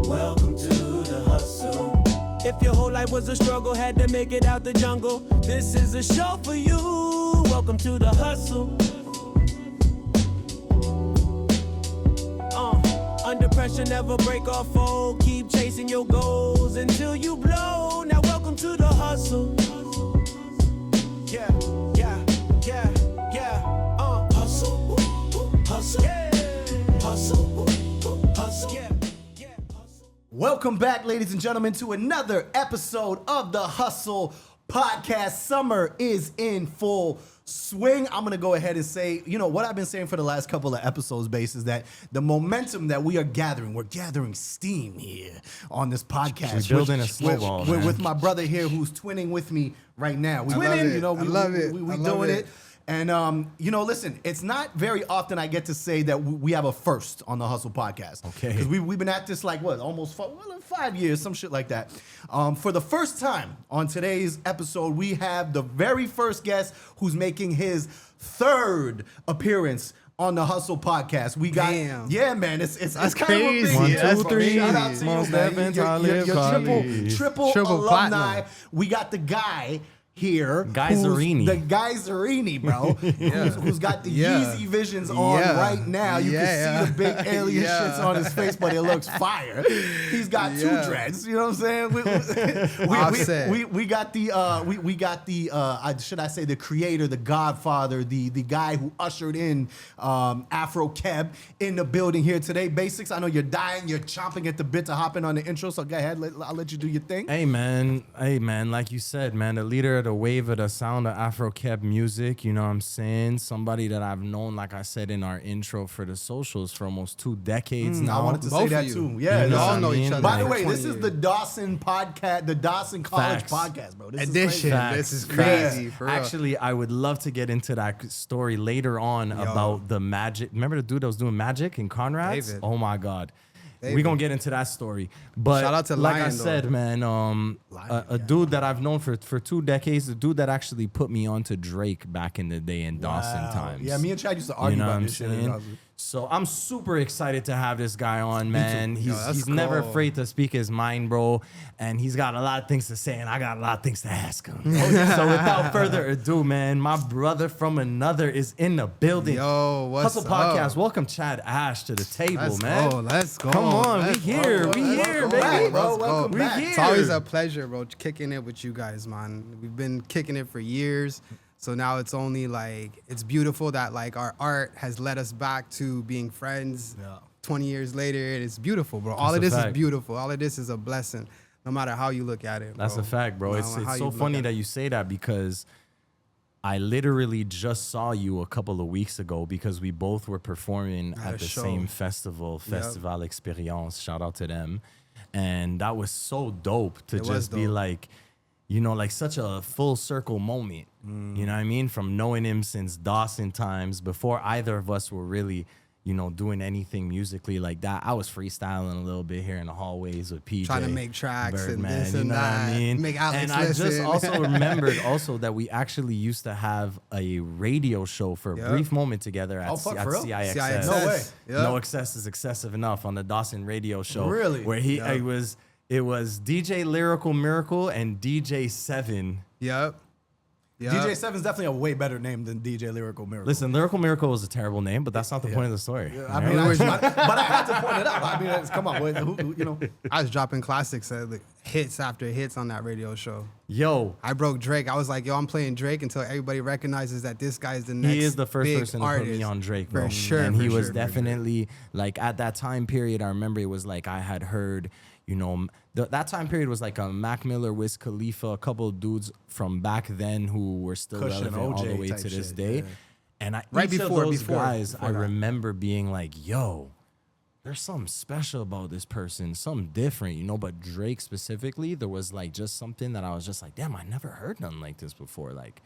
Welcome to the hustle. If your whole life was a struggle, had to make it out the jungle, this is a show for you. Welcome to the hustle. Under pressure, never break or fold. Keep chasing your goals until you blow. Now welcome to the hustle. Yeah, yeah, yeah, yeah. Hustle, hustle, yeah. Hustle, hustle, yeah. Welcome back, ladies and gentlemen, to another episode of the Hustle Podcast. Summer is in full swing. I'm going to go ahead and say, you know, what I've been saying for the last couple of episodes, Base, is that the momentum that we're gathering steam here on this podcast. We're building a snowball, with my brother here who's twinning with me right now. We Twinning, you know, we love it. We doing it. And, you know, listen, it's not very often I get to say that we have a first on the Hustle Podcast. Okay. Because we've been at this like, what, almost 5 years, some shit like that. For the first time on today's episode, we have the very first guest who's making his third appearance on the Hustle Podcast. We got, yeah, man, it's That's kind crazy. of a big 1, 2, 3. Shout out to Most you, man. definitely. You're triple alumni. platinum. We got the guy here. Geyserini. The Geyserini, bro. who's got the Yeezy visions on right now. You can see the big alien shits on his face, but it looks fire. He's got two dreads. You know what I'm saying? We got the should I say the creator, the godfather, the guy who ushered in Afro Keb in the building here today. Basics, I know you're dying, you're chomping at the bit to hop in on the intro, so go ahead, I'll let you do your thing. Hey man, like you said, man, the leader of the wave of the sound of Afro Keb music, you know what I'm saying? Somebody that I've known, like I said in our intro for the socials, for almost 2 decades now. I wanted to say that too. Yeah, You all know each other. By the for way, 20 this is years. the Dawson podcast, the Dawson College Facts. podcast, bro. This Edition. Is crazy. This is crazy. For real. Actually, I would love to get into that story later on about the magic. Remember the dude that was doing magic in Conrad's? David. Oh my God. We're going to get into that story. But Shout out to like Lion, I said, though. man, a dude that I've known for 2 decades, the dude that actually put me on to Drake back in the day in Dawson times. Yeah, me and Chad used to argue know about what I'm this shit. in saying? Dawson. So I'm super excited to have this guy on, man. He's never cool. afraid to speak his mind, bro. And he's got a lot of things to say, and I got a lot of things to ask him. So without further ado, man, my brother from another is in the building. Yo, what's Hustle up? Podcast. Welcome Chad Ashe to the table, Let's man. go. Let's go. Come on, Let's we here, go. we Let's here, go. baby. Bro, Let's go. welcome back. here. It's always a pleasure, bro, kicking it with you guys, man. We've been kicking it for years. So now it's only like, it's beautiful that like our art has led us back to being friends. Yeah. 20 years later, it's beautiful, bro. All That's of a this is fact. beautiful. All of this is a blessing, no matter how you look at it, bro. That's a fact, bro. No It's matter how so you look funny at that it. you say that because I literally just saw you a couple of weeks ago because we both were performing at a the show. same festival, Festival Experience. Shout out to them. And that was so dope to It was just be dope. like, you know, like such a full circle moment. You know what I mean? From knowing him since Dawson times, before either of us were really, you know, doing anything musically like that. I was freestyling a little bit here in the hallways with PJ. Trying to make tracks and Birdman, this you and know what I that, mean? make Alex And I just listen. also remembered also that we actually used to have a radio show for a brief moment together at, fuck, at for real? CIXS. No way. Yep. No excess is excessive enough on the Dawson radio show. Really? Where it was DJ Lyrical Miracle and DJ Seven. Yep. DJ Seven's definitely a way better name than DJ Lyrical Miracle. Listen, Lyrical Miracle was a terrible name, but that's not the point of the story. I mean, but I had to point it out. I mean, come on, you know. I was dropping classics, like hits after hits on that radio show. Yo, I broke Drake. I was like, yo, I'm playing Drake until everybody recognizes that this guy is the next he is the first big person to artist. put me on Drake, bro. For sure. And he for was sure, for definitely like at that time period. I remember it was like I had heard, you know, that time period was like a Mac Miller, Wiz Khalifa, a couple of dudes from back then who were still Kush and relevant all the OJ way type to this shit, day. yeah. And Right each of before- those before guys, I that. remember being like, yo, there's something special about this person, something different, you know. But Drake specifically, there was like just something that I was just like, damn, I never heard nothing like this before. Like,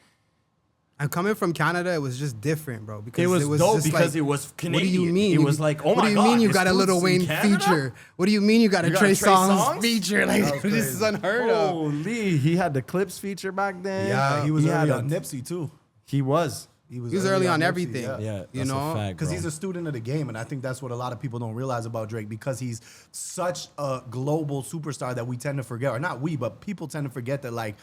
And coming from Canada, it was just different, bro. Because it was dope just because like, it was Canadian. What do you mean? It was like, oh what my do you God, mean you this got a dude's Lil in Wayne Canada? feature? What do you mean you got a You got Trey a Trey Songz Songz? feature? Like, That was this crazy. is unheard of. Holy, he had the Clips feature back then. Yeah, he was had early a- on Nipsey too. He was. He was early on Nipsey, everything. Yeah, you that's a know, fact, because bro. he's a student of the game, and I think that's what a lot of people don't realize about Drake, because he's such a global superstar that we tend to forget, or not we, but people tend to forget that, like,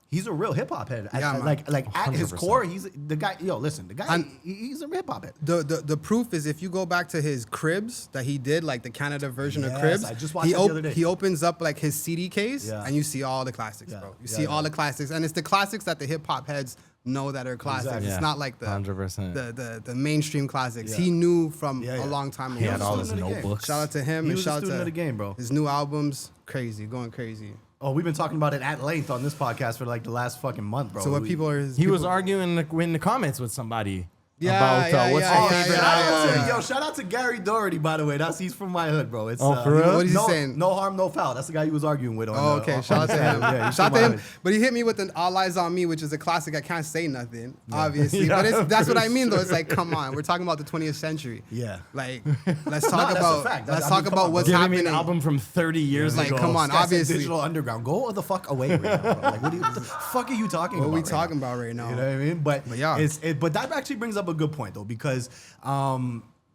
he's a real hip hop head. Yeah, man. Like at his 100%. core, he's the guy. Yo, listen, the guy, he's a hip hop head. The proof is if you go back to his Cribs that he did, like the Canada version of Yes, Cribs. I just watched that the other day. He opens up like his CD case, Yeah. and you see all the classics, Yeah, bro. You yeah, see yeah. all the classics, and it's the classics that the hip hop heads know that are classics. Exactly. It's Yeah, not like the 100%. the mainstream classics. Yeah. He knew from Yeah, yeah. a long time He ago. had all student his of the game. notebooks. Shout out to him He and was a shout out student to of the game, bro. his new albums, crazy, going crazy. Oh, we've been talking about it at length on this podcast for like the last fucking month, bro. So what people are He was arguing in the comments with somebody Yeah, about yeah, what's yeah, your yeah, favorite yeah, album. yeah. Yo, shout out to Gary Doherty, by the way. He's from my hood, bro. It's, Oh, for real? What is he no, saying? No harm, no foul. That's the guy he was arguing with. On, Oh, okay. on Shout out to him. Yeah, he's Shout from out to my him. hood. But he hit me with an All Eyes on Me, which is a classic. I can't say nothing, obviously. Yeah, but that's what I for mean, though. It's like, come on, we're talking about the 20th century. Yeah. Like, let's talk that's a about fact. let's I talk mean, come about on, what's Giving happening. me an album from 30 years Like, ago. come on, This guy said obviously. Digital Underground. Go the fuck away right now, bro. Like, what the fuck are you talking What about? are we right talking now? about right now? You know what I mean? But yeah. but that actually brings up a good point though, because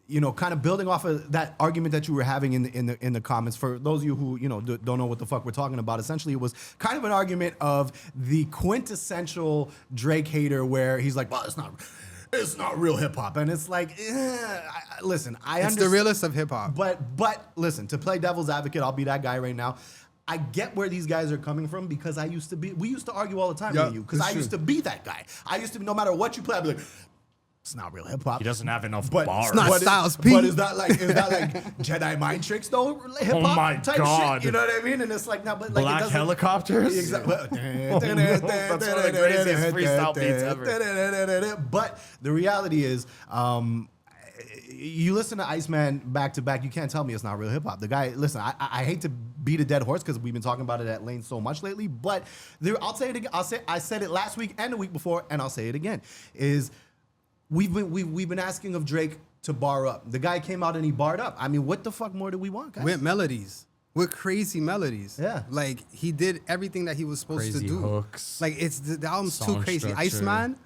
you know, kind of building off of that argument that you were having in the comments. For those of you who don't know what the fuck we're talking about, essentially it was kind of an argument of the quintessential Drake hater, where he's like, well, it's not real hip hop, and it's like, listen, I It's understand. the realest of hip hop. But listen, to play devil's advocate, I'll be that guy right now. I get where these guys are coming from, because we used to argue all the time Yep, with you, because it's I used true. to be that guy. I used to be, no matter what you play, I'd be like, it's not real hip hop. He doesn't have enough But bars. It's not but Styles P. But is that like Jedi mind tricks though? Hip hop Oh my type God. shit. You know what I mean? And it's like, no, but like Black it doesn't, helicopters? Exactly. That's one of the craziest freestyle beats ever. But the reality is, you listen to Iceman back to back, you can't tell me it's not real hip hop. The guy, listen, I hate to beat a dead horse, because we've been talking about it at length so much lately, but I'll say it again. I said it last week and the week before, and I'll say it again. We've been asking of Drake to bar up. The guy came out and he barred up. I mean, what the fuck more do we want, guys? With melodies. With crazy melodies. Yeah. Like, he did everything that he was supposed Crazy to do. hooks. Like, the album's too Song crazy. structure.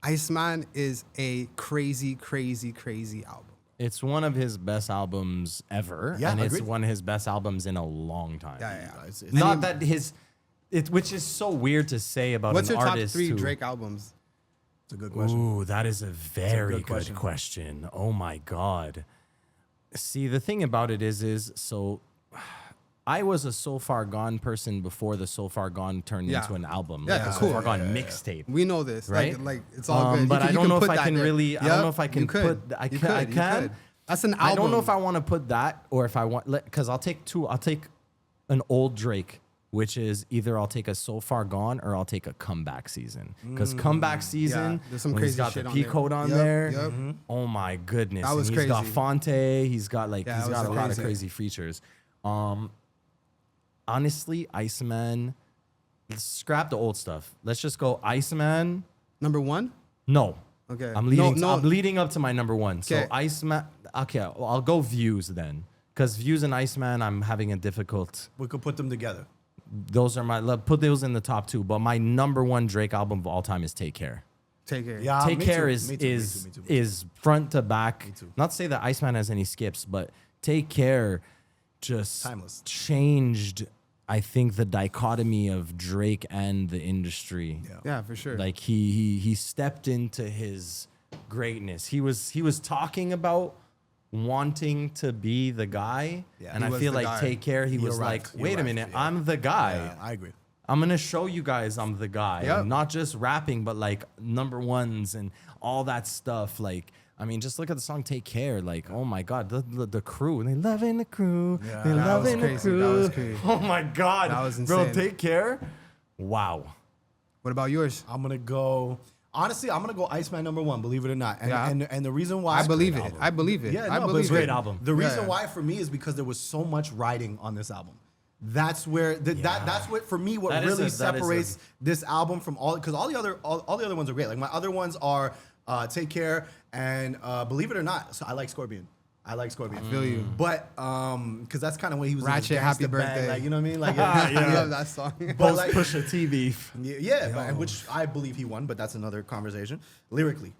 Iceman is a crazy, crazy, crazy album. It's one of his best albums ever, Yeah, and it's agreed. one of his best albums in a long time. Yeah. It's Not that which is so weird to say about What's an your top artist 3 who, Drake albums? a good question. Ooh, that is a very good good question. question. Oh my God. See, the thing about it is so I was a So Far Gone person before the So Far Gone turned Yeah. into an album. Yeah, like a cool. So Far Gone mixtape. We know this. Right? Like it's all good. But You I don't know put if I that can there. really. I Yep, don't know if I can you could. put. I You can. I could. You can. could. That's an album. I don't know if I want to put that or if I want, because I'll take two. I'll take an old Drake, which is either I'll take a So Far Gone or I'll take a Comeback Season. Because Comeback Season, there's some when he's crazy got shit the on P there. code on Yep, there. yep. Oh my goodness! That was and he's got crazy. Fonte. He's got Yeah, he's that got was a lot of amazing. crazy features. Honestly, Iceman. Let's scrap the old stuff. Let's just go Iceman. Number 1? No. Okay. I'm leading. No. I'm leading up to my number 1. So Okay. Iceman. Okay, well, I'll go Views then, because Views and Iceman, I'm having a difficult. We could put them together. Those are put those in the top 2. But my number 1 Drake album of all time is Take Care. Take care. Yeah, Take me Care too, is me too, me is too, me too. is front to back. too. Not to say that Iceman has any skips, but Take Care just Timeless. changed. I think the dichotomy of Drake and the industry. Yeah, for sure. Like he stepped into his greatness. He was talking about wanting to be the guy, Yeah. and He I was feel the like guy. Take Care. He was arrived. like, He wait a arrived, minute, yeah. I'm the guy. Yeah, I agree. I'm gonna show you guys I'm the guy. Yep. And not just rapping, but like number ones and all that stuff. Like, I mean, just look at the song "Take Care." Like, oh my God, the crew. They loving the crew. Yeah. They That was loving the crazy. crew. That was crazy. Oh my God, That was bro. insane. Take Care. Wow. What about yours? I'm gonna go. Honestly, I'm gonna go Iceman number 1. Believe it or not, and Yeah. and the reason why I believe it. I believe it. Yeah, I no, but believe it's great it. album. The reason Yeah. why for me is because there was so much writing on this album. That's where that's what for me what That is really that is separates this album from because all the other ones are great. Like my other ones are Take Care and Believe It or Not. So I like Scorpion. I like Scorpion. I feel you. But because that's kind of when he was Ratchet, in his Happy gangsta band, Birthday. like, you know what I mean? Like, I love that song. But like, Pusha T beef. which I believe he won, but that's another conversation. Lyrically.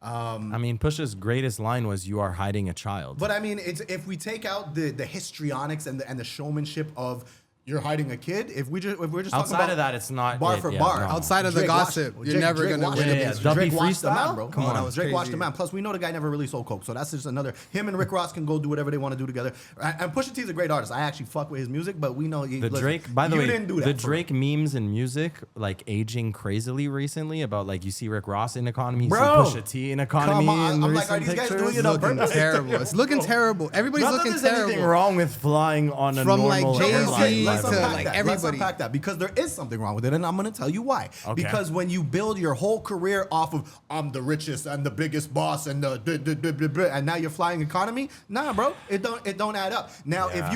I mean, Pusha's greatest line was "You are hiding a child." But I mean, it's if we take out the histrionics and the showmanship of you're hiding a kid, if we're just talking outside about of that, it's not bar it, for yeah, bar. no. Outside of the Drake gossip, washed- you're never Drake gonna washed win the against man. Duppy Drake washed the man, freestyle? bro. Come on, that was Drake washed crazy. the man. Plus, we know the guy never really sold coke, so that's just another. Him and Rick Ross can go do whatever they want to do together. And Pusha T's a great artist. I actually fuck with his music, but we know The Drake, by the way, didn't do that the for Drake memes and music like aging crazily recently. About like you see Rick Ross in Economy, you Bro, see Pusha T in Economy. come on. in I'm like, are recent these guys pictures. doing it It's on looking purpose? terrible. It's looking terrible. Everybody's Not that looking there's terrible. anything wrong with flying on a From, like, normal Jay-Z airline. Let's to, unpack like, that. everybody. Let's unpack that because there is something wrong with it, and I'm going to tell you why. Okay. Because when you build your whole career off of I'm the richest and the biggest boss and and now you're flying economy, nah, bro, it don't add up. Now, Yeah.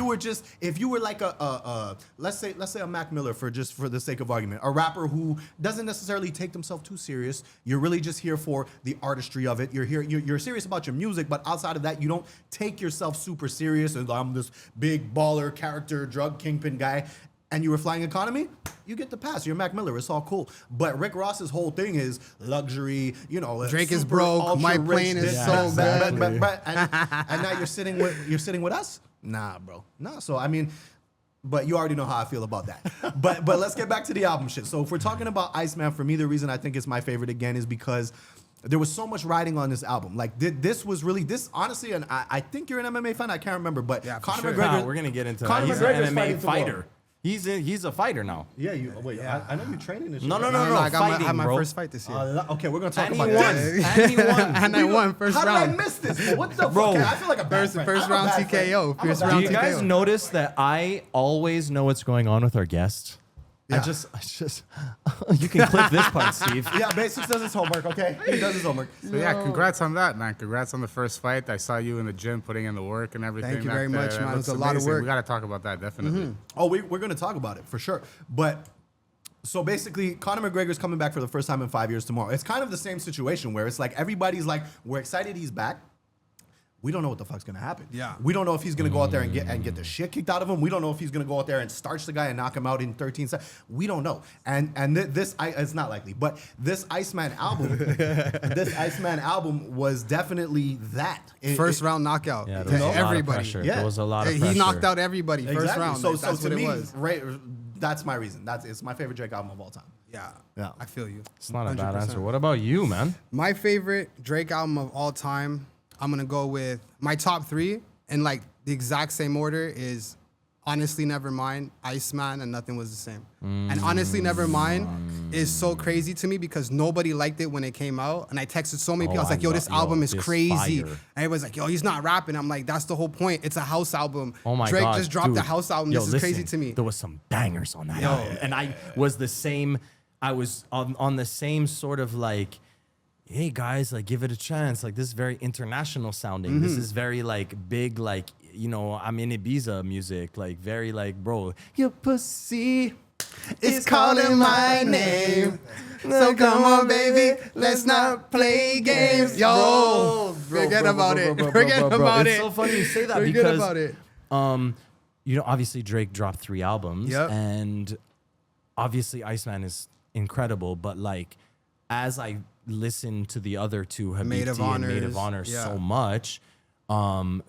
if you were like a let's say a Mac Miller for the sake of argument, a rapper who doesn't necessarily take themselves too serious, you're really just here for the artistry of it. You're serious about your music, but outside of that, you don't take yourself super serious. And I'm this big baller character, drug kingpin guy. And you were flying economy, you get the pass. You're Mac Miller. It's all cool. But Rick Ross's whole thing is luxury. You know, Drake is super broke. ultra My rich, plane is this, so that, good. and now you're sitting with us. Nah, bro. Nah. So I mean, but you already know how I feel about that. but let's get back to the album shit. So if we're talking about Iceman, for me, the reason I think it's my favorite again is because there was so much riding on this album. Like this was really honestly, and I think you're an MMA fan. I can't remember, but Yeah, for Conor sure. McGregor. We're gonna get into that. Conor He's McGregor's an fighting MMA tomorrow. fighter. He's a fighter now. Yeah, I know you're training this shit. No. I Fighting, had my bro. first fight this year. Okay, we're gonna talk And about he won. this. And he won. And I won first How round. did I miss this? What the Bro, fuck? I feel like a bad friend. first I'm a round bad friend. TKO. I'm a First bad round Do you friend. guys TKO. notice that I always know what's going on with our guests? Yeah. I just, you can clip this part, Steve. Yeah, Basics does his homework, okay? He does his homework. So yeah, congrats on that, man. Congrats on the first fight. I saw you in the gym putting in the work and everything. Thank you very much, man. It looks was a lot of amazing. work. We got to talk about that, definitely. Oh, we're going to talk about it for sure. But so basically, Conor McGregor's coming back for the first time in 5 years tomorrow. It's kind of the same situation where it's like everybody's like, we're excited he's back. We don't know what the fuck's gonna happen. Yeah. We don't know if he's gonna go out there and get the shit kicked out of him. We don't know if he's gonna go out there and starch the guy and knock him out in 13 seconds. We don't know. And it's not likely. But this Iceman album, was definitely that. First round knockout. Yeah, to there was a lot of everybody. pressure. Yeah. There was a lot of He pressure. knocked out everybody first Exactly. round. So That's to what me, it was. that's my reason. It's my favorite Drake album of all time. Yeah. Yeah. I feel you. It's not a bad 100%. answer. What about you, man? My favorite Drake album of all time, I'm gonna go with my top 3 in like the exact same order is Honestly Nevermind, Iceman, and Nothing Was the Same. And Honestly Nevermind is so crazy to me because nobody liked it when it came out. And I texted so many people. I was like, yo, this album is this crazy. fire. And everybody's like, yo, he's not rapping. I'm like, that's the whole point. It's a house album. Oh my Drake God, just dropped dude. a house album. Yo, This is crazy listen, to me. There was some bangers on that album. And I was the same. I was on the same sort of like, hey guys, like give it a chance. Like this is very international sounding. This is very like big, like, you know, I'm in Ibiza music. Like very like, bro, your pussy is calling my name. So come on, baby, let's not play games. Yo, forget about it. Forget about it. It's so funny you say that Forget because about it. you know, obviously Drake dropped 3 albums, Yep. and obviously Iceman is incredible. But like, as I listen to the other 2, Habibti Maid of and Maid of Honors, Honor, yeah. so much.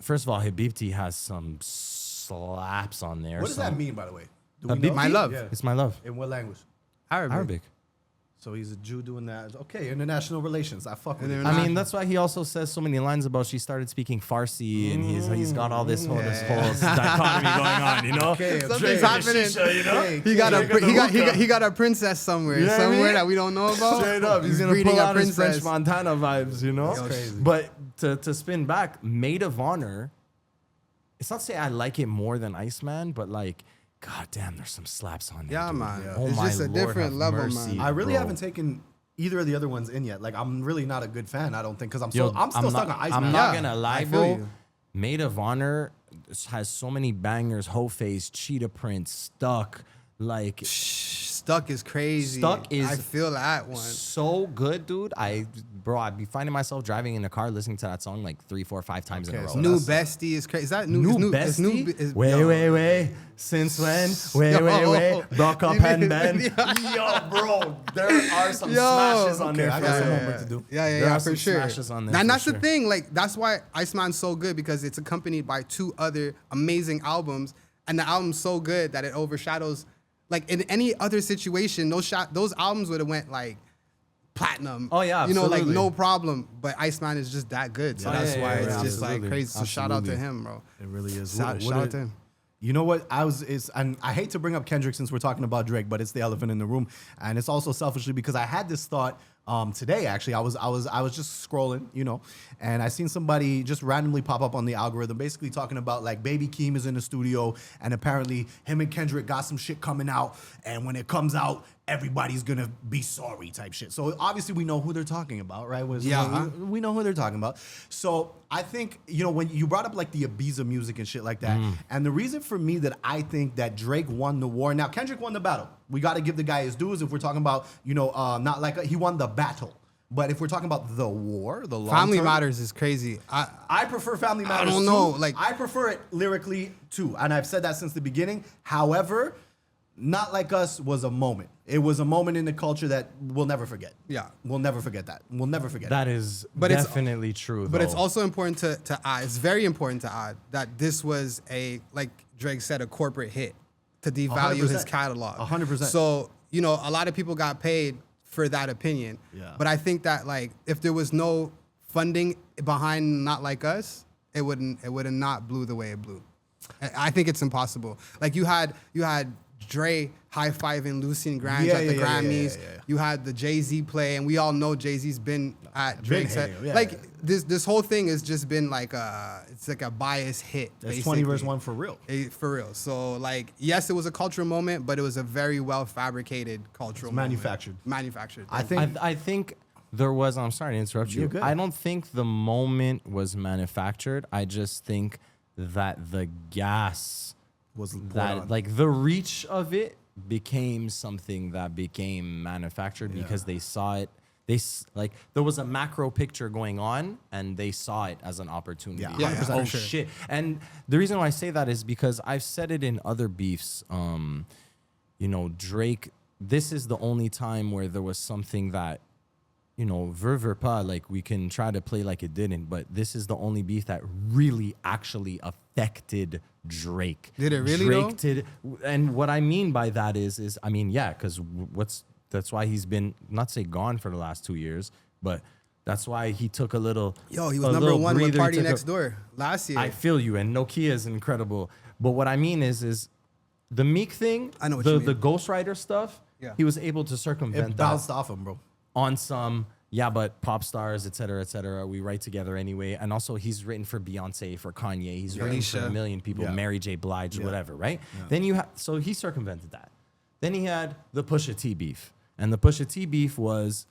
First of all, Habibti has some slaps on there. What does that mean, by the way? Do Habibti? My love. Yeah. It's my love. In what language? Arabic. So he's a Jew doing that. Okay, international relations. I fuck with it. I mean, that's why he also says so many lines about she started speaking Farsi, and he's got all this whole dichotomy going on, you know? Okay, Something's okay. happening. Shisha, you know? He got a princess somewhere, You know what I somewhere mean? that we don't know about. Straight up, he's gonna breeding pull a out his French princess. Montana vibes, you know. That's crazy. But to spin back, Maid of Honor. It's not to say I like it more than Iceman, but like, god damn, there's some slaps on there. Yeah, dude. man. Oh It's my just a Lord, different have level, mercy, man. I really bro. haven't taken either of the other ones in yet. Like, I'm really not a good fan, I don't think, because I'm Yo, still stuck on Iceman. I'm not Yeah, gonna lie, I feel bro. you. Maid of Honor has so many bangers. Hoe Face, Cheetah Print, Stuck. Like Stuck is crazy. Stuck is I feel that one. so good, dude. I'd be finding myself driving in a car listening to that song like 3, 4, 5 times in a row. so New Bestie is crazy. Is that new? New it's Bestie? is- Wait, yo. wait. Since when? Wait. Broke up and then. Yo, bro, there are some smashes on there. I got some homework to do. There Yeah, are for some sure. smashes on there And for that's sure. the thing. Like, that's why Iceman's so good, because it's accompanied by 2 other amazing albums, and the album's so good that it overshadows. Like, in any other situation, those albums would have went like platinum. Oh, yeah, you know, like absolutely. no problem. But Iceman is just that good, so Yeah, that's yeah, why yeah, it's yeah, just like absolutely. crazy. So shout out to Absolutely. him, bro. It really is. Shout out to him. You know what? And I hate to bring up Kendrick since we're talking about Drake, but it's the elephant in the room, and it's also selfishly because I had this thought today. Actually, I was just scrolling, you know, and I seen somebody just randomly pop up on the algorithm, basically talking about like Baby Keem is in the studio, and apparently him and Kendrick got some shit coming out, and when it comes out, everybody's gonna be sorry type shit. So obviously we know who they're talking about, right? We know who they're talking about. So I think, you know, when you brought up like the Ibiza music and shit like that, and the reason for me that I think that Drake won the war. Now Kendrick won the battle. We got to give the guy his dues. If we're talking about, you know, not like he won the battle. But if we're talking about the war, the long Family term, Matters is crazy. I prefer Family Matters. don't know, too. like- I prefer it lyrically too, and I've said that since the beginning. However, Not Like Us was a moment. It was a moment in the culture that we'll never forget. Yeah. We'll never forget that. We'll never forget That is But it's- definitely true. But it's though. also important to add. It's very important to add that this was like Drake said, a corporate hit to devalue 100%. his catalog. 100%. So, you know, a lot of people got paid for that opinion. Yeah. But I think that like if there was no funding behind Not Like Us, it would have not blew the way it blew. I think it's impossible. Like you had Dre high-fiving Lucy and Grange at the Grammys. yeah. You had the Jay-Z play, and we all know Jay-Z's been at Drake's hating head. him, yeah, Like yeah. this whole thing has just been like it's like a bias hit. That's 20 verse basically. 1 for real. For real. So like, yes, it was a cultural moment, but it was a very well fabricated cultural moment. Manufactured. I think I think there was. I'm sorry to interrupt you. You're good. I don't think the moment was manufactured. I just think that the gas was poured that on. like the reach of it became something that became manufactured because they saw it. Like there was a macro picture going on, and they saw it as an opportunity. Yeah, Like, 100% oh for sure. shit! And the reason why I say that is because I've said it in other beefs. You know, Drake. This is the only time where there was something that, you know, ver pas, like we can try to play like it didn't, but this is the only beef that really actually affected Drake. Did it really, Drake though? did, and what I mean by that is I mean, yeah, because that's why he's been, not say gone for the last 2 years, but that's why he took a little. Yo, he a was number little one with breather. He Party took Next Door last year. I feel you, and Nokia is incredible. But what I mean is the Meek thing, I know what you mean. the Ghostwriter stuff, Yeah. he was able to circumvent it that bounced off him, bro. on some, yeah, but pop stars, et cetera, we write together anyway. And also he's written for Beyonce, for Kanye. He's written for Alicia. a million people, Yeah. Mary J. Blige, Yeah. whatever, right? Then so he circumvented that. Then he had the Pusha T beef. And the Pusha T beef was,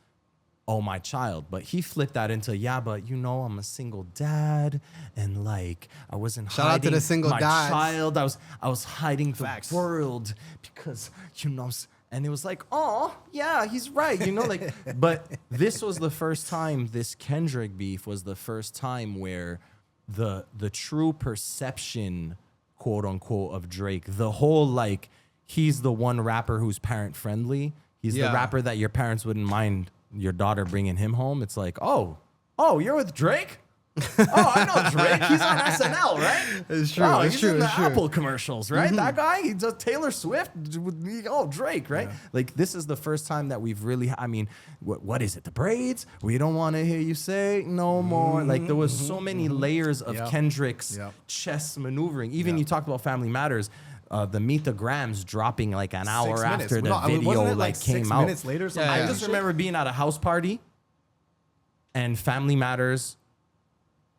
oh, my child. But he flipped that into, yeah, but you know, I'm a single dad. And like, I wasn't Shout out to hiding the single my dads. child. I was hiding the Facts. world because, you know, and it was like, oh, yeah, he's right. You know, like, but this was the first time, this Kendrick beef was the first time where the true perception, quote unquote, of Drake, the whole like, he's the one rapper who's parent friendly. He's the Yeah. rapper that your parents wouldn't mind your daughter bringing him home. It's like, oh, you're with Drake? Oh, I know Drake. He's on SNL, right? It's true, Oh, it's he's true, in the it's true. Apple commercials, right? That guy, he does Taylor Swift. Oh, Drake, right? Like, this is the first time that we've really, I mean, what is it? The braids? We don't want to hear you say no more. Like, there was so many layers of Yep. Kendrick's Yep. chess maneuvering. Even you talked about Family Matters. The Meet the Grams dropping like an hour 6 minutes. after the No, I mean, video wasn't it like came 6 out. minutes later or something? I Yeah. just remember being at a house party and Family Matters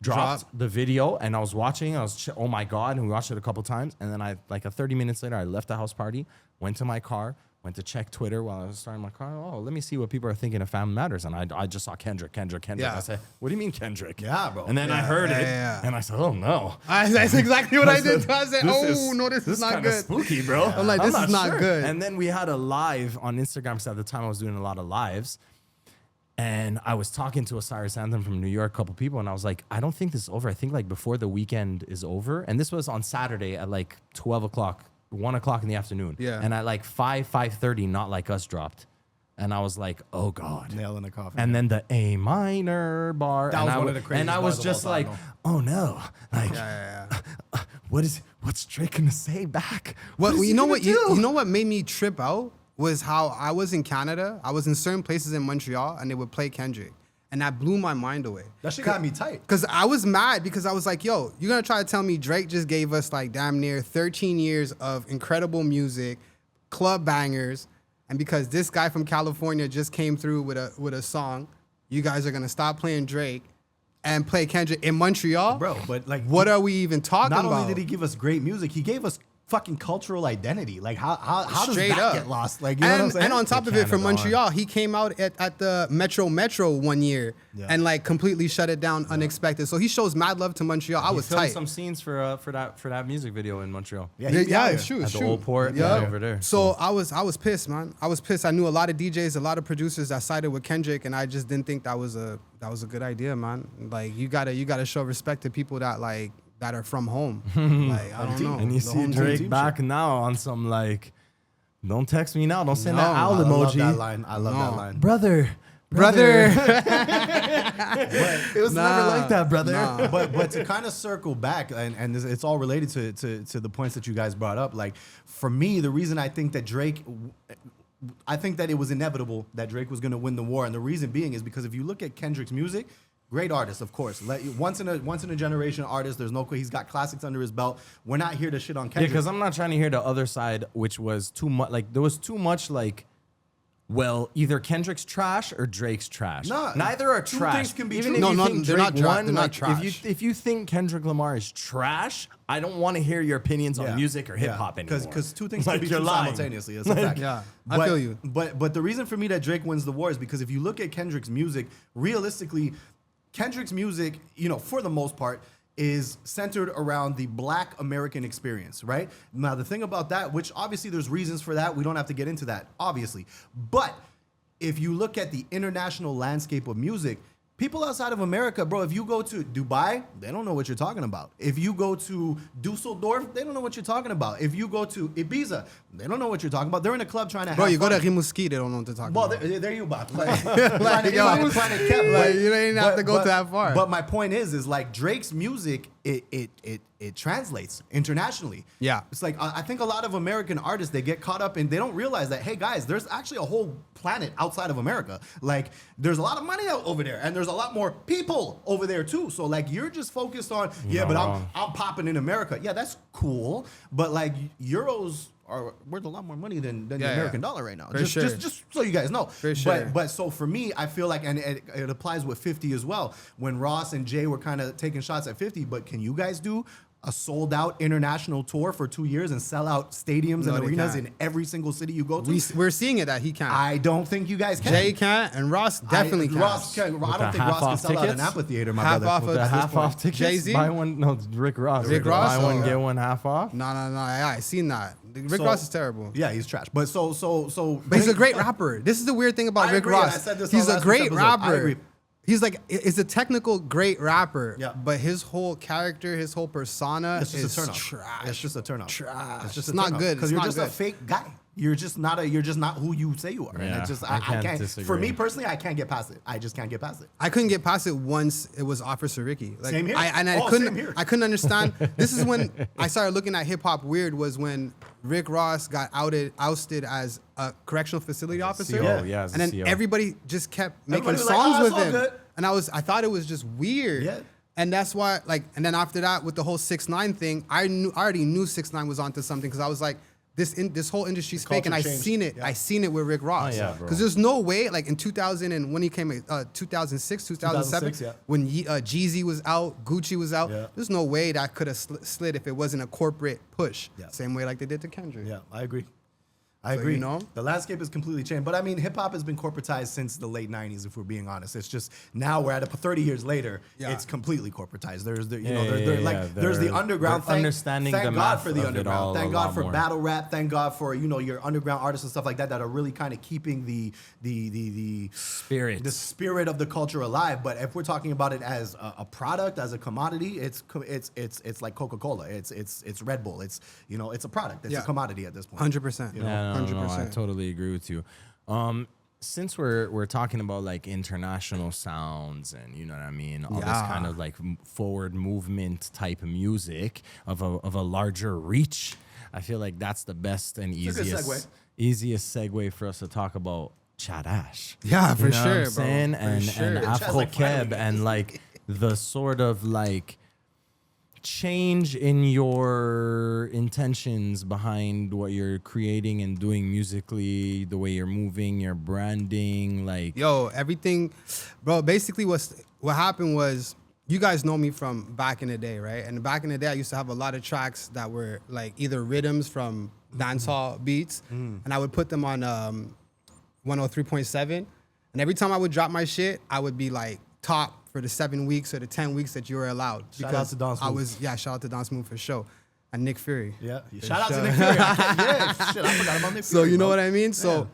dropped the video, and I was watching. Oh my god! And we watched it a couple times, and then I like 30 minutes later, I left the house party, went to my car, went to check Twitter while I was starting my car. Oh, let me see what people are thinking of Family Matters. And I just saw Kendrick. Yeah. I said, what do you mean Kendrick? Yeah, bro. And then I heard it, and I said, oh no. That's exactly what I did. I said, this is not kinda good. spooky, bro. I'm like, this is not good. And then we had a live on Instagram, because at the time I was doing a lot of lives. And I was talking to Osiris Anthem from New York, a couple people, and I was like, I don't think this is over. I think like before the weekend is over. And this was on Saturday at like 12 o'clock, 1 o'clock in the afternoon. Yeah. And at like 5:30, Not Like Us dropped. And I was like, oh God. Nail in the coffin. And then the A minor bar. That and was I one of the craziest And I was bars of just all time, like, oh no. Like, what's Drake gonna say back? Well, is you know he what? gonna do? You know what made me trip out was how I was in Canada. I was in certain places in Montreal, and they would play Kendrick, and that blew my mind away. That shit got me tight. Because I was mad because I was like, yo, you're gonna try to tell me Drake just gave us like damn near 13 years of incredible music, club bangers, and because this guy from California just came through with a song, you guys are gonna stop playing Drake and play Kendrick in Montreal? Bro, but like, what are we even talking about? Not only did he give us great music, he gave us fucking cultural identity. Like, how does Straight that up. get lost? Like, you know what I'm saying? And on top of it, from Canada Montreal, he came out at the Metro 1 year and like completely shut it down unexpected. So he shows mad love to Montreal. I was filmed tight. some scenes for that music video in Montreal. Yeah, he be out here. Shoot, At the old port, over there. So I was pissed, man. I was pissed. I knew a lot of DJs, a lot of producers that sided with Kendrick, and I just didn't think that was a good idea, man. Like you gotta show respect to people that are from home. Like I don't know. And you The see home Drake team back now on some like, don't text me now, don't send No, that owl I love emoji. that line. I love that line. Brother. It was never like that, brother. Nah. But to kind of circle back, and it's all related to the points that you guys brought up. Like for me, the reason I think that I think that it was inevitable that Drake was going to win the war, and the reason being is because if you look at Kendrick's music, great artist, of course, once in a generation artist. There's no, he's got classics under his belt. We're not here to shit on Kendrick. Yeah, because I'm not trying to hear the other side, which was too much. Like there was too much like. Well, either Kendrick's trash or Drake's trash. No, neither are two trash. things can be Even true. if No, you think they're Drake not won, they're not like, trash. If you think Kendrick Lamar is trash, I don't want to hear your opinions on music or hip hop anymore. Because two things Like, can be you're true lying. simultaneously. That's a fact. Yeah, I feel you. But the reason for me that Drake wins the war is because if you look at Kendrick's music, realistically, Kendrick's music, for the most part, is centered around the Black American experience, right? Now, the thing about that, which obviously there's reasons for that, we don't have to get into that, obviously. But if you look at the international landscape of music, people outside of America, bro, if you go to Dubai, they don't know what you're talking about. If you go to Dusseldorf, they don't know what you're talking about. If you go to Ibiza, they don't know what you're talking about. They're in a club trying to have you go fun. to Rimouski, they don't know what to talk Well, about. there you go. Like, yo, Planet Kep, like, you didn't have to go that far. But my point is like Drake's music, it translates internationally. Yeah. It's like I think a lot of American artists, they get caught up and they don't realize that, hey guys, there's actually a whole planet outside of America. Like there's a lot of money out over there and there's a lot more people over there too. So like you're just focused on, but I'm popping in America. Yeah, that's cool. But like euros are worth a lot more money than the American dollar right now. Just so you guys know. For sure. But so for me, I feel like, and it applies with 50 as well, when Ross and Jay were kind of taking shots at 50, but can you guys do a sold out international tour for 2 years and sell out stadiums and they arenas can't. in every single city you go to? We're seeing it that he can't. I don't think you guys can. Jay can't, and Ross definitely can't. Ross can. I don't think Ross can sell out an amphitheater, my Half brother. off With the at this half point. off tickets, Jay-Z? buy one. No, Rick Ross. Rick Ross? Buy one, Oh, get yeah. one half off. No, I seen that. Rick So- Ross is terrible. Yeah, he's trash. But so. But he's a great rapper. This is the weird thing about I Rick agree, and Ross. I said this He's on a last great week's episode. I rapper. agree. He's like, is a technical great rapper. Yeah. But his whole character, his whole persona It's just is a turnoff. trash. It's just a turnoff. Trash. It's just It's not good. because It's you're not just a good. fake guy. You're just not who you say you are. And Yeah, it's just I can't For disagree. me personally, I can't get past it. I just can't get past it. I couldn't get past it once it was Officer Ricky. Like, Same here. I Same here. couldn't understand. This is when I started looking at hip hop weird. Was when Rick Ross got ousted as a correctional facility officer. CO, yeah, as and a then CO. everybody just kept making Everybody was like, songs "Oh, it's with all him, good." and I thought it was just weird. Yeah. And that's why, and then after that, with the whole 6ix9ine thing, I already knew 6ix9ine was onto something because I was like, this whole industry's fake, and I culture changed. seen it. Yeah. I seen it with Rick Ross. Oh, yeah, bro. Because there's no way, like in 2000 and when he came, 2006, 2007, 2006, yeah. when Jeezy was out, Gucci was out. Yeah. There's no way that could have slid if it wasn't a corporate push. Yeah. Same way like they did to Kendrick. Yeah, I agree. I agree. You know? The landscape has completely changed. But I mean, hip hop has been corporatized since the late 90s, if we're being honest. It's just now we're at 30 years later, it's completely corporatized. There's the, there's the underground. Thank God for the underground. Thank God for more. battle rap. Thank God for, your underground artists and stuff like that are really kind of keeping the spirit of the culture alive. But if we're talking about it as a product, as a commodity, it's like Coca-Cola. It's Red Bull. It's a product. It's a commodity at this point. 100%. No, I totally agree with you. Since we're talking about like international sounds and you know what I mean, all this kind of like forward movement type of music of a larger reach, I feel like that's the best and easiest segue for us to talk about Chad Ashe. Yeah, for you know sure, what I'm saying? bro. And Afro like, Keb and like the sort of like change in your intentions behind what you're creating and doing musically, the way you're moving, your branding, like everything, bro. Basically, what happened was, you guys know me from back in the day, right? And back in the day, I used to have a lot of tracks that were like either rhythms from dancehall beats, and I would put them on 103.7, and every time I would drop my shit, I would be like top for the 7 weeks or the 10 weeks that you were allowed. Shout out to Don Smooth. Shout out to Don Smooth for sure. And Nick Fury. Yeah. Shout out to Nick Fury. I forgot about Nick Fury. So you know what I mean? So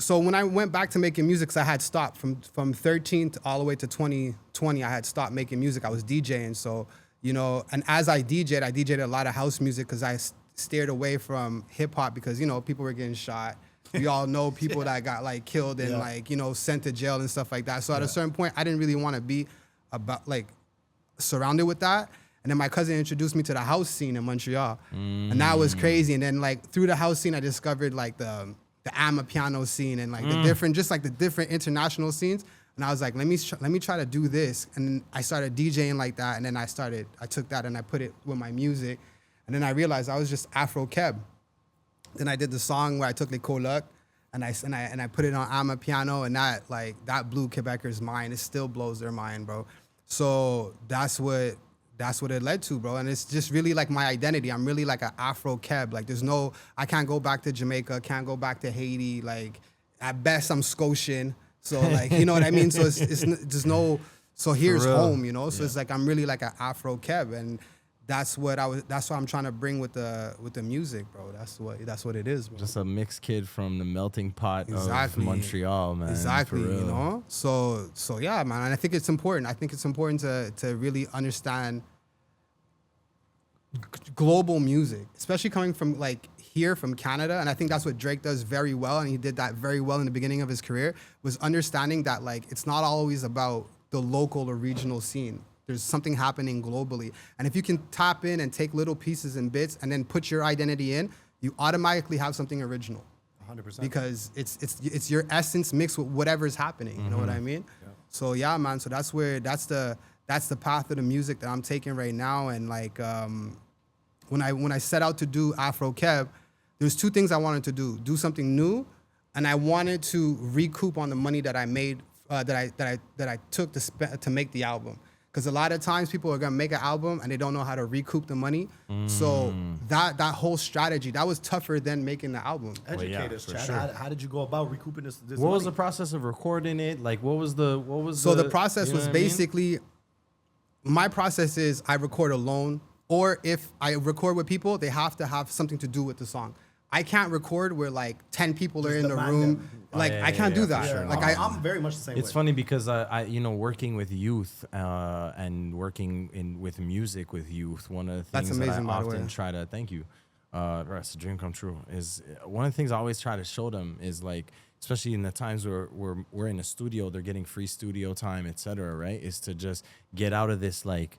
when I went back to making music, 'cause I had stopped from 13 all the way to 2020, I had stopped making music. I was DJing. So, and as I DJed a lot of house music because I steered away from hip hop because, people were getting shot. We all know people that got like killed and sent to jail and stuff like that. So at a certain point, I didn't really want to be surrounded with that. And then my cousin introduced me to the house scene in Montreal, and that was crazy. And then like through the house scene, I discovered like the Amapiano scene and like the different international scenes. And I was like, let me try to do this. And then I started DJing like that. And then I took that and I put it with my music. And then I realized I was just Afro Keb. Then I did the song where I took the Kolak and I put it on Amapiano, and that blew Quebecers' mind. It still blows their mind, bro. So that's what it led to, bro. And it's just really like my identity. I'm really like an Afro Keb. Like I can't go back to Jamaica, can't go back to Haiti. Like at best I'm Scotian. So like, you know what I mean? So it's there's no, so here's home, So it's like I'm really like an Afro Keb, and that's what I'm trying to bring with the music, bro. That's what it is, bro. Just a mixed kid from the melting pot of Montreal, man. Exactly, So yeah, man. And I think it's important. I think it's important to really understand global music, especially coming from like here from Canada. And I think that's what Drake does very well, and he did that very well in the beginning of his career, was understanding that like it's not always about the local or regional scene. There's something happening globally. And if you can tap in and take little pieces and bits and then put your identity in, you automatically have something original. 100%. Because it's your essence mixed with whatever is happening. You know what I mean? Yeah. So yeah, man. So that's the path of the music that I'm taking right now. And like when I set out to do Afro Keb, there's two things I wanted to do. Do something new, and I wanted to recoup on the money that I made that I took to make the album. Because a lot of times people are gonna make an album and they don't know how to recoup the money. So that whole strategy, that was tougher than making the album. Educate us, Chad. Sure. How did you go about recouping this What money? was the process of recording it? Like, what was the process was basically, my process is I record alone, or if I record with people, they have to have something to do with the song. I can't record where like 10 people are in the room. Like I can't do that. Sure. Like I'm very much the same way. It's funny because I working with youth and working with music with youth, one of the things that I often try to thank you. It's a dream come true. Is one of the things I always try to show them is like, especially in the times where we're in a studio, they're getting free studio time, etc. Right? Is to just get out of this like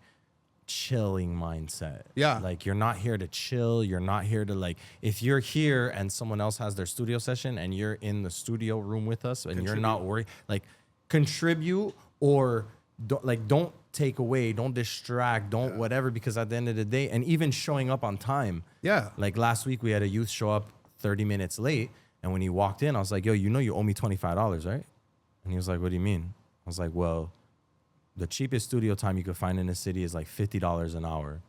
chilling mindset. Yeah. Like you're not here to chill. You're not here to like, if you're here and someone else has their studio session and you're in the studio room with us and you're not worried, like contribute or don't take away, don't distract, don't whatever, because at the end of the day, and even showing up on time. Yeah. Like last week we had a youth show up 30 minutes late. And when he walked in, I was like, yo, you owe me $25, right? And he was like, what do you mean? I was like, well, the cheapest studio time you could find in the city is like $50 an hour.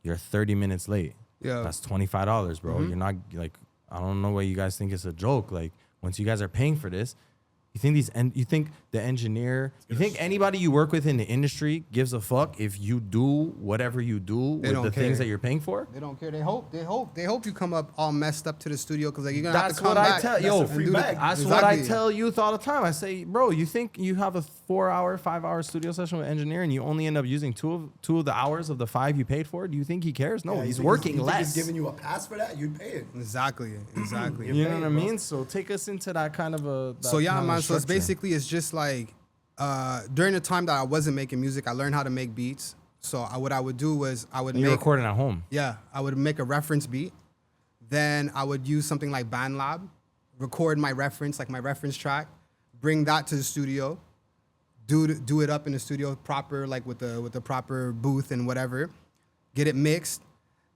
You're 30 minutes late. Yeah. That's $25, bro. You're not like, I don't know why you guys think it's a joke. Like, once you guys are paying for this, you think the engineer, you think anybody you work with in the industry gives a fuck if you do whatever you do with the things that you're paying for? They don't care. They hope you come up all messed up to the studio because like you're gonna have to come That's what back. I tell yo. That's what I Exactly. tell youth all the time. I say, bro, you think you have a 4-hour, 5-hour studio session with engineer and you only end up using two of the hours of the 5 you paid for? Do you think he cares? No, he's working you think less. he's giving you a pass for that? You'd pay it. Exactly. You know what I mean? So take us into that kind of a. So yeah, kind of man. So it's structure. basically it's just like during the time that I wasn't making music, I learned how to make beats. So what I would do was I would And you're make recording at home. yeah, I would make a reference beat. Then I would use something like BandLab, record my reference, like my reference track, bring that to the studio, do it up in the studio proper, like with the proper booth and whatever, get it mixed,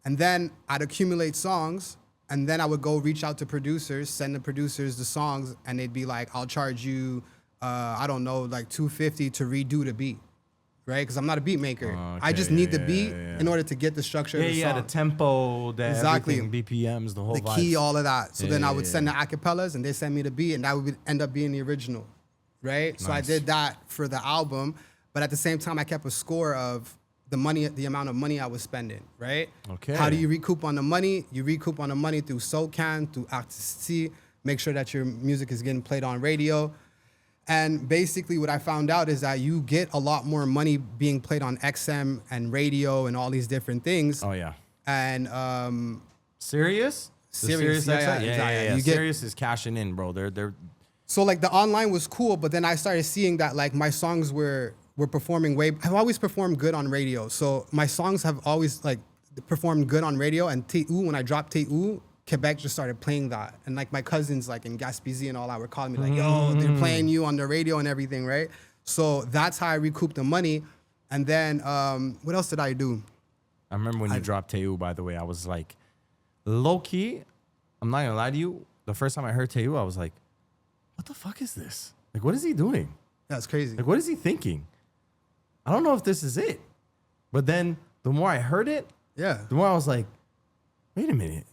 and then I'd accumulate songs, and then I would go reach out to producers, send the producers the songs, and they'd be like, I'll charge you, I don't know, like $250 to redo the beat. Right, because I'm not a beat maker. I just need the beat in order to get the structure of the song. The tempo, Exactly. BPMs, the whole The vibes. key, all of that. So then I would yeah, send the acapellas and they send me the beat and that would end up being the original, right? So I Nice. did that for the album, but at the same time I kept a score of the money, the amount of money I was spending, right? Okay. How do you recoup on the money? You recoup on the money through SoCan, through Artisty, make sure that your music is getting played on radio. And basically what I found out is that you get a lot more money being played on XM and radio and all these different things. Oh yeah. And Sirius? The Sirius, yeah, XM? yeah, exactly. You get- Sirius is cashing in, bro. They're so like the online was cool, but then I started seeing that like my songs were performing I've always performed good on radio. So my songs have always like performed good on radio. And T.U., when I dropped T.U., Quebec just started playing that. And like my cousins like in Gaspésie and all that were calling me like, yo, they're playing you on the radio and everything, right? So that's how I recouped the money. And then what else did I do? I remember when you dropped Teu, by the way, I was like, low key, I'm not gonna lie to you. The first time I heard Teu, I was like, what the fuck is this? Like, what is he doing? That's crazy. Like, what is he thinking? I don't know if this is it. But then the more I heard it, Yeah. the more I was like, wait a minute.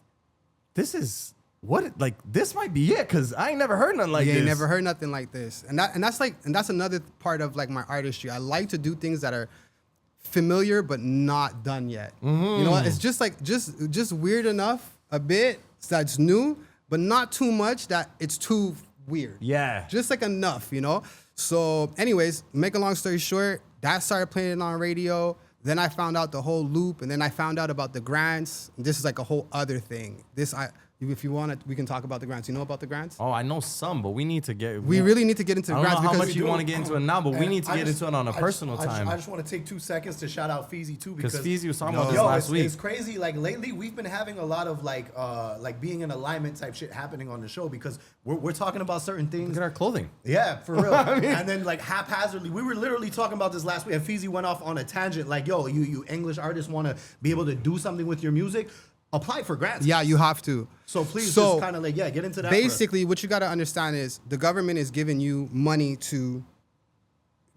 This is what, like, this might be it, because I ain't never heard nothing like You this. ain't never heard nothing like this. And that's another part of like my artistry. I like to do things that are familiar but not done yet. You know what? It's just like just weird enough a bit that's new, but not too much that it's too weird. Yeah. Just like enough, you know? So anyways, make a long story short, that started playing on radio. Then I found out the whole loop, and then I found out about the grants. This is like a whole other thing. If you want it, we can talk about the grants. You know about the grants? Oh, I know some, but we need to get. We really need to get into I the don't know grants how because much you want to get into it now, but we need to I get just- into it on a I just- personal time. I just want to take 2 seconds to shout out Feezy too Because because Feezy was talking about this Yo, last week. it's crazy. Like lately, we've been having a lot of like being in alignment type shit happening on the show because we're talking about certain things. Look at our clothing. Yeah, for real. And then like haphazardly, we were literally talking about this last week, and Feezy went off on a tangent like, "Yo, you English artists want to be able to do something with your music, apply for grants." yeah, you have to. So please, just kind of like get into that. for us. Basically, what you got to understand is the government is giving you money to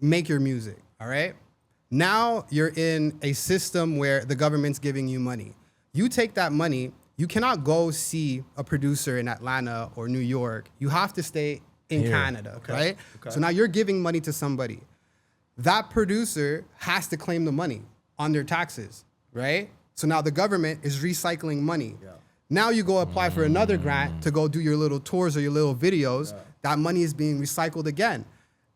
make your music. All right. Now you're in a system where the government's giving you money. You take that money. You cannot go see a producer in Atlanta or New York. You have to stay in Here. Canada, right? So now you're giving money to somebody. That producer has to claim the money on their taxes, right? So now the government is recycling money. Now you go apply for another grant to go do your little tours or your little videos. That money is being recycled again.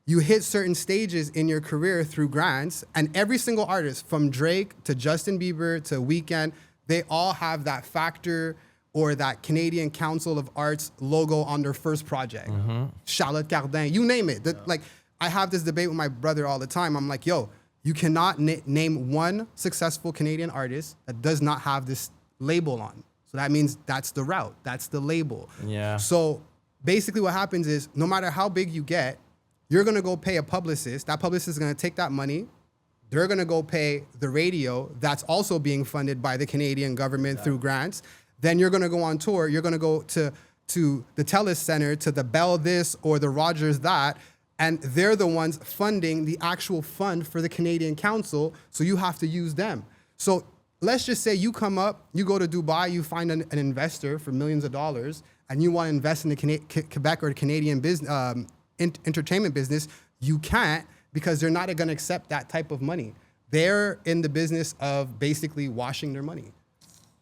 You hit certain stages in your career through grants, and every single artist, from Drake to Justin Bieber to Weeknd, they all have that Factor or that Canadian Council of Arts logo on their first project. Charlotte Cardin, you name it. Like, I have this debate with my brother all the time. I'm like, yo, you cannot name one successful Canadian artist that does not have this label on. So that means that's the route. That's the label. Yeah. So basically what happens is no matter how big you get, you're going to go pay a publicist. That publicist is going to take that money. They're going to go pay the radio that's also being funded by the Canadian government through grants. Then you're going to go on tour. You're going to go to the TELUS Center, to the Bell this or the Rogers that, and they're the ones funding the actual fund for the Canadian Council, so you have to use them. So let's just say you come up, you go to Dubai, you find an investor for millions of dollars, and you want to invest in the Quebec or the Canadian business, entertainment business. You can't, because they're not going to accept that type of money. They're in the business of basically washing their money.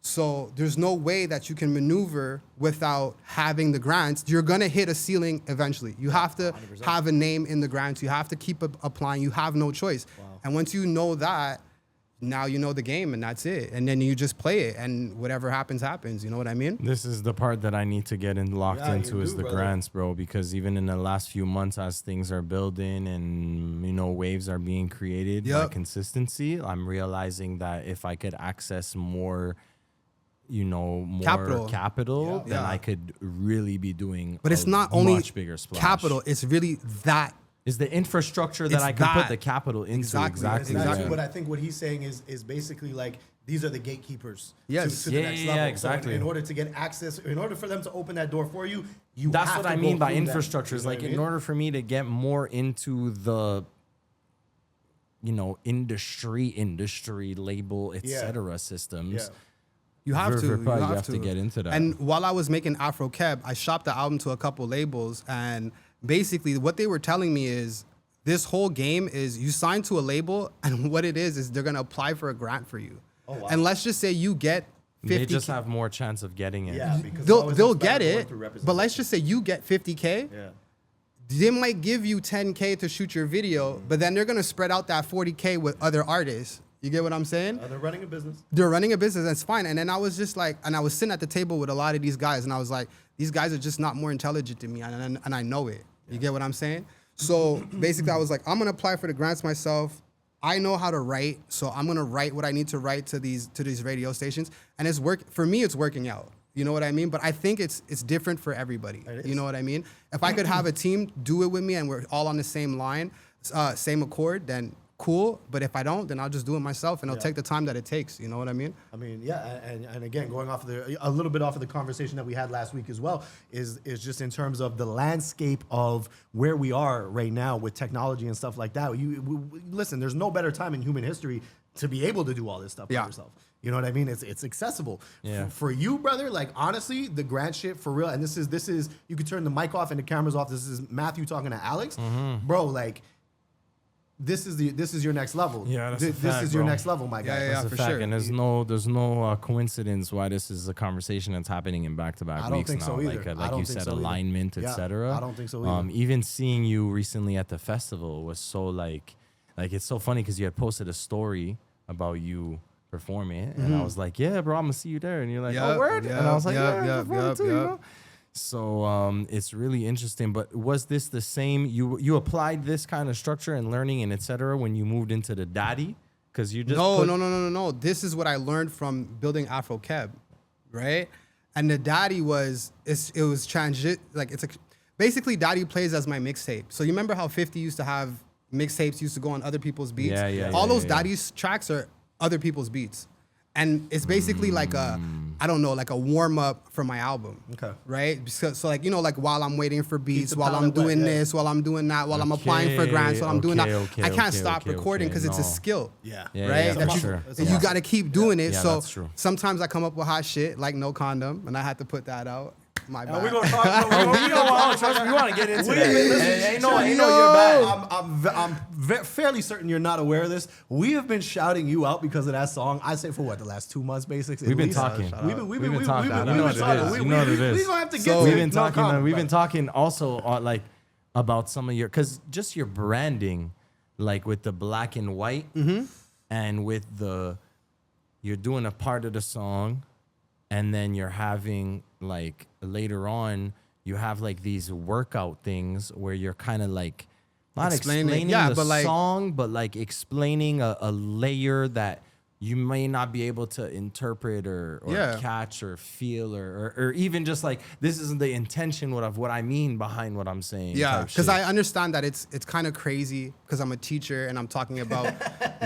So there's no way that you can maneuver without having the grants. You're going to hit a ceiling eventually. You have to 100%. Have a name in the grants. You have to keep applying. You have no choice. Wow. And once you know that, now you know the game, and that's it. And then you just play it, and whatever happens, happens. You know what I mean? This is the part that I need to get locked into is the grants, bro. Because even in the last few months, as things are building and, you know, waves are being created by consistency, I'm realizing that if I could access more, you know, more capital, then I could really be doing but it's not only much bigger splash. Capital, it's really that. Is the infrastructure that I can put the capital into. Exactly. What I think what he's saying is basically like, these are the gatekeepers to the next level. Exactly. So in order to get access, in order for them to open that door for you, that's have what to I mean by through infrastructure. Is like, in order for me to get more into the, you know, industry label, etc. systems. You have to get into that. And while I was making Afro Keb, I shopped the album to a couple labels, and basically what they were telling me is this whole game is you sign to a label, and what it is they're gonna apply for a grant for you. Oh, wow. And let's just say you get 50K. They just have more chance of getting it. Yeah, because they'll get it, but let's just say you get 50K. Yeah. They might give you 10K to shoot your video, but then they're gonna spread out that 40K with other artists. You get what I'm saying? They're running a business. They're running a business. That's fine. And then I was just like, and I was sitting at the table with a lot of these guys, and I was like, these guys are just not more intelligent than me, and I know it. You get what I'm saying? So basically, I was like, I'm gonna apply for the grants myself. I know how to write, so I'm gonna write what I need to write to these radio stations, and it's for me. It's working out. You know what I mean? But I think it's different for everybody. You know what I mean? If I could have a team do it with me, and we're all on the same line, same accord, then cool. But if I don't, then I'll just do it myself, and I'll take the time that it takes. You know what I mean? I mean, yeah. And again, going off of a little bit off of the conversation that we had last week as well, is just in terms of the landscape of where we are right now with technology and stuff like that. Listen, there's no better time in human history to be able to do all this stuff for yourself. You know what I mean? It's accessible. Yeah. For you, brother, like honestly, the grant shit for real. And this is you could turn the mic off and the cameras off. This is Matthew talking to Alex. Bro, like this is your next level. Yeah, that's this is your next level, my guy. Yeah, that's for sure. And there's no coincidence why this is a conversation that's happening in back-to-back weeks now. I don't think so either. Like you said, alignment, etc. I don't think so either. Even seeing you recently at the festival was so like it's so funny because you had posted a story about you performing it, and I was like, yeah, bro, I'm gonna see you there, and you're like, oh, word, and I was like, you know? So it's really interesting. But was this the same? You applied this kind of structure and learning and etc. when you moved into the Daddy? Because you just no. This is what I learned from building Afro Keb, right? And the Daddy was basically Daddy plays as my mixtape. So you remember how 50 used to have mixtapes used to go on other people's beats? All those Daddy's tracks are other people's beats. And it's basically like a warm up for my album. Okay. Right? So like, you know, like while I'm waiting for beats, while I'm doing this, while I'm doing that, while I'm applying for grants, while I'm doing that, I can't stop recording because it's a skill. Yeah. Right? You got to keep doing it. Yeah, so that's true. sometimes I come up with hot shit like No Condom, and I had to put that out. My bad. We're gonna talk. We want to get into that. Ain't no, you're bad. I'm fairly certain you're not aware of this. We have been shouting you out because of that song. I say for what, the last 2 months, basically. We've been talking. We've been talking. You know what it is. We're gonna have to get. We've been talking also like about some of your, because just your branding, like with the black and white, and with you're doing a part of the song. And then you're having like later on, you have like these workout things where you're kind of like not explaining the song, but like explaining a layer that you may not be able to interpret or catch or feel or even just like this isn't the intention of what I mean behind what I'm saying. Yeah, because I understand that it's kind of crazy because I'm a teacher and I'm talking about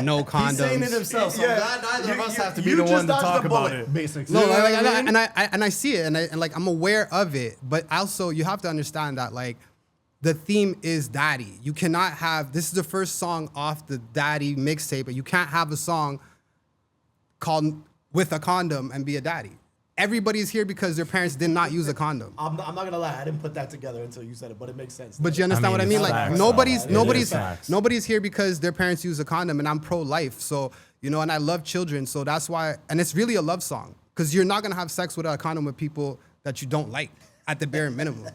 no condoms. He's saying it himself. So neither of us have to be the one to talk about it. Basically, no, and I see it and like I'm aware of it, but also you have to understand that like the theme is Daddy. You cannot have this is the first song off the Daddy mixtape, but you can't have a song called with a condom and be a daddy. Everybody's here because their parents did not use a condom. I'm not gonna lie, I didn't put that together until you said it, but it makes sense. But you understand what I it's mean? Like facts, nobody's here because their parents use a condom, and I'm pro-life. So, and I love children. So that's why, and it's really a love song, because you're not gonna have sex without a condom with people that you don't like at the bare minimum.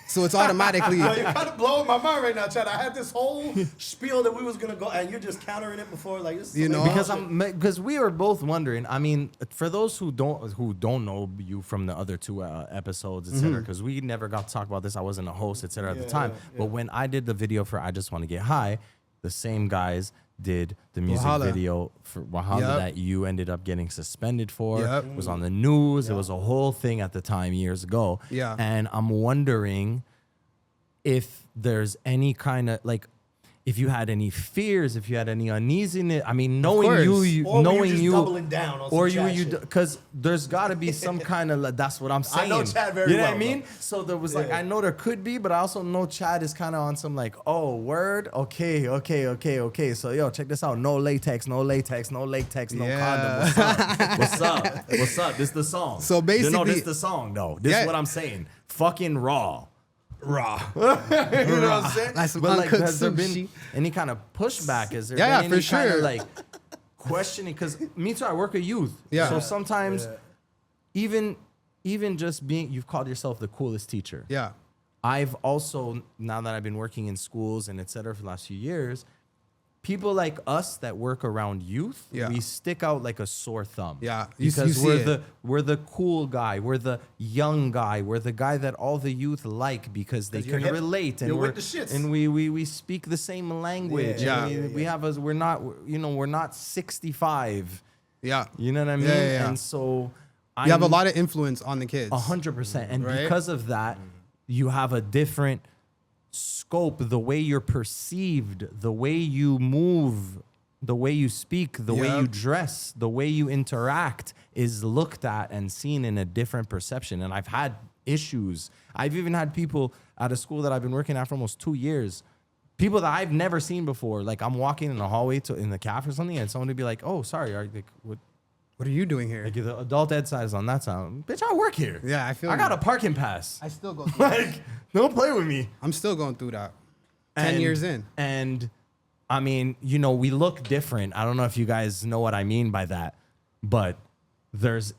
So it's automatically. You're kind of blowing my mind right now, Chad. I had this whole spiel that we was gonna go, and you're just countering it before, like this. Because we were both wondering. I mean, for those who don't know you from the other two episodes, etc. Because we never got to talk about this. I wasn't a host, etc. At the time. But when I did the video for "I Just Want to Get High," the same guys did the music video for Wahala that you ended up getting suspended for. It was on the news. It was a whole thing at the time years ago. And I'm wondering if there's any kind of like, if you had any fears, if you had any uneasiness. I mean, knowing you, doubling down on or some you, because there's got to be some kind of. That's what I'm saying. I know Chad very well. You know what I mean? So there was like, I know there could be, but I also know Chad is kind of on some like, oh, word, okay. So yo, check this out. No latex, no condom. What's up? This is the song. So basically, this is the song though. This is what I'm saying. Fucking raw. You know what I'm saying? Like some But like, uncooked has there sushi. been any kind of pushback? Is there Yeah, been for any kind sure. of like questioning? Because me too, I work with youth. Yeah. So sometimes even just being, you've called yourself the coolest teacher. Yeah. I've also, now that I've been working in schools and et cetera for the last few years, people like us that work around youth, we stick out like a sore thumb. Yeah, because you we're the cool guy, we're the young guy, we're the guy that all the youth like because they can relate, and with the shits. And we speak the same language. We have we're not 65. Yeah. You know what I mean? Yeah. And so You have a lot of influence on the kids. 100%, and Right? because of that, you have a different scope, the way you're perceived, the way you move, the way you speak, the way you dress, the way you interact is looked at and seen in a different perception. And I've had issues. I've even had people at a school that I've been working at for almost 2 years, people that I've never seen before. Like I'm walking in the hallway in the cafe or something, and someone would be like, "Oh, sorry, What are you doing here? like the adult ed side is on that side. Bitch, I work here. Yeah, I feel I got you. a parking pass. I still go through that. Like, don't play with me. I'm still going through that. 10 years in. And I mean, we look different. I don't know if you guys know what I mean by that, but there's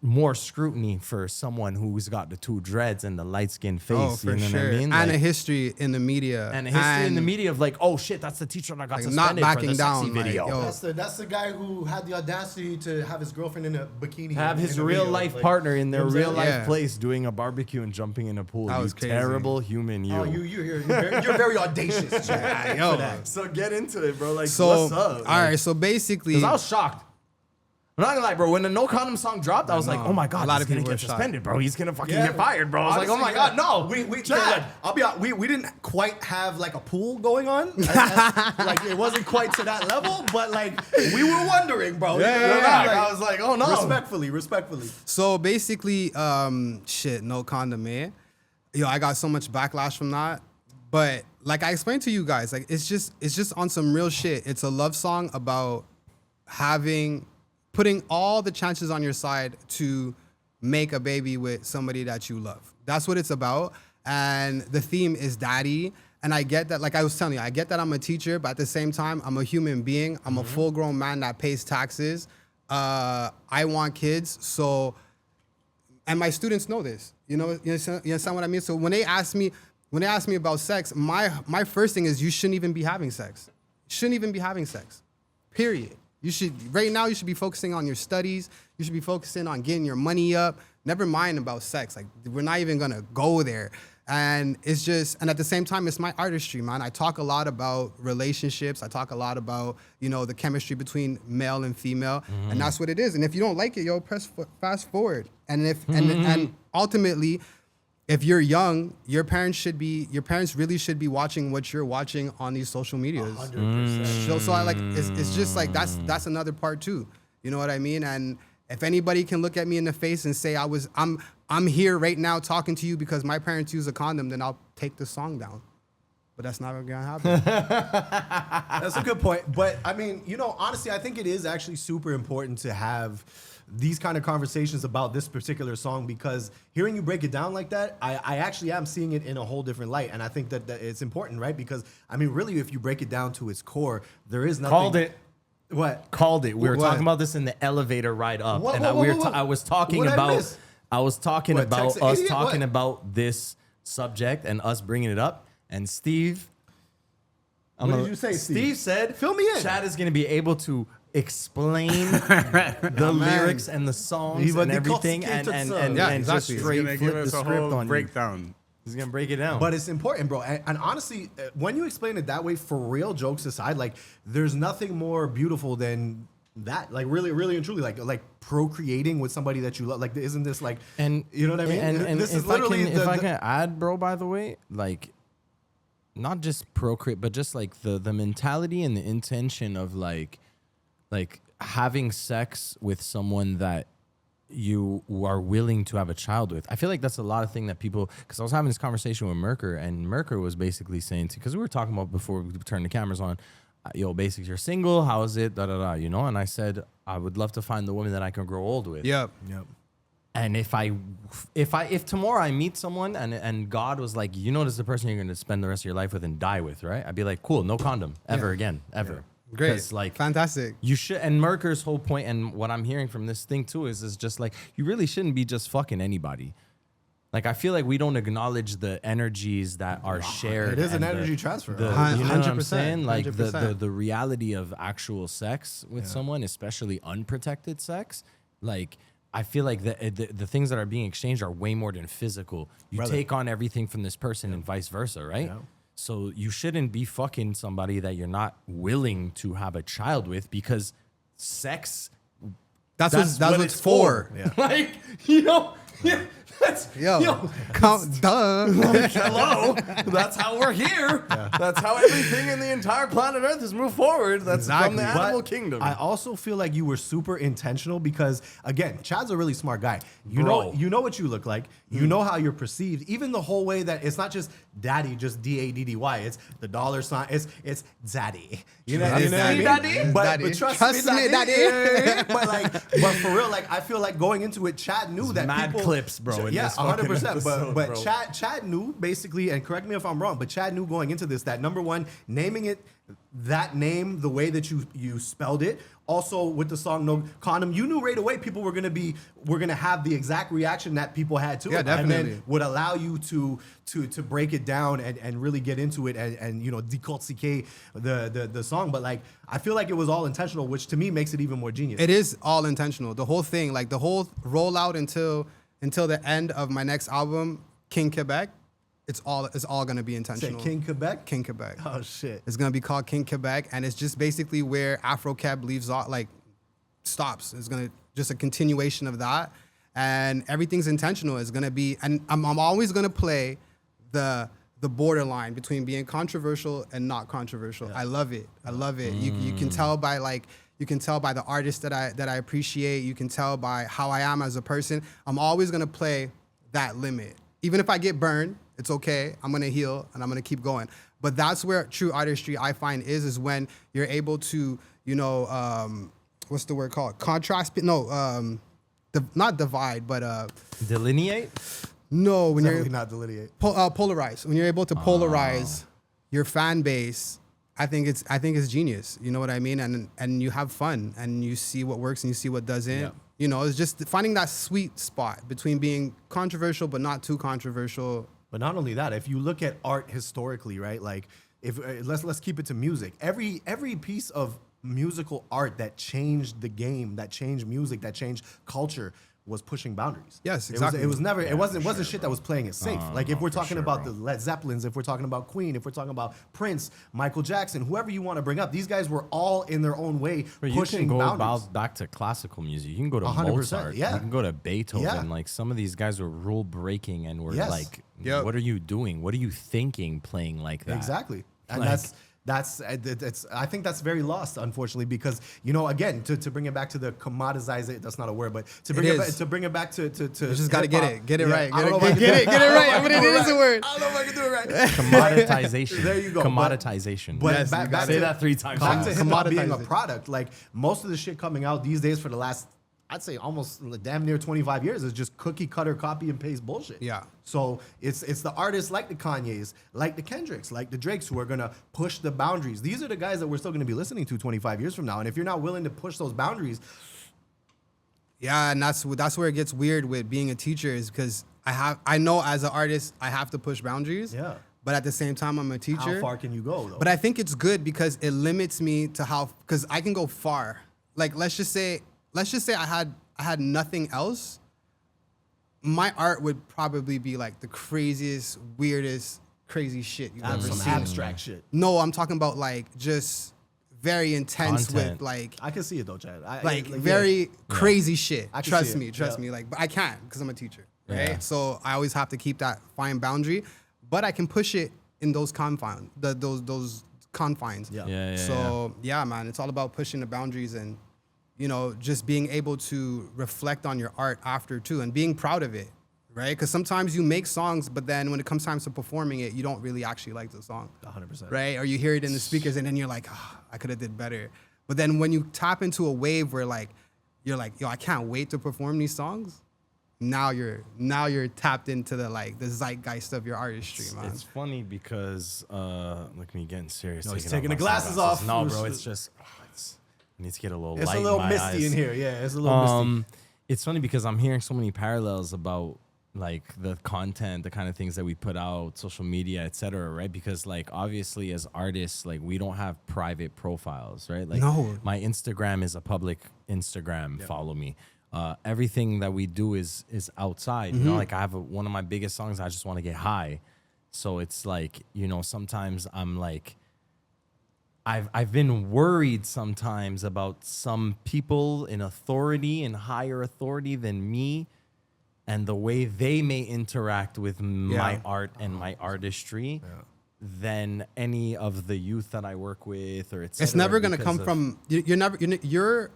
more scrutiny for someone who's got the two dreads and the light skinned face. Oh, for you know sure. what I mean? And Like, a history in the media. and a history in the media of like, oh shit, that's the teacher that got Like, suspended not for the backing sexy down, like, video. yo. That's the guy who had the audacity to have his girlfriend in a bikini. Have his in a real video. life Like, partner in their you know what I'm real saying? life Yeah. place doing a barbecue and jumping in a pool. That You was crazy. terrible human, you. Oh, you're very audacious, Chad. Yo. For that. So get into it, bro. Like, So, what's up? all right, so basically. Because I was shocked. I'm not gonna lie, bro. When the No Condom song dropped, I was like, oh my God, A lot he's of gonna people get were shocked. suspended, bro. He's gonna fucking Yeah. get fired, bro. I was like, oh my Honestly, God, no. We Chad. I'll be honest, we didn't quite have like a pool going on. Like it wasn't quite to that level, but like we were wondering, bro. Yeah. Like, I was like, oh no. Respectfully. So basically, no condom, man. Yo, I got so much backlash from that. But like I explained to you guys, like it's just on some real shit. It's a love song about putting all the chances on your side to make a baby with somebody that you love. That's what it's about. And the theme is daddy. And I get that, like I was telling you, I get that I'm a teacher, but at the same time, I'm a human being. I'm a full-grown man that pays taxes. I want kids, so, and my students know this. You understand what I mean? So when they ask me about sex, my first thing is you shouldn't even be having sex. Shouldn't even be having sex. Period. Right now you should be focusing on your studies. You should be focusing on getting your money up. Never mind about sex. Like we're not even gonna go there. And it's just, and at the same time, it's my artistry, man. I talk a lot about relationships. I talk a lot about, the chemistry between male and female. And that's what it is. And if you don't like it, press fast forward. And and ultimately, if you're young, your parents really should be watching what you're watching on these social medias. 100%. So I like, it's just like, that's another part too. You know what I mean? And if anybody can look at me in the face and say I'm here right now talking to you because my parents use a condom, then I'll take the song down. but that's not gonna happen. That's a good point. But I mean, you know, honestly, I think it is actually super important to have these kind of conversations about this particular song, because hearing you break it down like that, I actually am seeing it in a whole different light. And I think that it's important, right? Because I mean, really, if you break it down to its core, there is nothing. Called it. What? Called it. We were What? talking about this in the elevator ride up, What, and what, what, what? I was talking What'd I about. miss? I was talking What, about Texas us idiot? talking What? about this subject and us bringing it up. And Steve, What did you say, Steve? Steve said, Fill me in. Chad is going to be able to explain the lyrics and the songs and everything, and Yeah, just exactly. He's straight gonna flip give us the a script whole on you. breakdown. He's gonna break it down. But it's important, bro. And honestly, when you explain it that way, for real, jokes aside, like there's nothing more beautiful than that. Like really, really and truly, like procreating with somebody that you love. Like, isn't this like, and you know what I mean? And this is if I literally can, if I can add, bro, by the way, like not just procreate, but just like the mentality and the intention of like having sex with someone that you are willing to have a child with. I feel like that's a lot of thing that people, because I was having this conversation with Merker, and Merker was basically saying, because we were talking about before we turned the cameras on, yo, Basics, you're single, how is it, you know? And I said, I would love to find the woman that I can grow old with. Yep. And if tomorrow I meet someone and God was like, you know, this is the person you're going to spend the rest of your life with and die with, right? I'd be like, cool, no condom ever again, ever. Great. 'Cause, like, Fantastic. you should, and Merker's whole point, and what I'm hearing from this thing too, is just like, you really shouldn't be just fucking anybody. Like, I feel like we don't acknowledge the energies that are shared. It is an and energy transfer. You know what I'm 100%, saying? Like the 100%. reality of actual sex with someone, especially unprotected sex. Like, I feel like the things that are being exchanged are way more than physical. You take on everything from this person and vice versa, right? Yeah. So you shouldn't be fucking somebody that you're not willing to have a child with, because sex. That's what it's for. Yeah. Like, you know, that's Duh. hello. That's how we're here. That's how everything in the entire planet Earth has moved forward. That's from the But animal kingdom. I also feel like you were super intentional because, again, Chad's a really smart guy. You Bro. know what you look like. You know how you're perceived. Even the whole way that it's not just daddy, just DADDY. It's the dollar sign. It's daddy. You know, That's you know what I mean? daddy. But, Daddy. but trust Trust me, me, daddy. daddy. but for real, like I feel like going into it, Chad knew that mad people clips, bro, in Yeah, this fucking 100%. episode, But bro. Chad knew basically, and correct me if I'm wrong, but Chad knew going into this that number one, naming it that name the way that you spelled it. Also with the song No Condom, you knew right away people were gonna have the exact reaction that people had to Yeah, it, definitely. and then would allow you to break it down and really get into it and you know décortiquer the song. But like I feel like it was all intentional, which to me makes it even more genius. It is all intentional. The whole thing, like the whole rollout until the end of my next album, King Quebec, it's all gonna be Say intentional. King Quebec. King Quebec. Oh shit. It's gonna be called King Quebec, and it's just basically where Afro Cab leaves off, like stops. It's gonna just a continuation of that, and everything's intentional. It's gonna be, and I'm always gonna play the borderline between being controversial and not controversial. Yeah. I love it. I love it. You can tell by the artist that I appreciate. You can tell by how I am as a person. I'm always gonna play that limit. Even if I get burned, it's okay. I'm gonna heal and I'm gonna keep going. But that's where true artistry I find is when you're able to, you know, what's the word called? Contrast? No, not divide, but Delineate? no, when Definitely you're not delineate. polarize. When you're able to polarize your fan base, I think it's genius. You know what I mean? And you have fun and you see what works and you see what doesn't. Yeah. You know, it's just finding that sweet spot between being controversial but not too controversial. But not only that, if you look at art historically, right? Like, if let's keep it to music. Every piece of musical art that changed the game, that changed music, that changed culture, was pushing boundaries. Yes, exactly. It was never. It wasn't shit that was playing it safe. Like if we're talking about bro. the Led Zeppelins, if we're talking about Queen, if we're talking about Prince, Michael Jackson, whoever you want to bring up, these guys were all in their own way But you pushing can go boundaries. back to classical music. You can go to 100%, Mozart. yeah. You can go to Beethoven. Yeah. Like some of these guys were rule breaking and were Yes. like, Yep. what are you doing? What are you thinking playing like that? Exactly. And Like- that's I think that's very lost, unfortunately, because again, to bring it back to the commoditize it, that's not a word, but to bring it back to you just gotta get it right, get it right. But it is a word. I don't know if I can do it right. Commoditization. There you go. Commoditization. But Yes, back Say to that 3 times. back to hip hop being a Commoditize it. product. Like most of the shit coming out these days for the last, I'd say almost damn near 25 years is just cookie cutter, copy and paste bullshit. Yeah. So it's the artists like the Kanyes, like the Kendricks, like the Drakes who are gonna push the boundaries. These are the guys that we're still gonna be listening to 25 years from now. And if you're not willing to push those boundaries, Yeah, and that's where it gets weird with being a teacher is because I know as an artist I have to push boundaries. Yeah. But at the same time I'm a teacher. how far can you go though? But I think it's good because it limits me to because I can go far. Like let's just say I had nothing else. My art would probably be like the craziest, weirdest, crazy shit you've ever some seen. abstract shit. No, I'm talking about like just very intense Content. with like I can see it though, Chad. very crazy shit. I can Trust see me, it. trust Yeah. me. Like, but I can't because I'm a teacher, right? Yeah. So I always have to keep that fine boundary, but I can push it in those confines. Those confines. Yeah. Yeah, So yeah, man, it's all about pushing the boundaries and just being able to reflect on your art after too and being proud of it, right? Because sometimes you make songs, but then when it comes time to performing it, you don't really actually like the song. 100%. Right? Or you hear it in the speakers and then you're like, I could have did better. But then when you tap into a wave where you're like, yo, I can't wait to perform these songs. Now you're tapped into the zeitgeist of your artistry, man. It's funny because look at me getting serious. No, he's off taking my the glasses sunglasses. off. No, bro, it's just I need to get a little It's light a little in my misty eyes. in here. Yeah, it's a little misty. It's funny because I'm hearing so many parallels about like the content, the kind of things that we put out, social media, etc. Right? Because like obviously as artists, like we don't have private profiles, right? Like No. my Instagram is a public Instagram. Follow me. Everything that we do is outside. You know, like I have one of my biggest songs. I just want to get high. So it's like sometimes I'm like. I've been worried sometimes about some people in authority and higher authority than me and the way they may interact with my art and my artistry than any of the youth that I work with or etc. It's never gonna because come of- from you're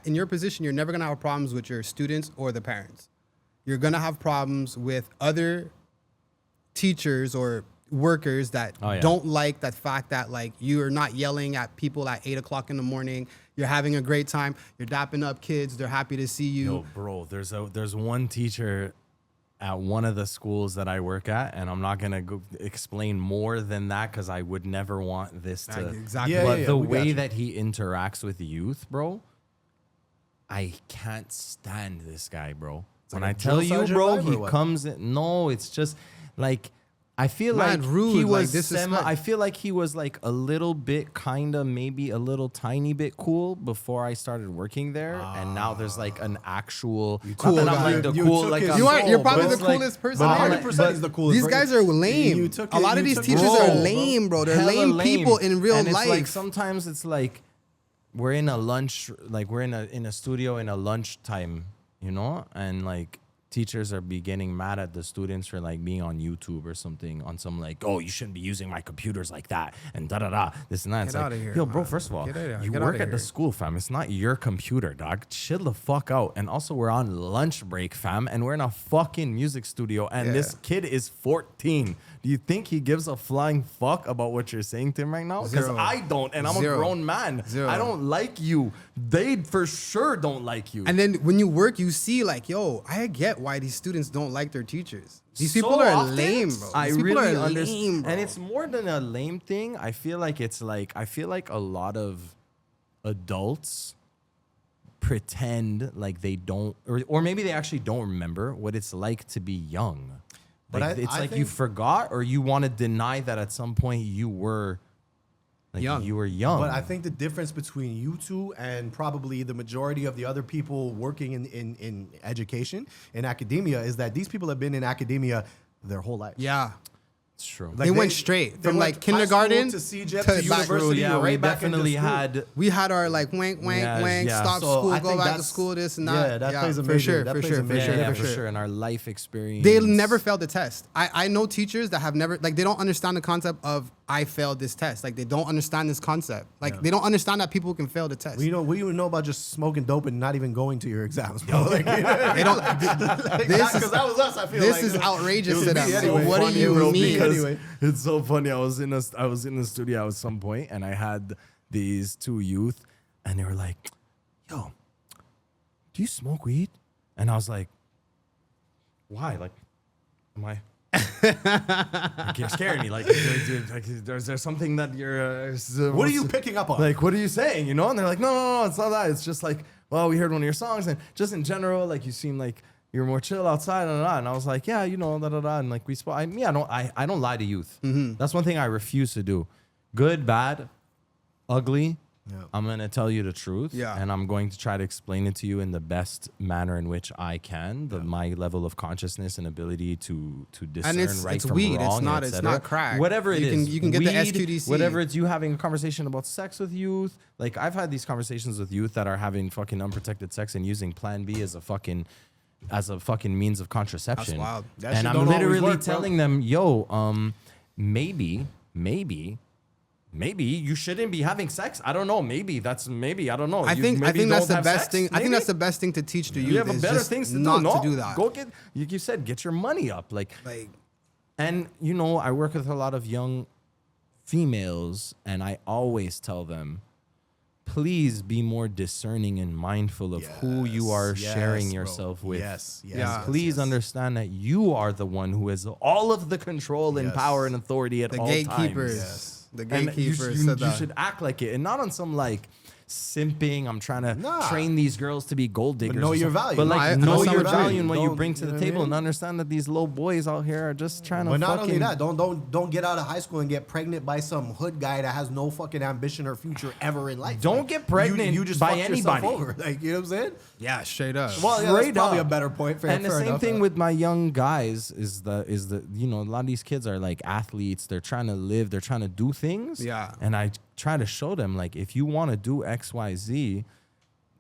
in your position. You're never gonna have problems with your students or the parents. You're gonna have problems with other teachers or workers that don't like that fact that like you're not yelling at people at 8 o'clock in the morning. You're having a great time. You're dapping up kids. They're happy to see you. Yo, bro, there's one teacher at one of the schools that I work at, and I'm not gonna go explain more than that because I would never want this to. Exactly. Yeah, But the we got way you. that he interacts with youth, bro, I can't stand this guy, bro. When like I a tell drill you, sergeant bro, vibe or he what? comes in. No, it's just like I feel Mad like rude, he like was. disrespect. I feel like he was like a little bit, kind of, maybe a little tiny bit cool before I started working there, and now there's like an actual. cool Not that I'm guy. like the You cool, took like his I'm You are. You're soul, probably bro. the It's like- coolest person. but there. I'm 100% he's the coolest. These bro. guys are lame. You took A it- lot of you these took teachers his are soul, bro. lame, bro. They're hella lame people in real and life. It's like sometimes it's like we're in a lunch, like we're in a studio in a lunchtime, and like teachers are getting mad at the students for like being on YouTube or something on some like, oh, you shouldn't be using my computers like that and this and that. It's Get like, outta here, yo, bro, man. first of all, Get outta- you get work outta at the here. school, fam. It's not your computer, dog. Chill the fuck out. And also we're on lunch break, fam, and we're in a fucking music studio and this kid is 14. Do you think he gives a flying fuck about what you're saying to him right now? Because Zero. I don't, and I'm Zero. a grown man. Zero. I don't like you. They for sure don't like you. And then when you work, you see like, yo, I get why these students don't like their teachers. These So people are often, lame, bro. I These people really are understand, lame, bro. and it's more than a lame thing. I feel like a lot of adults pretend like they don't, or maybe they actually don't remember what it's like to be young. But Like, it's I like you think- forgot, or you want to deny that at some point you were like Young. You were young. But I think the difference between you two and probably the majority of the other people working in education, in academia, is that these people have been in academia their whole life. yeah. it's true. Like, They went straight from, went like, high kindergarten school to CJEP to to back- university, yeah, we right back into definitely school. had. We had our like wank, Yeah, stop so school, I go think back to that's- school, this and yeah, that. that plays a for major- sure, that for plays a sure, for major- sure, Yeah, for sure. sure. In our life experience, They never failed the test. I know teachers that have never, like, they don't understand the concept of I failed this test. Like, they don't understand this concept. Like, they don't understand that people can fail the test. We don't know about just smoking dope and not even going to your exams, bro. Like, they don't. Because that was us. I feel this like is outrageous it to was them. me So anyway. what do you mean? Because it's so funny. I was in the studio at some point, and I had these two youth, and they were like, "Yo, do you smoke weed?" And I was like, "Why? Like, am I?" Like, you're scaring me. Like, there's something that you're. What are you picking up on? Like, what are you saying? You know? And they're like, no, it's not that. It's just like, well, we heard one of your songs, and just in general, like, you seem like you're more chill outside, and I was like, yeah, you know, and like we spoke. I don't lie to youth. That's one thing I refuse to do. Good, bad, ugly. Yeah. I'm gonna tell you the truth, and I'm going to try to explain it to you in the best manner in which I can. My level of consciousness and ability to discern right from weed. wrong, It's not crack. Whatever it is, you can get weed, the SQDC. Whatever it's you having a conversation about sex with youth. Like, I've had these conversations with youth that are having fucking unprotected sex and using Plan B as a fucking means of contraception. That's wild. And I'm literally telling them, yo, maybe you shouldn't be having sex. I don't know. Maybe I don't know. I think that's the best thing. I think that's the best thing to teach the youth. You have is better just things to do. not No, to do that. go get. You said get your money up. And you know, I work with a lot of young females, and I always tell them, please be more discerning and mindful of who you are sharing yourself with. Please understand that you are the one who has all of the control and power and authority at all times. The gatekeepers. You should act like it, and not on some like simping. I'm trying to train these girls to be gold diggers. But know your value. But like know your value and what you Don't- bring to the table, and understand that these little boys out here are just trying to. But not fucking, only that, don't get out of high school and get pregnant by some hood guy that has no fucking ambition or future ever in life. Don't get pregnant you just by fucked yourself anybody. over. Like, you know what I'm saying? Yeah, straight up. Well, yeah, that's Straight probably up. a better point. And the same thing with my young guys is the you know, a lot of these kids are like athletes. They're trying to live. They're trying to do things. Yeah. And I try to show them, like, if you want to do X, Y, Z,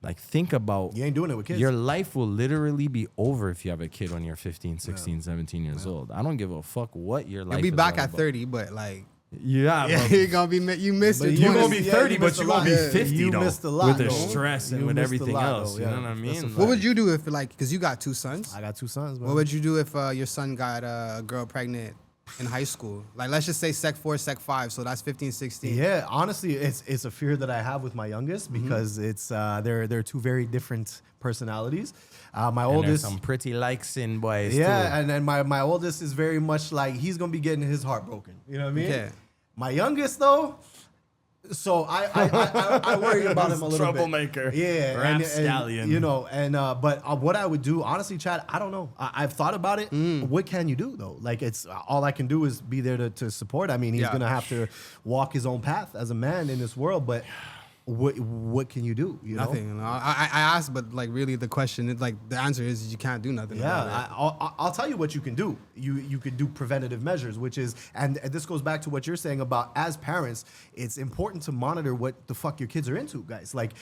like, think about You ain't doing it with kids. Your life will literally be over if you have a kid when you're 15, 16, 17 years old. I don't give a fuck what your life You'll be is back all at about. 30, but like, Yeah, but you're gonna be you missed it. you're 20s. gonna be 30, you but missed you're a gonna be lot. 50 You though, missed a lot, with the though. stress and You with missed a everything lot, else. though, You know yeah. what I That's mean? a Like, What would you do if, like, because you got two sons? I got two sons, bro. What would you do if your son got a girl pregnant in high school? Like, let's just say Sec 4, Sec 5, so that's 15, 16. Yeah, honestly, it's a fear that I have with my youngest because it's they're two very different personalities. My and there's oldest, some pretty likes-in boys too. and then my oldest is very much like he's gonna be getting his heart broken. You know what I mean? Okay. My youngest though, so I worry about him a little Troublemaker. bit. Yeah, Rap stallion. You know, but what I would do, honestly, Chad, I don't know. I've thought about it. What can you do though? Like, it's all I can do is be there to support. I mean, he's gonna have to walk his own path as a man in this world, but. What can you do? You know? Nothing. No, I asked, but like really the question, the answer is you can't do nothing. about it. Yeah, I'll tell you what you can do. You could do preventative measures, which is, and this goes back to what you're saying about as parents, it's important to monitor what the fuck your kids are into, guys. Like,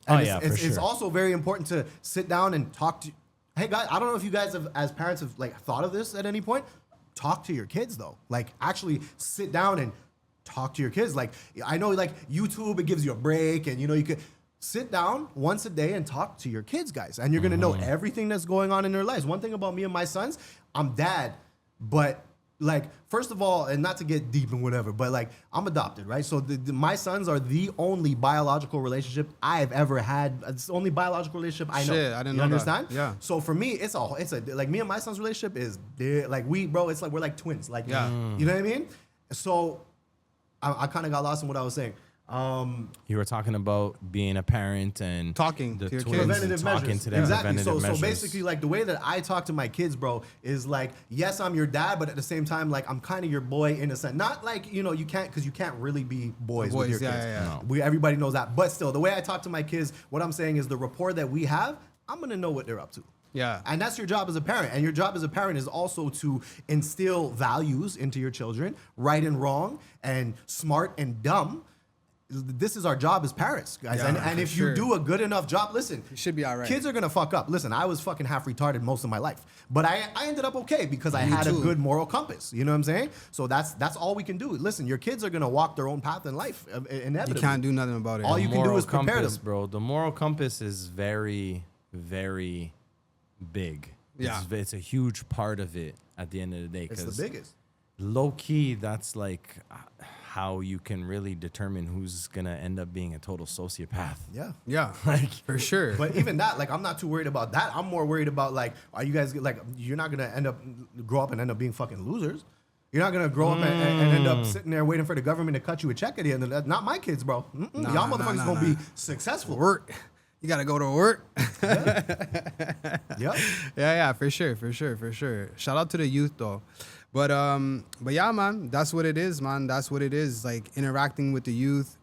it's also very important to sit down and talk to. Hey guys, I don't know if you guys have, as parents, have like thought of this at any point. Talk to your kids though. Like, actually sit down and talk to your kids. Like, I know, like, YouTube, it gives you a break, and you know, you could sit down once a day and talk to your kids, guys, and you're gonna know everything that's going on in their lives. One thing about me and my sons, I'm dad, but like, first of all, and not to get deep and whatever, but like, I'm adopted, right? So my sons are the only biological relationship I've ever had. It's the only biological relationship I know. Shit, I didn't know You that. understand? Yeah. So for me, it's a like, me and my son's relationship is like, it's like we're like twins. Like, you know what I mean? So I kind of got lost in what I was saying. You were talking about being a parent and Talking the to your twins kids. and Preventative talking measures. to them. Exactly. Preventative So measures. basically, like, the way that I talk to my kids, bro, is like, yes, I'm your dad, but at the same time, like, I'm kind of your boy in a sense. Not like, you know, you can't really be boys with your kids. Yeah. No. Everybody knows that. But still, the way I talk to my kids, what I'm saying is the rapport that we have, I'm gonna know what they're up to. Yeah. And that's your job as a parent. And your job as a parent is also to instill values into your children, right and wrong, and smart and dumb. this is our job as parents, guys. Yeah, and if sure. you do a good enough job, listen, You should be all right. Kids are gonna fuck up. Listen, I was fucking half retarded most of my life, but I ended up okay because I had a good moral compass. You know what I'm saying? So that's all we can do. Listen, your kids are gonna walk their own path in life, inevitably. You can't do nothing about it. All you can do Moral is prepare compass, them. bro. The moral compass is very, very big. Yeah. It's a huge part of it at the end of the day. It's the biggest. Low key, that's like how you can really determine who's gonna end up being a total sociopath. Yeah. Yeah, for sure. But even that, like, I'm not too worried about that. I'm more worried about, like, are you guys, like, you're not going to grow up and end up being fucking losers. You're not going to grow up and end up sitting there waiting for the government to cut you a check at the end of that. Not my kids, bro. Y'all motherfuckers going to be successful. Work. You gotta go to work. Yep. Yeah, for sure. Shout out to the youth though. But yeah, man, that's what it is, man. That's what it is. Like interacting with the youth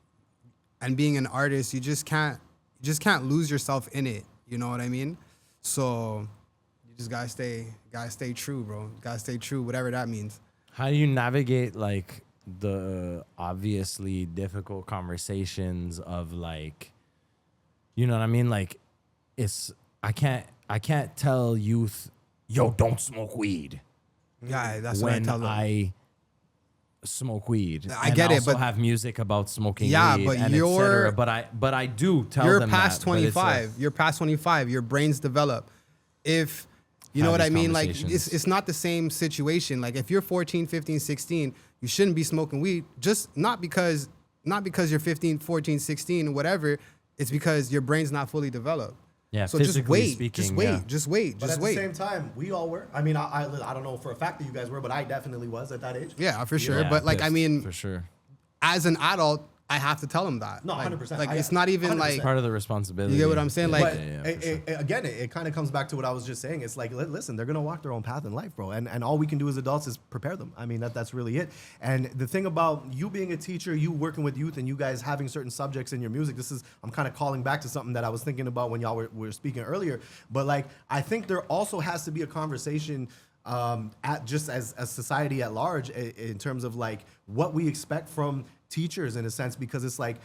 and being an artist, you just can't lose yourself in it. You know what I mean? So you just gotta stay true, bro. Gotta stay true, whatever that means. How do you navigate like the obviously difficult conversations of like, you know what I mean? Like I can't tell youth, yo, don't smoke weed. Yeah, that's what I when tell them. I smoke weed. I get and it, also but- have music about smoking Yeah, weed but and et cetera. But I do tell You're them past that, but it's 25. You're past 25. Your brains develop. If you know Have what I these mean, like conversations. it's not the same situation. Like if you're 14, 15, 16, you shouldn't be smoking weed. Just not because you're 15, 14, 16, whatever. It's because your brain's not fully developed. Yeah, So just physically wait. speaking, Just wait. yeah. Just wait. But Just at wait. the same time, we all were. I mean, I don't know for a fact that you guys were, but I definitely was at that age. Yeah, for sure. Yeah, But like I pissed, mean, for sure. as an adult, I have to tell them that. No, Like- 100%. Like it's not even 100%. like Part of the responsibility. You get what I'm saying? Like- But for sure. again, it kind of comes back to what I was just saying. It's like, listen, they're gonna walk their own path in life, bro, and all we can do as adults is prepare them. I mean, that's really it. And the thing about you being a teacher, you working with youth, and you guys having certain subjects in your music, I'm kind of calling back to something that I was thinking about when y'all were speaking earlier. But like, I think there also has to be a conversation. At just as a society at large, in terms of like what we expect from teachers, in a sense, because it's like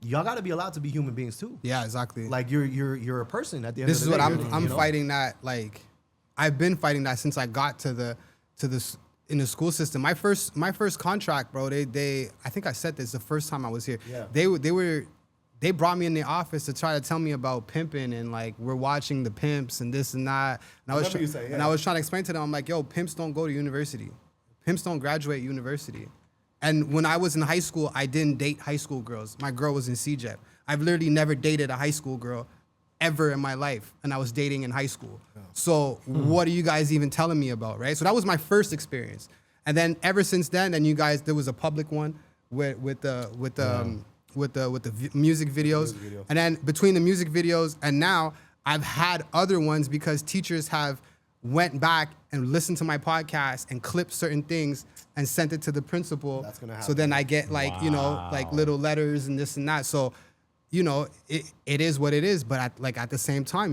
y'all got to be allowed to be human beings too. yeah, exactly. Like you're a person at the end This of is the what day. I'm you know? fighting that. Like I've been fighting that since I got to the in the school system. My first contract, bro. They I think I said this the first time I was here. Yeah. They brought me in the office to try to tell me about pimping and like we're watching the pimps and this and that. And I was remember you saying, and yeah. I was trying to explain to them, I'm like, yo, pimps don't go to university. Pimps don't graduate university. And when I was in high school, I didn't date high school girls. My girl was in CJEP. I've literally never dated a high school girl ever in my life, and I was dating in high school. So what are you guys even telling me about, right? So that was my first experience. And then ever since then, there was a public one with the music videos. And then between the music videos and now, I've had other ones because teachers have went back and listened to my podcast and clipped certain things and sent it to the principal. That's gonna So then happen. I get like, you know, like little letters and this and that. So, you know, it is what it is. But at the same time,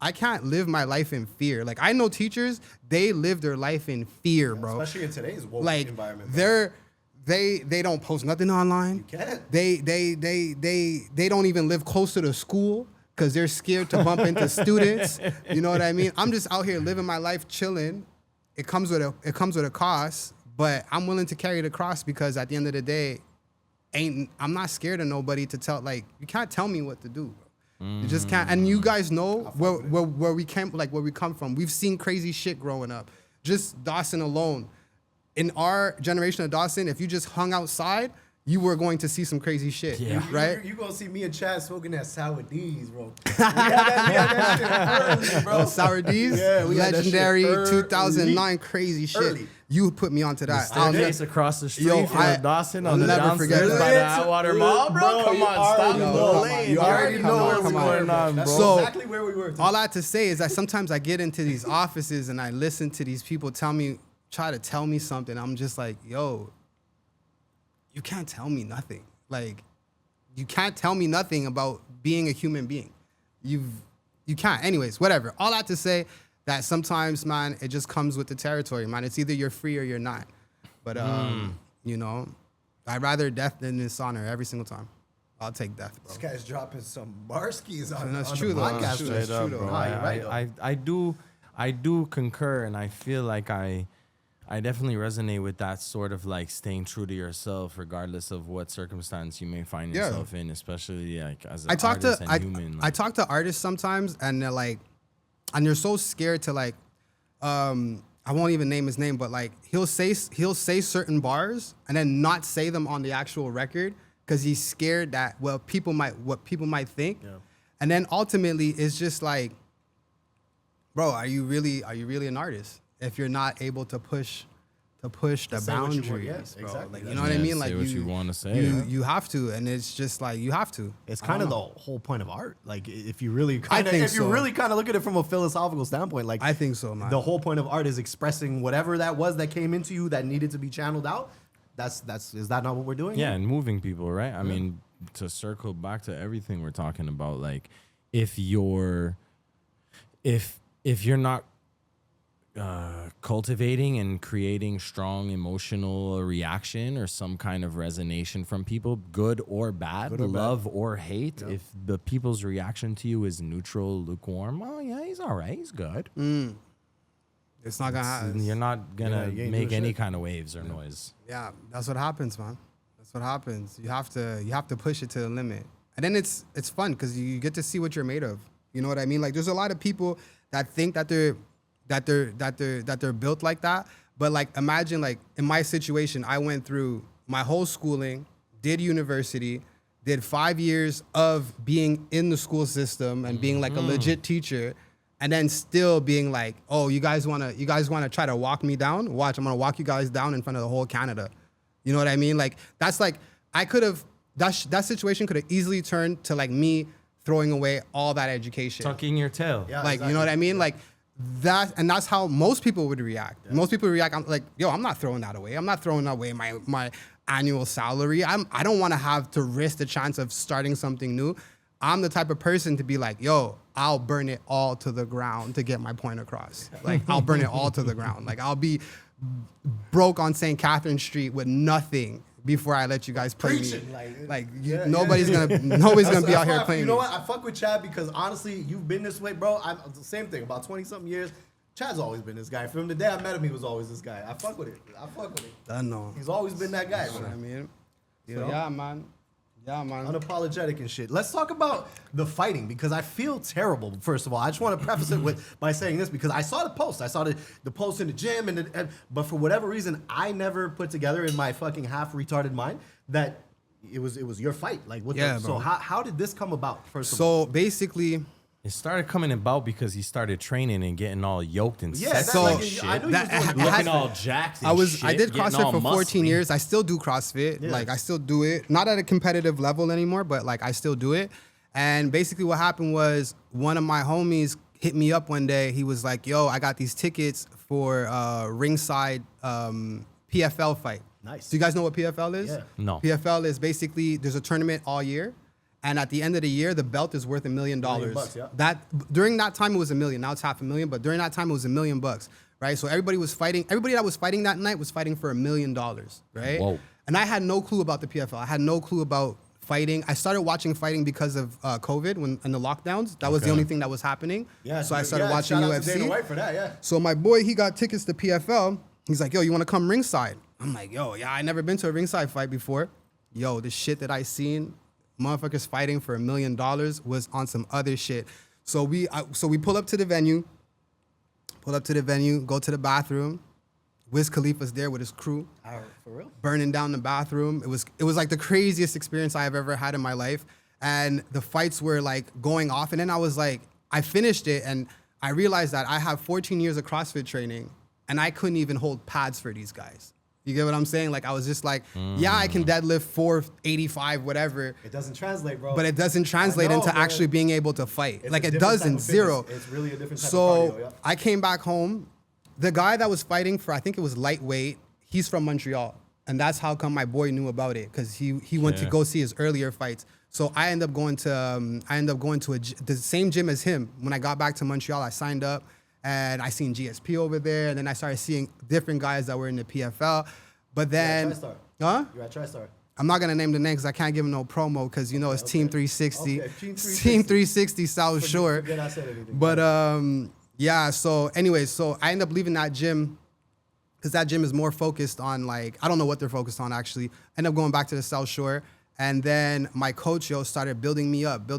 I can't live my life in fear. Like I know teachers, they live their life in fear, bro. Especially in today's woke Like environment. they don't post nothing online. You can't. They don't even live close to the school because they're scared to bump into students. You know what I mean? I'm just out here living my life chilling. It comes with a cost, but I'm willing to carry the cross because at the end of the day, I'm not scared of nobody to tell. Like you can't tell me what to do. Bro. You just can't. And you guys know where we come from. We've seen crazy shit growing up. Just Dawson alone. In our generation of Dawson, if you just hung outside, you were going to see some crazy shit, right? You gonna see me and Chad smoking that sour D's, bro. We had that shit early, bro. Oh, Sour D's? Yeah, we had that shit Legendary early. 2009 crazy shit. Early. You put me onto that. Staircase across the street Yo, from Dawson on I'll the never downstairs forget by that. the Atwater Mall, bro. Come you on, stop already the know. lane. You already know where we what's were, going on, That's bro. So- exactly where we were. All I have to say is that sometimes I get into these offices and I listen to these people try to tell me something. I'm just like, yo, you can't tell me nothing. Like, you can't tell me nothing about being a human being. You can't. Anyways, whatever. All I have to say that sometimes, man, it just comes with the territory, man. It's either you're free or you're not. But, you know, I'd rather death than dishonor every single time. I'll take death, bro. This guy's dropping some barskis on, That's on true, the though. podcast. That's true. Straight up, though. bro. Nah, you're right, though. I do concur, and I feel like I definitely resonate with that sort of like staying true to yourself, regardless of what circumstance you may find Yeah. yourself in, especially like as an I talk artist to and human. I talk to artists sometimes, and they're like, and they're so scared to like, I won't even name his name, but like he'll say certain bars and then not say them on the actual record because he's scared that what people might think, and then ultimately it's just like, bro, are you really an artist if you're not able to push the say what you want, boundaries, yes, bro? exactly. Like, you know what I mean? Like say what you want to say. you have to, and it's just like you have to. It's I kind of don't the know. whole point of art. Like if you really I kind of think if you so. really kind of look at it from a philosophical standpoint, like I think so, man. the whole point of art is expressing whatever that was that came into you that needed to be channeled out. That's is that not what we're doing? Yeah, and moving people, right? I mean, to circle back to everything we're talking about, like if you're not cultivating and creating strong emotional reaction or some kind of resonation from people, good or bad, love or hate, if the people's reaction to you is neutral, lukewarm, oh yeah, he's all right, he's good. It's not gonna happen. You're not gonna you ain't make doing any shit. kind of waves or noise. Yeah, that's what happens, man. That's what happens. You have to push it to the limit, and then it's fun because you get to see what you're made of. You know what I mean? Like, there's a lot of people that think that they're built like that. But like, imagine like in my situation, I went through my whole schooling, did university, did 5 years of being in the school system and being like a legit teacher. And then still being like, oh, you guys wanna try to walk me down? Watch, I'm gonna walk you guys down in front of the whole Canada. You know what I mean? Like that's like I could have that situation could have easily turned to like me throwing away all that education. Tucking your tail. Yeah, Like, you know what I mean? Like that, and that's how most people would react. Yeah. Most people react, I'm like, yo, I'm not throwing that away. I'm not throwing away my annual salary. I don't want to have to risk the chance of starting something new. I'm the type of person to be like, yo, I'll burn it all to the ground to get my point across. Like, I'll burn it all to the ground. Like, I'll be broke on St. Catherine Street with nothing before I let you guys play Preaching, me. Nobody's gonna be out here playing. You know me. what? I fuck with Chad because honestly, you've been this way, bro. I'm the same thing. About 20-something years, Chad's always been this guy. From the day I met him, he was always this guy. I fuck with it. I know. He's always been that guy, You know what I bro. mean? You know? Yeah, man. Unapologetic and shit. Let's talk about the fighting because I feel terrible. First of all, I just want to preface it by saying this because I saw the post. I saw the post in the gym, but for whatever reason, I never put together in my fucking half retarded mind that it was your fight. Like, what? Yeah, so bro. how did this come about? First of all, So basically, It started coming about because he started training and getting all yoked and yeah, sexy that's and like, shit. I knew you was doing the Looking CrossFit. all jacked and I did getting CrossFit all for 14 muscly. years. I still do CrossFit. Yeah. Like, I still do it. Not at a competitive level anymore, but like I still do it. And basically what happened was one of my homies hit me up one day. He was like, yo, I got these tickets for ringside PFL fight. Nice. Do you guys know what PFL is? Yeah. No. PFL is basically, there's a tournament all year. And at the end of the year, the belt is worth $1 million. $1,000,000, yeah. During that time, it was $1 million. Now it's $500,000. But during that time, it was $1 million, right? So everybody was fighting. Everybody that was fighting that night was fighting for $1 million, right? Whoa. And I had no clue about the PFL. I had no clue about fighting. I started watching fighting because of COVID and the lockdowns. That was the Okay. only thing that was happening. Yeah, So I started watching shout out to Dana UFC. White for that, yeah. So my boy, he got tickets to PFL. He's like, yo, you want to come ringside? I'm like, yo, yeah, I never been to a ringside fight before. Yo, the shit that I seen, motherfuckers fighting for $1 million was on some other shit. So we pull up to the venue, go to the bathroom. Wiz Khalifa's there with his crew, For real? burning down the bathroom. It was like the craziest experience I've ever had in my life. And the fights were like going off. And then I was like, I finished it and I realized that I have 14 years of CrossFit training and I couldn't even hold pads for these guys. You get what I'm saying? Like, I was just like, yeah, I can deadlift 485, whatever. It doesn't translate, bro. But it doesn't translate I know, into man. actually being able to fight. It's Like, a it different type doesn't, of zero. fitness. It's really a different type So of cardio, yeah. I came back home. The guy that was fighting for, I think it was lightweight, he's from Montreal. And that's how come my boy knew about it, because he went to Yeah. go see his earlier fights. So I ended up going to the same gym as him. When I got back to Montreal, I signed up and I seen GSP over there. And then I started seeing different guys that were in the PFL. But then, TriStar. huh? You're at TriStar. I'm not gonna name the name because I can't give him no promo because you know it's Team 360. Okay, Team 360. Team 360 South Shore. Forget I said anything. But yeah. So anyway, so I end up leaving that gym because that gym is more focused on like I don't know what they're focused on actually. I end up going back to the South Shore, and then my coach started building me up.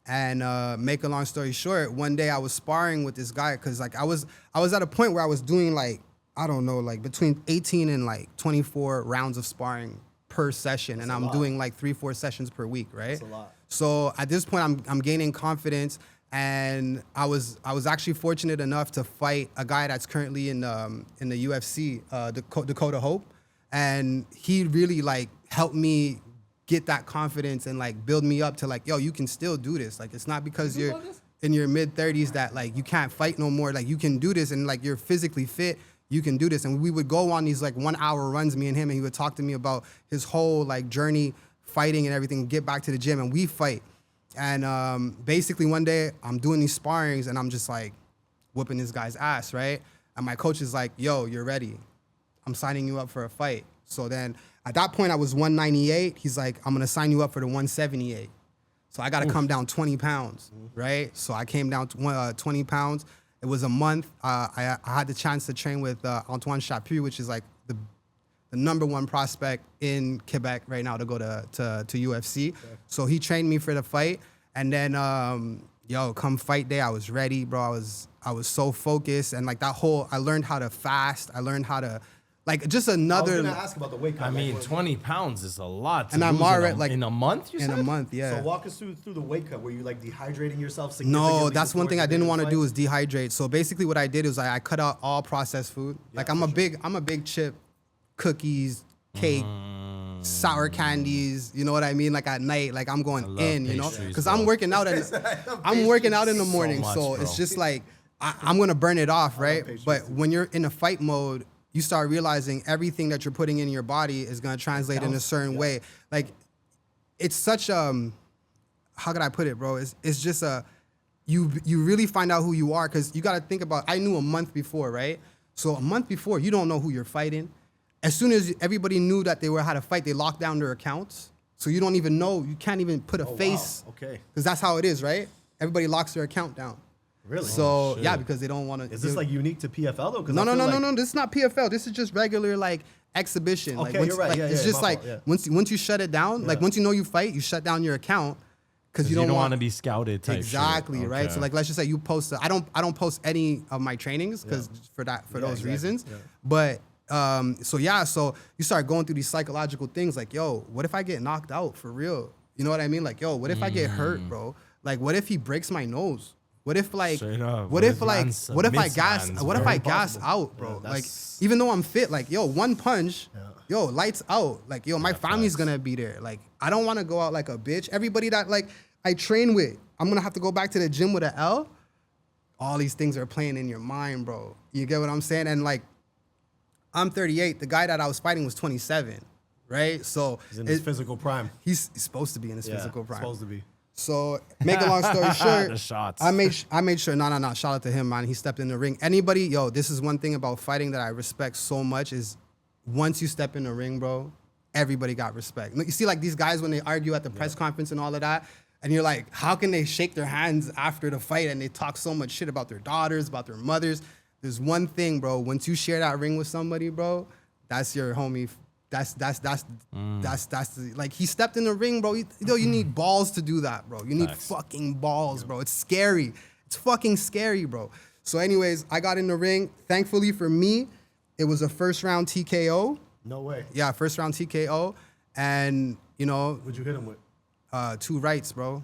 And make a long story short, one day I was sparring with this guy because like I was at a point where I was doing like I don't know like between 18 and like 24 rounds of sparring per session, and I'm doing like 3-4 sessions per week, right? That's a lot. So at this point, I'm gaining confidence, and I was actually fortunate enough to fight a guy that's currently in the UFC, Dakota Hope, and he really like helped me get that confidence and like build me up to like, yo, you can still do this. Like it's not because you're in your mid 30s that like you can't fight no more. Like you can do this, and like you're physically fit. You can do this. And we would go on these like 1 hour runs, me and him, and he would talk to me about his whole like journey fighting and everything, get back to the gym and we fight. And basically one day I'm doing these sparrings and I'm just like whooping this guy's ass, right? And my coach is like, yo, you're ready. I'm signing you up for a fight. So then at that point I was 198. He's like, I'm gonna sign you up for the 178. So I gotta come down 20 pounds, right? So I came down 20 pounds. It was a month. I had the chance to train with Antoine Chaput, which is like the number one prospect in Quebec right now to go to UFC. Okay. So he trained me for the fight, and then come fight day, I was ready, bro. I was so focused, and like that whole, I learned how to fast. I learned how to like just another. I was gonna ask about the weight cut. I mean, 20 pounds is a lot. And I'm already like in a month. You said? In a month, yeah. So walk us through the weight cut. Were you like dehydrating yourself significantly? No, that's one thing I didn't want to do is dehydrate. So basically, what I did is I cut out all processed food. Yeah, like I'm a big chip, cookies, cake, sour candies. You know what I mean? Like at night, like I'm going in, you know, because I'm working out in the morning. So it's just like I'm gonna burn it off, right? But when you're in a fight mode, you start realizing everything that you're putting in your body is going to translate in a certain way. Like, it's such how could I put it, bro? It's just you really find out who you are, because you got to think about, I knew a month before, right? So a month before, you don't know who you're fighting. As soon as everybody knew that they had to fight, they locked down their accounts. So you don't even know, you can't even put a face. Wow. Okay. Because that's how it is, right? Everybody locks their account down. Really? So yeah, because they don't want to. Is this like unique to PFL though? No. This is not PFL. This is just regular like exhibition. Okay, like, you're right. Like, it's just like once you shut it down, like once you know you fight, you shut down your account because you don't want to be scouted. Type exactly shit. right. Okay. So like let's just say you post. I don't post any of my trainings because for those reasons. Yeah. But so you start going through these psychological things like, yo, what if I get knocked out for real? You know what I mean? Like, yo, what if I get hurt, bro? Like, what if he breaks my nose? What if like what if I gas out, bro? Like even though I'm fit, like yo, one punch, yo, lights out. Like yo, my family's gonna be there. Like I don't want to go out like a bitch. Everybody that like I train with, I'm gonna have to go back to the gym with an L. All these things are playing in your mind, bro. You get what I'm saying? And like I'm 38. The guy that I was fighting was 27, right? So he's in his physical prime. He's supposed to be in his physical prime. Supposed to be. So make a long story short, the shots. I made sure. No. Shout out to him, man. He stepped in the ring. Anybody, yo, this is one thing about fighting that I respect so much is once you step in the ring, bro, everybody got respect. You see, like these guys when they argue at the press conference and all of that, and you're like, how can they shake their hands after the fight and they talk so much shit about their daughters, about their mothers? There's one thing, bro. Once you share that ring with somebody, bro, that's your homie. That's like he stepped in the ring, bro. You need balls to do that, bro. You need fucking balls, bro. It's scary. It's fucking scary, bro. So anyways, I got in the ring. Thankfully for me, it was a first round TKO. No way. Yeah, first round TKO. And, you know. What'd you hit him with? 2 rights, bro.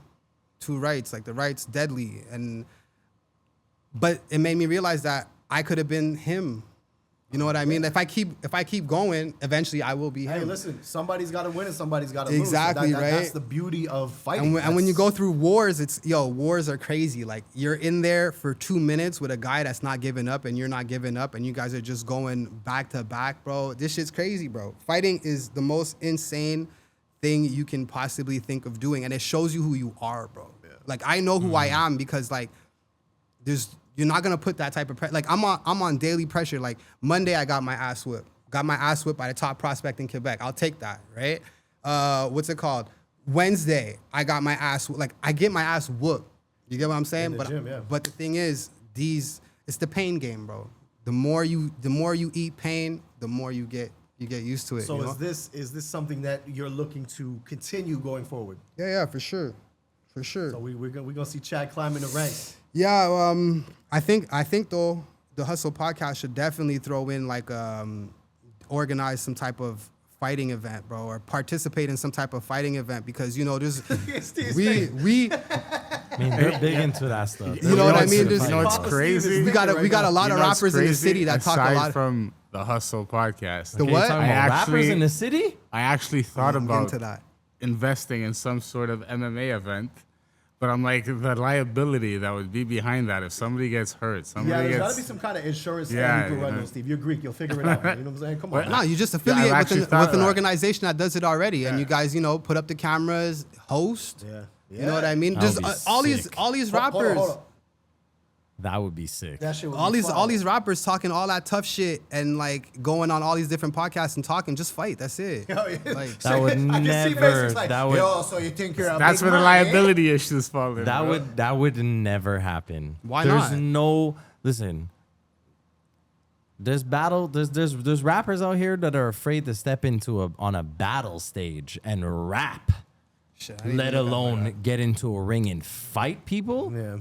2 rights. Like the rights deadly. But it made me realize that I could have been him. You know what I mean? If I keep going, eventually I will be him. Hey, listen, somebody's got to win and somebody's got to lose. Exactly, right? That's the beauty of fighting. And when you go through wars, wars are crazy. Like you're in there for 2 minutes with a guy that's not giving up and you're not giving up and you guys are just going back to back, bro. This shit's crazy, bro. Fighting is the most insane thing you can possibly think of doing, and it shows you who you are, bro. Yeah. Like I know who I am because like you're not gonna put that type of pressure. Like I'm on daily pressure. Like Monday I got my ass whipped. got my ass whipped by the top prospect in Quebec. I'll take that, right? What's it called? Wednesday, I got my ass, like, I get my ass whooped. You get what I'm saying? the gym, yeah. But the thing is, it's the pain game, bro. The more you eat pain, the more you get used to it. So you know? is this something that you're looking to continue going forward? Yeah, for sure. For sure. So we're gonna see Chad climbing the ranks. Yeah, I think though the Hustle podcast should definitely throw in like organize some type of fighting event, bro, or participate in some type of fighting event because there's we I mean, they're big into that stuff. You know what I mean? There's, It's crazy. we got a lot of rappers in the city that talk a lot. Aside from the Hustle podcast. The Okay, what? you talking about rappers in the city? I actually thought I'm about into that. investing in some sort of MMA event, but I'm like, the liability that would be behind that if somebody gets hurt, Yeah, somebody there's gotta gets... be some kind of insurance. Yeah, You can run those, Steve. You're Greek. You'll figure it out. You know what I'm saying? Come on. No, you just affiliate I've with actually an, thought with of an that. organization that does it already, and you guys, put up the cameras, host. Yeah. You know what I mean? That Just would be all these sick. rappers. Hold on. That would be sick. That shit would All be these fire. rappers talking all that tough shit and like going on all these different podcasts and talking, just fight. That's it. Hell yeah. Like, That would I can see never. Basics like, That would. yo, so you think you're a That's big where the man, eh? liability issues fall in. bro. That would never happen. Why There's not? no listen. There's rappers out here that are afraid to step into on a battle stage and rap, shit, I didn't let even look at it like alone that. get into a ring and fight people. Yeah.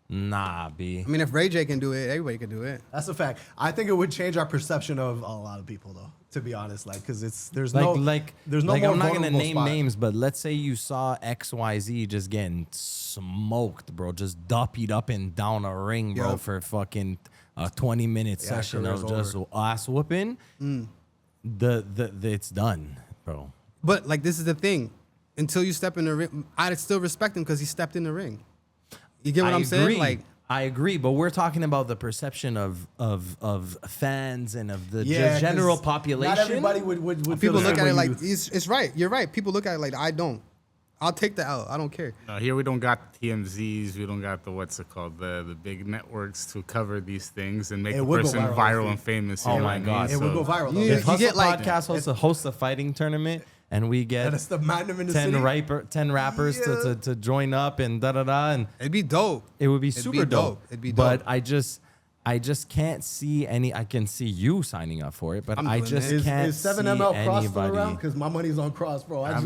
Nah, B. I mean, if Ray J can do it, everybody can do it. That's a fact. I think it would change our perception of a lot of people, though. To be honest, like, because there's no more I'm not gonna vulnerable name spot. names, but let's say you saw XYZ just getting smoked, bro, just duppied up and down a ring, bro, Yep. for fucking a 20-minute session of career's just ass whooping. It's done, bro. But like, this is the thing. Until you step in the ring, I'd still respect him because he stepped in the ring. You get what I'm saying? Like, I agree, but we're talking about the perception of fans and of the Yeah, general 'cause population. Not everybody would feel people the look same at it way like you do. it's right. You're right. People look at it like I don't. I'll take the L. I don't care. Here we don't got TMZs, we don't got the big networks to cover these things and make It the would go person viral, viral Steve. and famous. Oh you know my what I God. mean? It would go viral. Though. Yeah. If You Hustle get, like- Podcast hosts a fighting tournament and we get And it's the Magnum in the 10 city. 10 rappers Yeah. to join up and and It'd be dope. it would be It'd super be dope. dope. It'd be But dope. I just can't see any. I can see you signing up for it, but I'm I doing just it. can't Is 7 see ML Cross still anybody. around? Because my money's on Cross, bro. I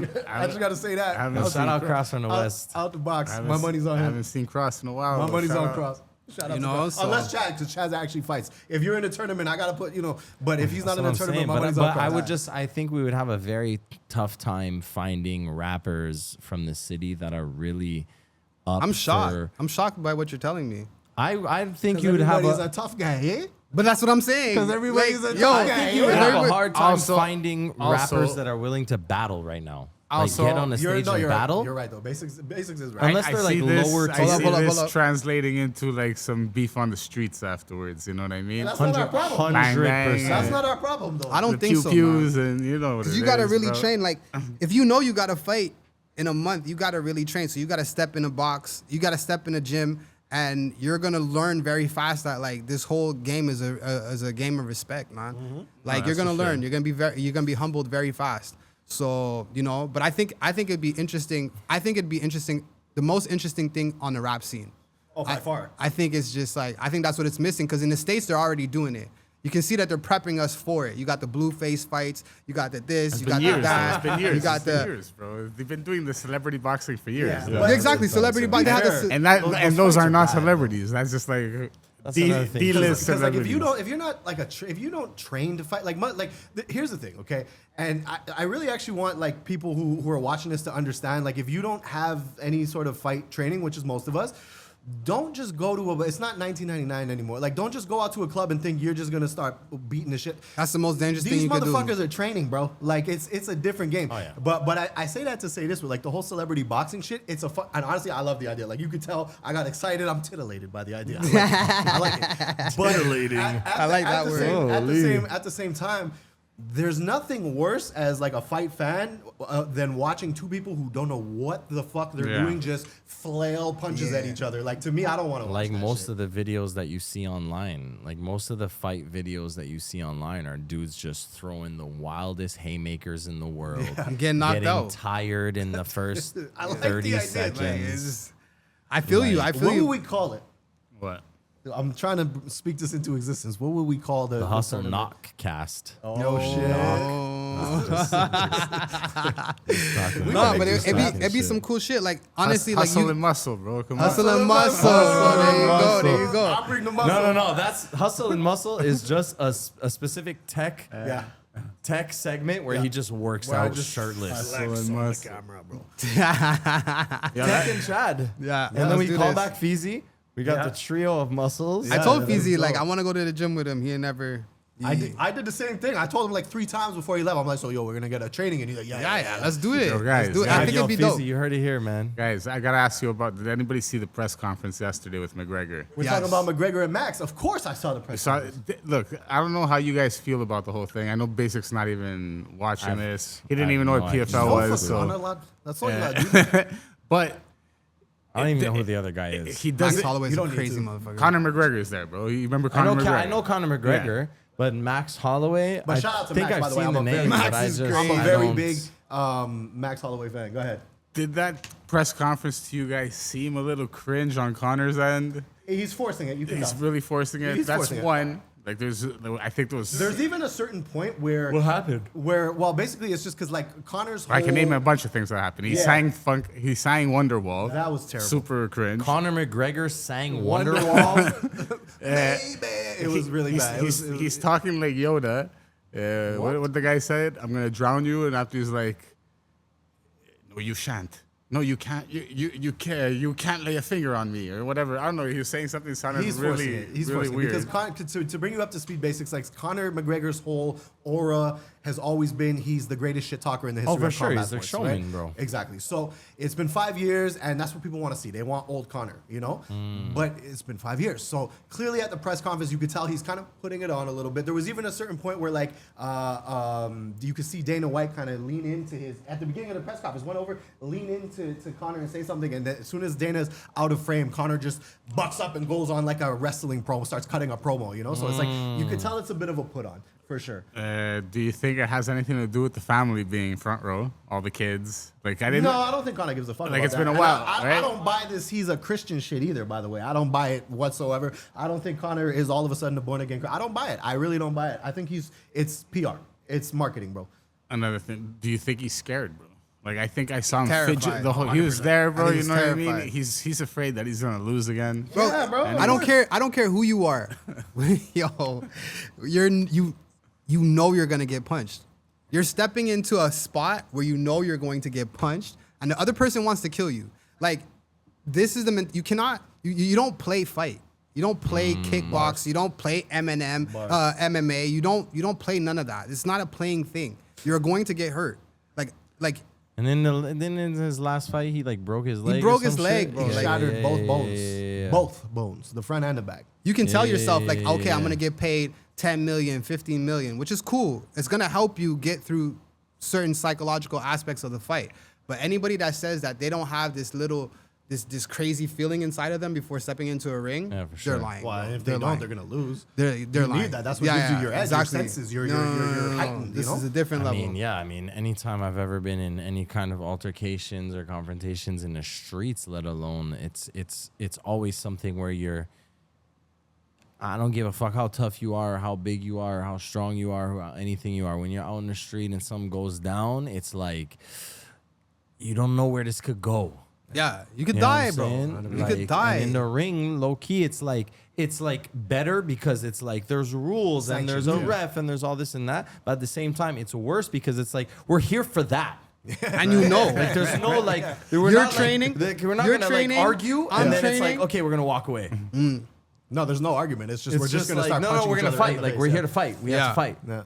just got to say that. I haven't Shout out Cross from the out, West. Out the box. I My haven't money's se- on I him. haven't seen Cross in a while. My but money's shout on out. Cross. Shout out You to know, Cross. so- Unless Chad, because Chad actually fights. If you're in a tournament, I got to put, but if he's not That's in what a I'm tournament, saying, my money's on but Cross. I think we would have a very tough time finding rappers from the city that are really up. I'm shocked. for- I'm shocked by what you're telling me. I think 'Cause you would have everybody's a a tough guy, eh? But that's what I'm saying. 'Cause everybody's a yo, tough guy. you would Yeah. have a everybody- hard time Also- finding also- rappers that are willing to battle right now. Also, like get on the stage and You're battle. Right. You're right, though. Basics is right. Unless they're, like, lower I tier. see Hold up, this hold up. translating into like some beef on the streets afterwards. You know what I mean? That's not our problem. 100%. That's not our problem, though. I don't The think so, man. pew-pews and you know what it You gotta is, really bro. train. Like, if you know you gotta fight in a month, you gotta really train. So you gotta step in a box. You gotta step in a gym, and you're gonna learn very fast that like this whole game is a game of respect, man. Like you're that's gonna for sure. learn. You're gonna be humbled very fast. So but I think it'd be interesting. I think it'd be interesting. The most interesting thing on the rap scene. Oh, by far. I think it's just like I think that's what it's missing because in the States they're already doing it. You can see that they're prepping us for it. You got the blue face fights. You got the this. It's You been got years. the that. It's been years. You got It's been the years, bro. They've been doing the celebrity boxing for years. Yeah, Yeah. but- exactly celebrity. But they had fair. the And those fights are are not bad, celebrities. That's just like That's another thing. D-list Because like celebrities. if you're not like if you don't train to fight here's the thing, okay, and I really actually want like people who are watching this to understand, like, if you don't have any sort of fight training, which is most of us, don't just go to it's not 1999 anymore. Like, don't just go out to a club and think you're just gonna start beating the shit. That's the most dangerous thing These you could do. motherfuckers are training, bro. Like, it's a different game. Oh, yeah. But I say that to say this, with like the whole celebrity boxing shit, it's and honestly, I love the idea. Like, you could tell I got excited. I'm titillated by the idea. I like it. But Titillating. at I like that word. At the same time, there's nothing worse as like a fight fan than watching two people who don't know what the fuck they're doing just flail punches at each other. Like, to me, I don't want to watch like that most shit. of the videos that you see online, like most of the fight videos that you see online are dudes just throwing the wildest haymakers in the world. I'm getting knocked out. Tired in the first I like 30 the idea, seconds. man. I feel you. I feel What you. would we call it? What? I'm trying to speak this into existence. What would we call the Hustle tournament? knock cast. No shit. No, but it'd be some cool shit. Like, honestly, Hustle like and muscle, bro. Come hustle on. and muscle. There you go. I'll bring the muscle. No. That's hustle and muscle is just a specific tech segment where he just works out shirtless. Hustle and muscle. Camera, bro. Tek and Chad. Yeah. And then let's we do call this. back Feezy. We got the trio of muscles. I told let's Feezy, go. like, I want to go to the gym with him. He ain't never. I did the same thing. I told him like 3 times before he left. I'm like, so yo, we're gonna get a training, and he's like, yeah. Let's do it. Yo, guys, Let's do it. guys, I think Yo, it'd be Feezy, dope. you heard it here, man. Guys, I gotta ask you about. Did anybody see the press conference yesterday with McGregor? We're Yes. talking about McGregor and Max. Of course, I saw the press. So, conference. look, I don't know how you guys feel about the whole thing. I know Basics not even watching this. He didn't I even know have what no PFL No was. fucking So, lot. That's all you gotta do. but I don't even know who the other guy is. he Max doesn't. Holloway's you a don't need crazy to. motherfucker. Conor McGregor is there, bro. You remember I Conor know, McGregor? I know Conor McGregor, but Max Holloway. But I shout out to think Max, I've by the way. seen I'm the a very, name, Max but I is just I'm a I very don't- big Max Holloway fan. Go ahead. Did that press conference to you guys seem a little cringe on Conor's end? He's forcing it. You can He's tell. really forcing it. He's That's forcing it. one. Like I think there was. There's even a certain point where happened? well, basically it's just because like Connor's. I can name a whole- bunch of things that happened. He Yeah. sang funk. He sang Wonderwall. That was terrible. Super cringe. Conor McGregor sang Wonderwall. Baby. It was really he's, bad. He's talking like Yoda. What the guy said? I'm gonna drown you, and after he's like, "No, you shan't. No, you can't. You can't. You can't lay a finger on me, or whatever." I don't know. He was saying something that sounded He's forcing really, it. He's really forcing weird. it because to bring you up to speed basics, like Conor McGregor's whole aura has always been he's the greatest shit talker in the history for of sure. combat He's the sports, showman, right? bro. Exactly. So it's been 5 years, and that's what people want to see. They want old Conor, you know. But it's been 5 years, so clearly at the press conference you could tell he's kind of putting it on a little bit. There was even a certain point where like you could see Dana White kind of lean into his at the beginning of the press conference, went over, lean into Conor and say something, and then as soon as Dana's out of frame, Conor just bucks up and goes on like a wrestling promo, starts cutting a promo, you know. So it's like you could tell it's a bit of a put on for sure. Do you think it has anything to do with the family being front row, all the kids? Like I didn't. No, I don't think Conor gives a fuck. Like, about it's been that. a And while, I right? don't buy this. He's a Christian shit either. By the way, I don't buy it whatsoever. I don't think Conor is all of a sudden a born again. I don't buy it. I really don't buy it. I think it's PR. It's marketing, bro. Another thing. Do you think he's scared, bro? Like I think I saw him Terrified. fidget the whole. He was there, bro. I think You he's know what I mean? terrified. He's afraid that he's gonna lose again. Bro, Yeah, bro. I don't care. I don't care who you are. Yo, you know you're gonna get punched. You're stepping into a spot where you know you're going to get punched, and the other person wants to kill you. Like this is you cannot. You don't play fight. You don't play kickbox. You don't play MMA. You don't play none of that. It's not a playing thing. You're going to get hurt. Like. And then in his last fight, he like broke his leg. broke or his some leg, shit? bro. He Like- shattered both bones. Yeah. Both bones, the front and the back. You can tell yourself like, Yeah, okay, I'm yeah. gonna get paid 10 million, 15 million, which is cool. It's gonna help you get through certain psychological aspects of the fight. But anybody that says that they don't have this crazy feeling inside of them before stepping into a ring, Yeah, for sure. they're lying. Well, bro. if they They're don't, lying. they're gonna lose. They're You lying. need that. That's what gives you your edge, your senses, your heightened, you This know? is a different I level. mean, anytime I've ever been in any kind of altercations or confrontations in the streets, let alone it's always something where I don't give a fuck how tough you are, or how big you are, or how strong you are, or anything you are. When you're out in the street and something goes down, it's like you don't know where this could go. Yeah, you could You know what die, I'm bro. saying? You Like, could die. And in the ring, low key, it's like better because it's like there's rules and there's a Sanctioned, yeah. ref and there's all this and that. But at the same time, it's worse because it's like we're here for that. And you know, Like there's no like we're You're not, training, we're not you're gonna training, like argue I'm and then it's training. like okay, we're gonna walk away. No, there's no argument. It's just It's we're just gonna like start no, punching we're each gonna other right fight. in the Like face, we're yeah. here to fight. We have Yeah. to fight. Yeah.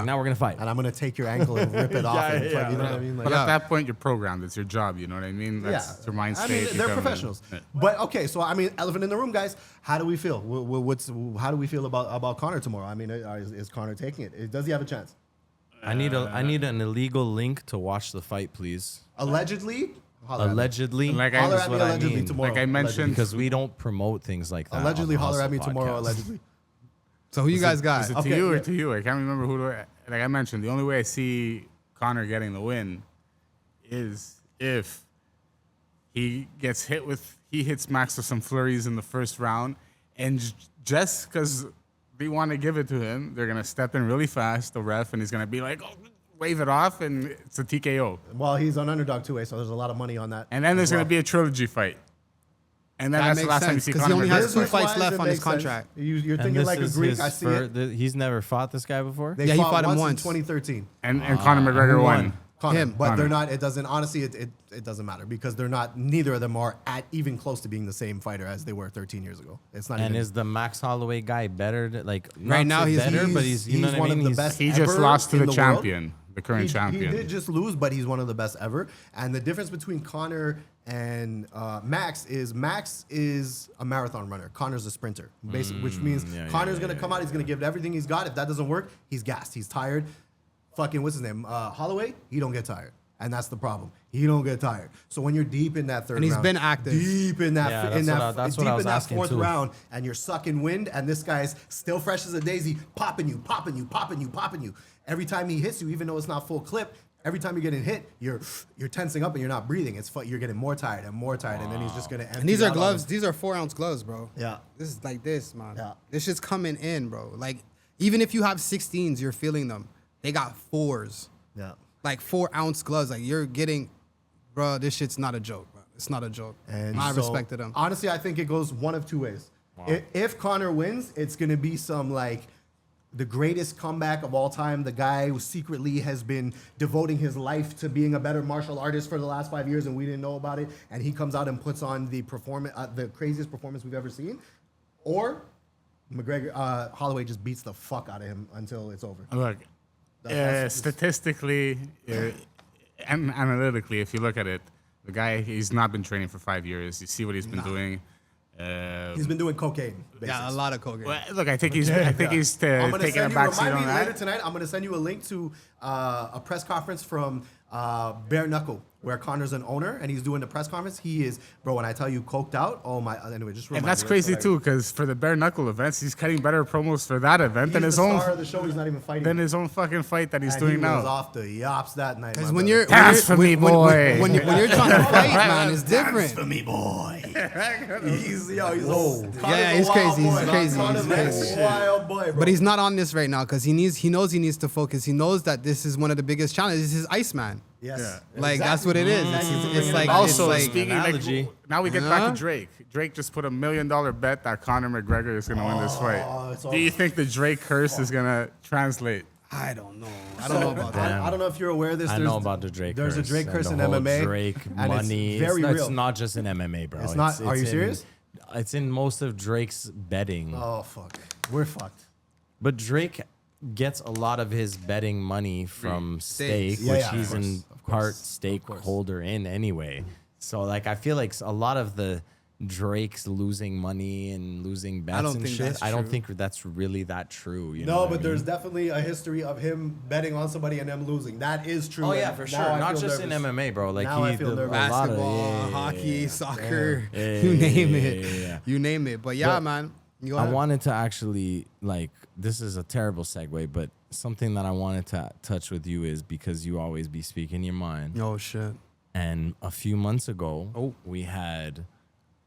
Now we're gonna fight. And I'm gonna take your ankle and rip it off. Yeah, and yeah, fuck, you know yeah. what I mean? Like, But at that point, you're programmed. It's your job. You know what I mean? That's your mind I state. mean, you they're come in. professionals. Yeah. But okay, so I mean, elephant in the room, guys. How do we feel? How do we feel about Conor tomorrow? I mean, is Conor taking it? Does he have a chance? I need an illegal link to watch the fight, please. Allegedly. Allegedly, Like Holler is at me what I allegedly mean. tomorrow. Like I mentioned, Because we don't promote things like that. Allegedly, on the holler at me Hustle tomorrow. podcast. Allegedly. So who you guys got? is it Okay, to you or yeah. to you? I can't remember who. Like I mentioned, the only way I see Conor getting the win is if he hits Max with some flurries in the first round, and just because they want to give it to him, they're gonna step in really fast, the ref, and he's gonna be like, oh, wave it off, and it's a TKO. Well, he's on underdog 2-way, so there's a lot of money on that. And then there's as well. gonna be a trilogy fight. And then That that's the makes last time you sense, see 'cause Conor he only has McGregor. two Business-wise, fights left it on his makes sense. contract. You're And thinking this like a is Greek. his I see it. He's never fought this guy before. They Yeah, he fought fought him once in once. 2013. And Conor McGregor who won. won? Conor, Him. but Conor. they're not. It doesn't. Honestly, it doesn't matter because they're not. Neither of them are at even close to being the same fighter as they were 13 years ago. It's not. And even, is the Max Holloway guy better? Right Not now, say he's- better, but he's you know what one I mean. of the He's- best. He just ever lost to in the world. champion, the current He champion. did just lose, but he's one of the best ever. And the difference between Conor and Max is a marathon runner. Conor's a sprinter, basically, which means Conor's gonna come out. He's gonna give it everything he's got. If that doesn't work, he's gassed. He's tired. Fucking what's his name? Holloway. He don't get tired. And that's the problem. He don't get tired. So when you're deep in that third And he's round, been active. deep in that, Yeah, in that, that's deep what I was in that asking fourth too. round, and you're sucking wind, and this guy's still fresh as a daisy, popping you. Every time he hits you, even though it's not full clip, every time you're getting hit, you're tensing up and you're not breathing. You're getting more tired, and then he's just gonna. And these are empty out on gloves. him. These are 4-ounce gloves, bro. Yeah. This is like this, man. Yeah. This shit's coming in, bro. Like, even if you have 16s, you're feeling them. They got 4s. Yeah. Like 4-ounce gloves. Like, you're getting, bro, this shit's not a joke, bro. It's not a joke. And I so, respected him. Honestly, I think it goes one of two ways. If Conor wins, it's gonna be some like the greatest comeback of all time. The guy who secretly has been devoting his life to being a better martial artist for the last 5 years, and we didn't know about it. And he comes out and puts on the craziest performance we've ever seen. Or Holloway just beats the fuck out of him until it's over. Look, statistically and analytically, if you look at it, the guy, he's not been training for 5 years. You see what he's been doing. He's been doing cocaine. Yeah, a basics. lot of cocaine. Well, look, I think he's I'm taking gonna a send you. backseat Remind on me later that. tonight. I'm gonna send you a link to a press conference from Bare Knuckle, where Conor's an owner and he's doing the press conference. He is, bro. When I tell you coked out, oh my. Anyway, just remind And that's me. crazy hilarious. too, because for the bare knuckle events, he's cutting better promos for that event He's than the his star own of the show. He's not even fighting. fucking fight that he's And doing he now. was off the yops that night. Because my when brother. you're Dance for me, boy. when you're trying to fight, man, it's Dance different. for me, boy. he's Yeah, he's crazy. He's crazy. He's crazy. Wild boy, bro. But he's not on this right now because he knows he needs to focus. He knows that this is one of the biggest challenges. This is Iceman. Yes. Yeah. Like that's what it is. It's like Also, it's like speaking analogy. like, now we get back to Drake. Drake just put $1 million bet that Conor McGregor is going to win this it's fight. Do you think the Drake curse is going to translate? I don't know. I don't know about that. I don't know if you're aware of this. I know about the Drake There's curse. a Drake and curse the in whole MMA. Drake and money. It's very it's real. not just in MMA, bro. It's not. Are you serious? It's in most of Drake's betting. Oh fuck. We're fucked. But Drake gets a lot of his betting money from stake, Stakes. Yeah, which yeah, he's of in course, of part course, stakeholder in anyway. So like I feel like a lot of the Drake's losing money and losing bets don't and think shit. that's I don't true. think that's really that true. You know No, what I but there's mean? definitely a history of him betting on somebody and them losing. That is true. Oh yeah, and for now sure. I Not feel just nervous. in MMA, bro. Like Now I feel nervous. a lot of Basketball, hockey, soccer, Yeah, you name it. yeah. You name it. But yeah, But man. You go I ahead. wanted to actually like this is a terrible segue, but something that I wanted to touch with you is because you always be speaking your mind. Oh shit. And a few months ago, we had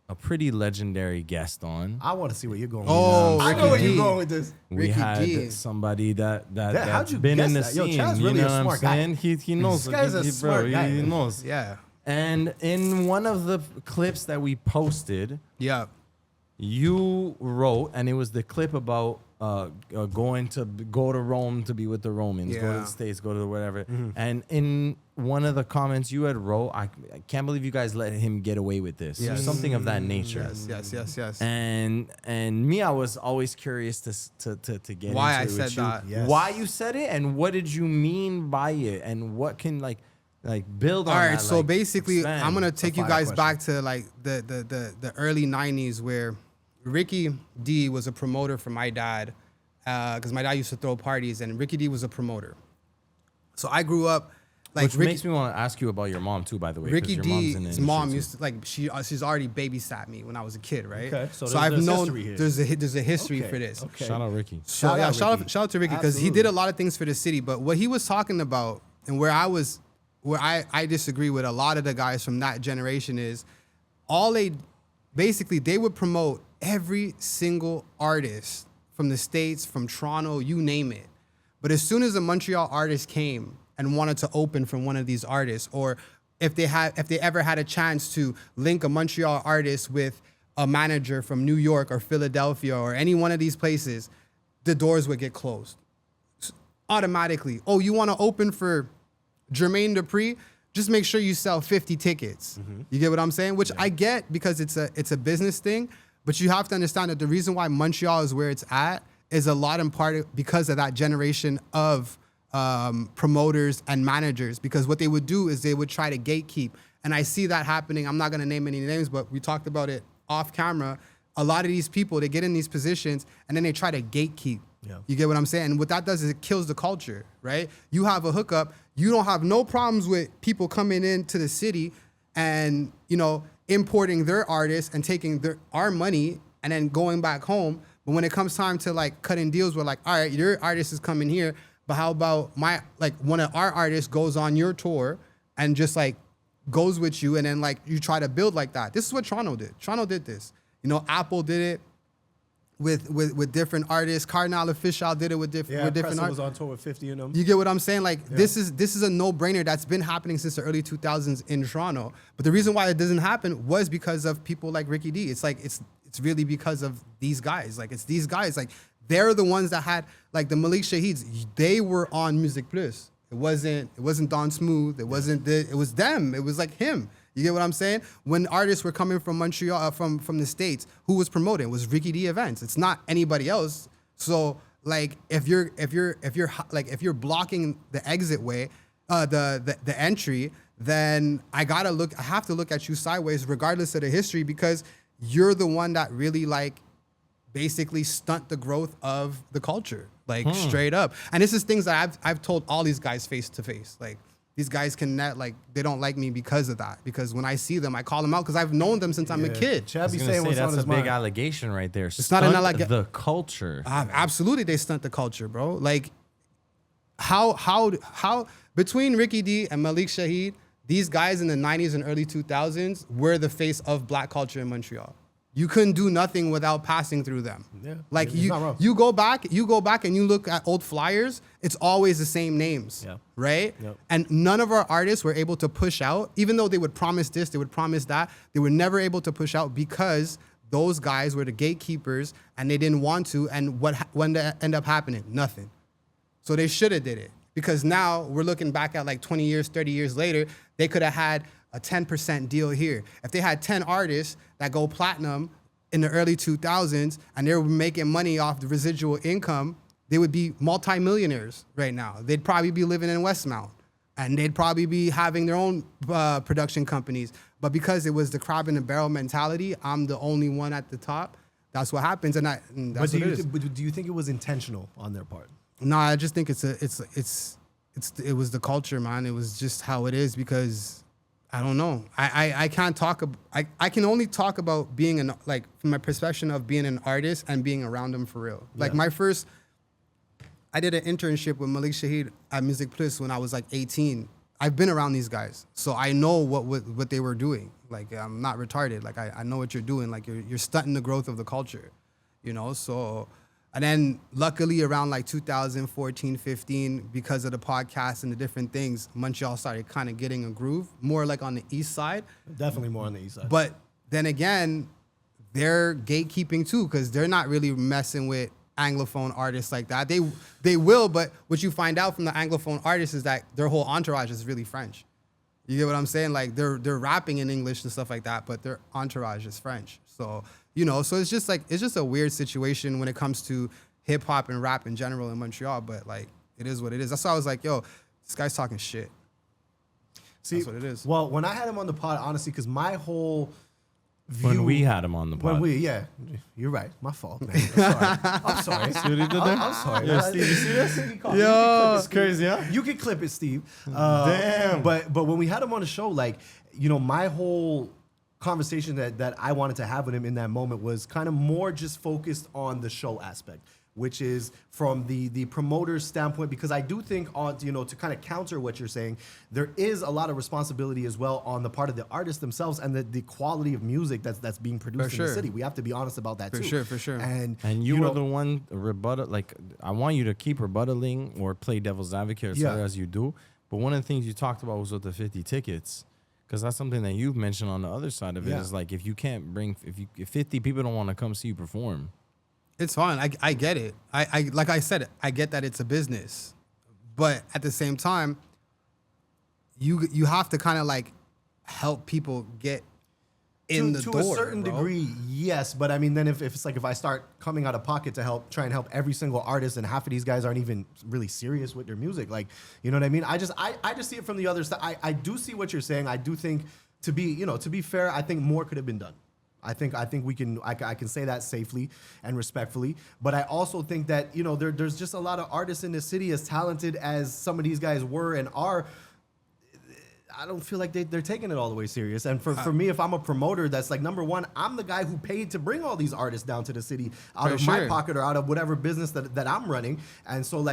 a pretty legendary guest on. I want to see where you're going. Oh, I know Ricky where D. you're going with this. We Ricky had D. somebody how'd that's you been in the guess that? Yo, scene. Chad's You really know a what I'm smart guy. saying? He knows. This guy's a smart guy. He knows. Yeah. And in one of the clips that we posted, Yeah. you wrote, and it was the clip about go to Rome to be with the Romans, go to Yeah. the States, go to whatever. And in one of the comments you had wrote, I can't believe you guys let him get away with this, or Yes. something of that nature. Yes. And me, I was always curious to get Why into I it said with you. that. Yes. Why you said it, and what did you mean by it, and what can like build on All that. right, so like, basically, expand. I'm gonna take you fire guys question. back to like the early '90s where Ricky D was a promoter for my dad, because my dad used to throw parties, and Ricky D was a promoter. So I grew up like Which makes me want to ask you about your mom too, by the way. 'cause Ricky your mom's in the D's industry mom too. used to like she's already babysat me when I was a kid, right? Okay, so I've there's known history here. there's a history Okay, for this. okay. Shout out Ricky. So yeah, Shout out shout out to Ricky because he Absolutely. did a lot of things for the city. But what he was talking about and where I disagree with a lot of the guys from that generation is they would promote every single artist from the States, from Toronto, you name it. But as soon as a Montreal artist came and wanted to open from one of these artists, or if they ever had a chance to link a Montreal artist with a manager from New York or Philadelphia or any one of these places, the doors would get closed automatically. Oh, you want to open for Jermaine Dupri? Just make sure you sell 50 tickets. You get what I'm saying? Which I get because it's a business thing, but you have to understand that the reason why Montreal is where it's at is a lot in part because of that generation of promoters and managers. Because what they would do is they would try to gatekeep. And I see that happening. I'm not going to name any names, but we talked about it off camera. A lot of these people, they get in these positions and then they try to gatekeep. Yeah. You get what I'm saying? And what that does is it kills the culture, right? You have a hookup. You don't have no problems with people coming into the city and, importing their artists and taking our money and then going back home. But when it comes time to like cutting deals, we're like, all right, your artist is coming here, but how about one of our artists goes on your tour and just like goes with you and then like you try to build like that. This is what Toronto did. Toronto did this. Apple did it with different artists. Cardinal Official did it with different Pressa artists. was on tour with 50 in them. You get what I'm saying? Like this is a no-brainer that's been happening since the early 2000s in Toronto. But the reason why it doesn't happen was because of people like Ricky D. It's like it's really because of these guys. Like it's these guys. Like they're the ones that had like the Malik Shaheeds. They were on Music Plus. It wasn't Don Smooth. It was them. It was like him. You get what I'm saying? When artists were coming from Montreal, from the States, who was promoting? It was Ricky D Events. It's not anybody else. So like if you're blocking the exit way, the entry, then I have to look at you sideways regardless of the history because you're the one that really like basically stunt the growth of the culture, like straight up. And this is things that I've told all these guys face to face, like. These guys they don't like me because of that. Because when I see them, I call them out because I've known them since I'm a kid. Chad be saying what's on that's his a big mind. allegation right there. It's not an allegation. The culture. Absolutely, they stunt the culture, bro. Like, how between Ricky D and Malik Shaheed, these guys in the 90s and early 2000s were the face of black culture in Montreal. You couldn't do nothing without passing through them. Yeah, like he's not wrong. you go back and you look at old flyers, it's always the same names. Yeah. Right? Yep. And none of our artists were able to push out, even though they would promise this, they would promise that, they were never able to push out because those guys were the gatekeepers and they didn't want to. And when that end up happening? Nothing. So they should have did it. Because now we're looking back at like 20 years, 30 years later, they could have had a 10% deal here. If they had 10 artists that go platinum in the early 2000s and they were making money off the residual income, they would be multimillionaires right now. They'd probably be living in Westmount and they'd probably be having their own production companies. But because it was the crab in the barrel mentality, I'm the only one at the top, that's what happens. And that's what it is. But do you think it was intentional on their part? No, I just think it was the culture, man. It was just how it is because I don't know. I can't talk. I can only talk about being from my perspective of being an artist and being around them for real. Like I did an internship with Malik Shaheed at Music Plus when I was like 18. I've been around these guys, so I know what they were doing. Like I'm not retarded. Like I know what you're doing. Like you're stunting the growth of the culture, So. And then luckily around like 2014, 15, because of the podcast and the different things, Montreal started kind of getting a groove, more like on the east side. Definitely more on the east side. But then again, they're gatekeeping too, because they're not really messing with Anglophone artists like that. They will, but what you find out from the Anglophone artists is that their whole entourage is really French. You get what I'm saying? Like they're rapping in English and stuff like that, but their entourage is French. So, so it's just a weird situation when it comes to hip hop and rap in general in Montreal, but like it is what it is. That's why I was like, yo, this guy's talking shit. See, that's what it is. Well, when I had him on the pod, honestly, because my whole When we had him on the pod. Yeah, you're right. My fault, man. I'm sorry. See what he did there? I'm sorry. Yeah, Steve, you see this? Yo, it's crazy, huh? You can clip it, Steve. Damn. But when we had him on the show, like, you know, my whole conversation that I wanted to have with him in that moment was kind of more just focused on the show aspect, which is from the promoter's standpoint, because I do think to kind of counter what you're saying, there is a lot of responsibility as well on the part of the artists themselves and the quality of music that's being produced in the city. We have to be honest about that too. For sure. And you were the one rebuttal. Like, I want you to keep rebuttaling or play devil's advocate as you do. But one of the things you talked about was with the 50 tickets. Because that's something that you've mentioned on the other side of it is like, if you can't bring, if 50 people don't want to come see you perform, it's fine. I get it. I like I said, I get that it's a business, but at the same time, you have to kind of like help people get in the door. To a certain degree, yes. But I mean, then if it's like if I start coming out of pocket to try and help every single artist, and half of these guys aren't even really serious with their music, like, you know what I mean? I just see it from the other side. I do see what you're saying. I do think to be fair, I think more could have been done. I think we can. I can say that safely and respectfully. But I also think that there's just a lot of artists in the city, as talented as some of these guys were and are. I don't feel like they're taking it all the way serious. And for me, if I'm a promoter, that's like, number one, I'm the guy who paid to bring all these artists down to the city out of my pocket or out of whatever business that I'm running. And so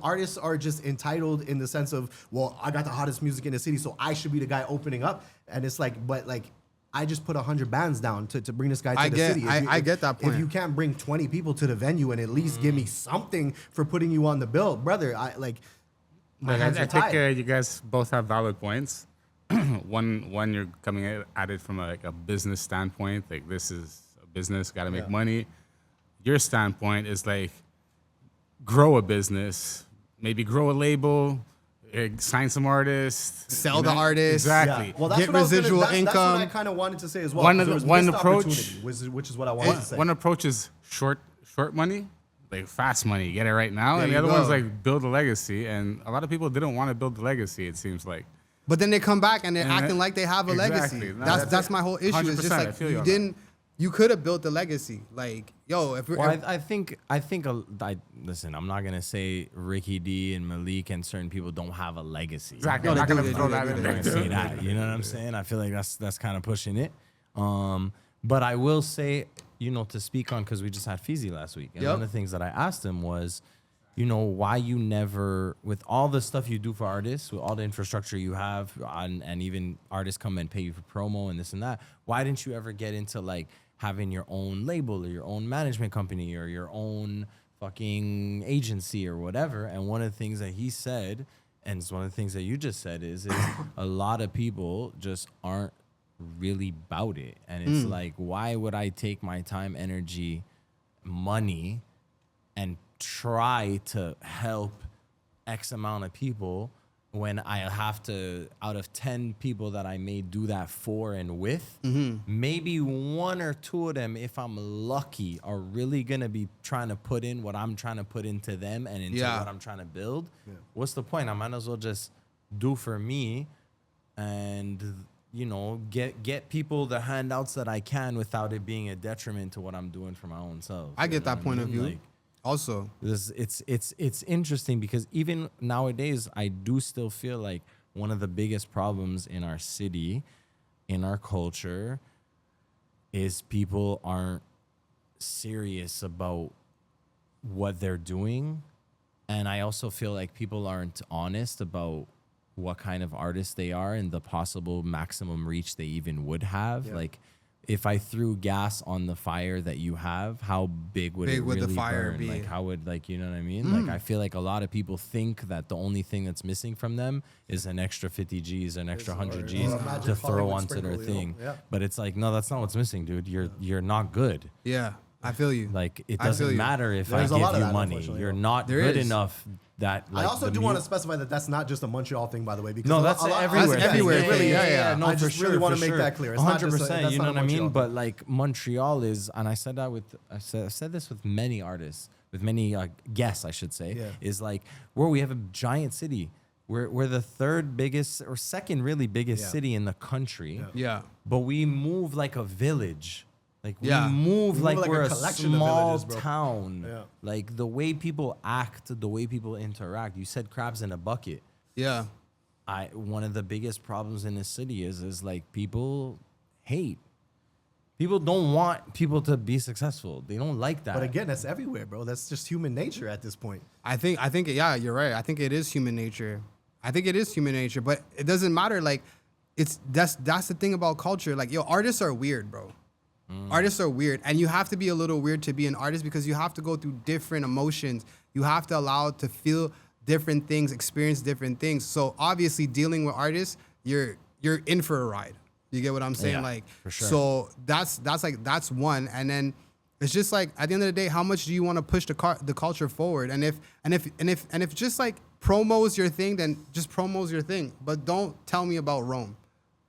artists are just entitled in the sense of, well, I got the hottest music in the city, so I should be the guy opening up. And it's like, but like, I just put 100 bands down to bring this guy to the city. I get that point. If you can't bring 20 people to the venue and at least give me something for putting you on the bill, brother, my hands are tied. I think you guys both have valid points. One, you're coming at it from a business standpoint. Like, this is a business, got to make money. Your standpoint is like, grow a business, maybe grow a label, sign some artists, sell the artists. Exactly. Yeah. Well, that's get what residual income. That's what I kind of wanted to say as well. One approach, which is what I wanted to say. One approach is short money. Like, fast money, get it right now. And the other one's like, build a legacy. And a lot you people didn't want to build the legacy, it seems like. But then they come back and they're acting like they have a legacy. No, that's my whole issue. It's just like, you could have built the legacy. Like, yo, I think listen, I'm not gonna say Ricky D and Malik and certain people don't have a legacy. Exactly. I'm not gonna throw that in there. Say that. You know what I'm saying? I feel like that's kind of pushing it. But I will say, to speak on, because we just had Feezy last week, and one of the things that I asked him was, why you never, with all the stuff you do for artists, with all the infrastructure you have, and even artists come and pay you for promo and this and that, why didn't you ever get into like having your own label or your own management company or your own fucking agency or whatever? And one of the things that he said, and it's one of the things that you just said, is a lot of people just aren't really about it. And it's like, why would I take my time, energy, money, and try to help X amount of people when I have to, out of 10 people that I may do that for and with, maybe one or two of them, if I'm lucky, are really gonna be trying to put in what I'm trying to put into them and into what I'm trying to build. What's the point? I might as well just do for me and get people the handouts that I can without it being a detriment to what I'm doing for my own self. I get that point of view. Like, also, it's interesting because even nowadays, I do still feel like one of the biggest problems in our city, in our culture, is people aren't serious about what they're doing. And I also feel like people aren't honest about what kind of artist they are and the possible maximum reach they even would have. Like, if I threw gas on the fire that you have, how big would it really the fire burn? be? Like, how would, you know what I mean? Like, I feel like a lot of people think that the only thing that's missing from them is an extra 50 G's, an extra 100 G's to throw onto their thing. But it's like, no, that's not what's missing, dude. You're not good. Yeah, I feel you. Like, it doesn't matter if There's I a lot give of you that, money. unfortunately. You're not good enough. That, like, I also do want to specify that that's not just a Montreal thing, by the way. Because no, that's everywhere. That's everywhere. No, I just really want to make that clear. It's 100%. You know what I mean? Montreal. But like, Montreal is, and I said that I've said this with many artists, with many guests, I should say, is like, we have a giant city. We're the third biggest or second really biggest city in the country. Yeah. But we move like a village. Like we Yeah. move like like we're a a collection of small villages, bro. town. Yeah. Like the way people act, the way people interact. You said crabs in a bucket. Yeah. One of the biggest problems in this city is like people hate. People don't want people to be successful. They don't like that. But again, that's everywhere, bro. That's just human nature at this point. I think yeah, you're right. I think it is human nature. But it doesn't matter. Like, that's the thing about culture. Like, yo, artists are weird, bro. Artists are weird, and you have to be a little weird to be an artist because you have to go through different emotions. You have to allow to feel different things, experience different things. So obviously, dealing with artists, you're in for a ride. You get what I'm saying? Yeah, like, for sure. So that's one, and then it's just like at the end of the day, how much do you want to push the culture forward? And if just like promos your thing, then just promos your thing. But don't tell me about Rome.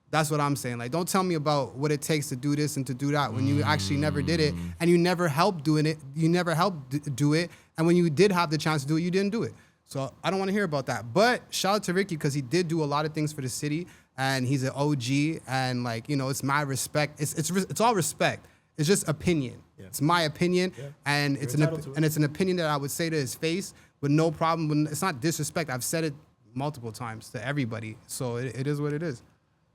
That's what I'm saying. Like, don't tell me about what it takes to do this and to do that when you actually never did it and you never helped doing it. You never helped do it, and when you did have the chance to do it, you didn't do it. So I don't want to hear about that. But shout out to Ricky because he did do a lot of things for the city, and he's an OG, and like, you know, it's my respect. It's all respect. It's just opinion. Yeah. It's my opinion, and it's an opinion that I would say to his face with no problem. It's not disrespect. I've said it multiple times to everybody. So it is what it is.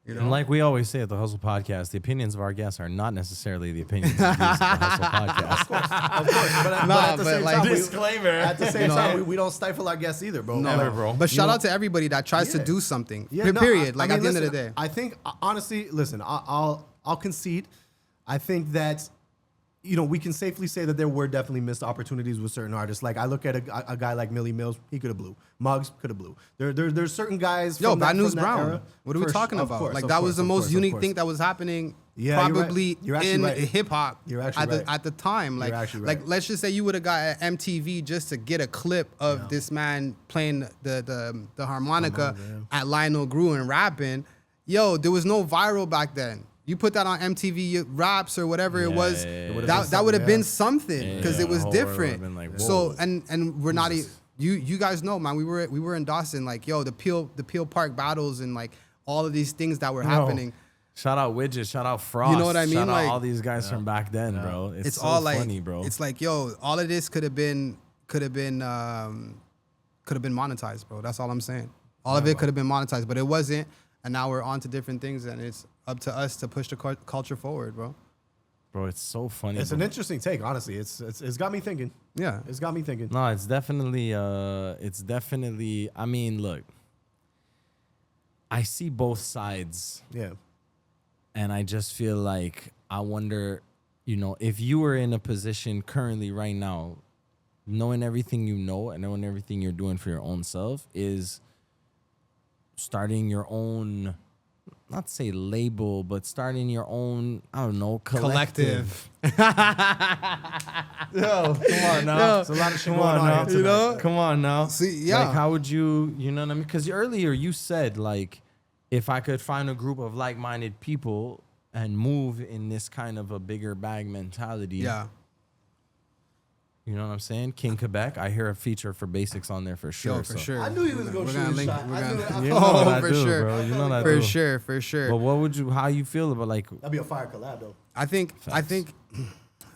You know? And like we always say at the Hustle Podcast, the opinions of our guests are not necessarily the opinions of the Hustle Podcast. Of course. But at the same time, disclaimer. At the same time, we don't stifle our guests either, bro. Never, bro. But shout out to everybody that tries to do something. Period. Like, at the end of the day. I think honestly, listen, I'll concede. I think that, you know, we can safely say that there were definitely missed opportunities with certain artists. Like, I look at a guy like Millie Mills, he could have blew. Muggs could have blew. There's certain guys. Yo, from Bad that, News from that Brown. era. What are we talking about? Course, like, that was the most unique thing that was happening. Yeah, probably you're right. in right. hip hop right. at the time. Like, You're actually right. like, let's just say you would have got MTV just to get a clip of this man playing the harmonica at Lionel Grew and rapping. Yo, there was no viral back then. You put that on MTV Raps or whatever it was, that would have been something because it was different. Like, so and we're not you guys know, man. We were in Dawson, like, yo, the Peel Park battles and like all of these things that were happening. Shout out Widget, shout out Frost. You know what I mean? Shout like, out all these guys from back then, bro. It's so all like funny, bro. It's like, yo, all of this could have been monetized, bro. That's all I'm saying. All of it could have been monetized, but it wasn't. And now we're on to different things, and it's up to us to push the culture forward, bro. Bro, it's so funny. It's bro. an interesting take, honestly. It's got me thinking. Yeah, it's got me thinking. No, it's definitely. I mean, look, I see both sides. Yeah. And I just feel like I wonder, you know, if you were in a position currently right now, knowing everything you know and knowing everything you're doing for your own self, is starting your own, not say label, but starting your own, I don't know, collective. Yo, come on now. There's a lot of shit going on here, you know? Come on now. See, yeah. Like, how would you know what I mean? Because earlier you said, like, if I could find a group of like-minded people and move in this kind of a bigger bag mentality. Yeah. You know what I'm saying? King Quebec. I hear a feature for Basics on there for sure. Yo, for sure. I knew he was going to shoot his shot. You know what I for do, sure. bro. You know what I for do. sure, for sure. But what would you? How you feel about, like? That'd be a fire collab, though. I think.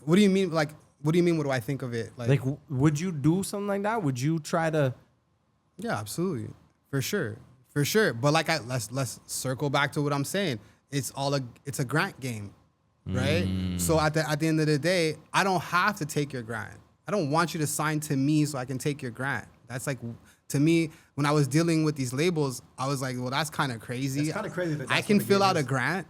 What do you mean? Like, what do you mean? What do I think of it? Like, would you do something like that? Would you try to? Yeah, absolutely, for sure. But like, let's circle back to what I'm saying. It's a grant game, right? So at the end of the day, I don't have to take your grant. I don't want you to sign to me so I can take your grant. That's like, to me, when I was dealing with these labels, I was like, well, that's kind of crazy. It's kind of crazy that I can fill out a grant.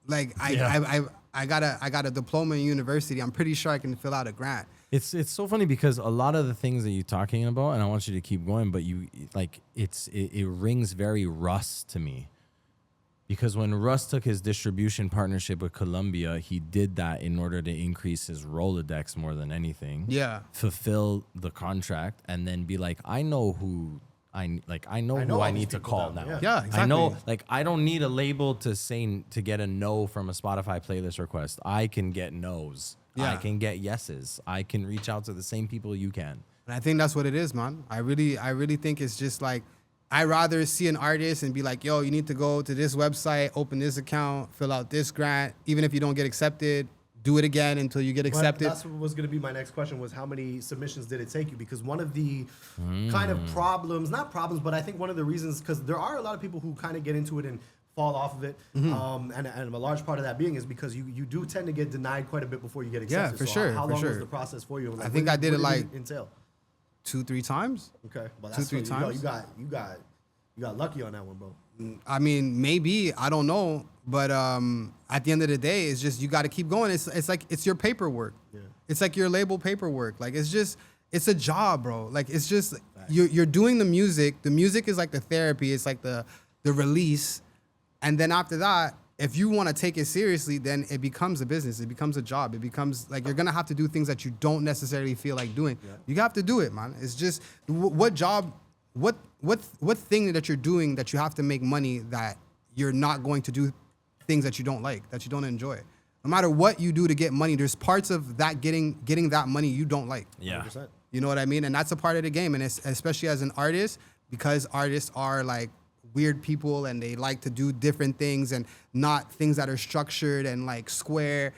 Like, I got a diploma in university. I'm pretty sure I can fill out a grant. It's so funny because a lot of the things that you're talking about, and I want you to keep going, but it rings very Russ to me. Because when Russ took his distribution partnership with Columbia, he did that in order to increase his Rolodex more than anything. Yeah. Fulfill the contract and then be like, I know who I know who I need to call now. Yeah, exactly. I know, like, I don't need a label to get a no from a Spotify playlist request. I can get no's. Yeah. I can get yeses. I can reach out to the same people you can. And I think that's what it is, man. I really think it's just like, I rather see an artist and be like, yo, you need to go to this website, open this account, fill out this grant. Even if you don't get accepted, do it again until you get accepted. That's what was going to be my next question, was how many submissions did it take you? Because one of the kind of problems, not problems, but I think one of the reasons, because there are a lot of people who kind of get into it and fall off of it. And a large part of that being is because you do tend to get denied quite a bit before you get accepted. Yeah, for so sure. How long was the process for you? Like, I think I did it like entail? 2-3 times. Okay. Well, that's 2-3 times. You got lucky on that one, bro. I mean, maybe, I don't know, but at the end of the day, it's just you got to keep going. It's like it's your paperwork. Yeah. It's like your label paperwork. Like it's a job, bro. Like it's just you're doing the music. The music is like the therapy. It's like the release, and then after that, if you want to take it seriously, then it becomes a business. It becomes a job. It becomes like you're gonna have to do things that you don't necessarily feel like doing. Yeah. You have to do it, man. It's just what job, what thing that you're doing that you have to make money, that you're not going to do things that you don't like, that you don't enjoy. No matter what you do to get money, there's parts of that getting that money you don't like. Yeah. 100%. You know what I mean? And that's a part of the game. And it's, especially as an artist, because artists are like weird people and they like to do different things and not things that are structured and like square.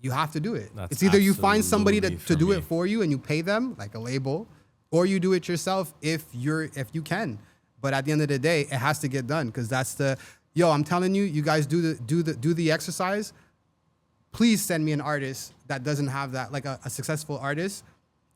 You have to do it. That's it's either you find somebody absolutely to do for it me. for you and you pay them, like a label, or you do it yourself if you can. But at the end of the day, it has to get done, because that's I'm telling you, you guys do the exercise. Please send me an artist that doesn't have that, like a successful artist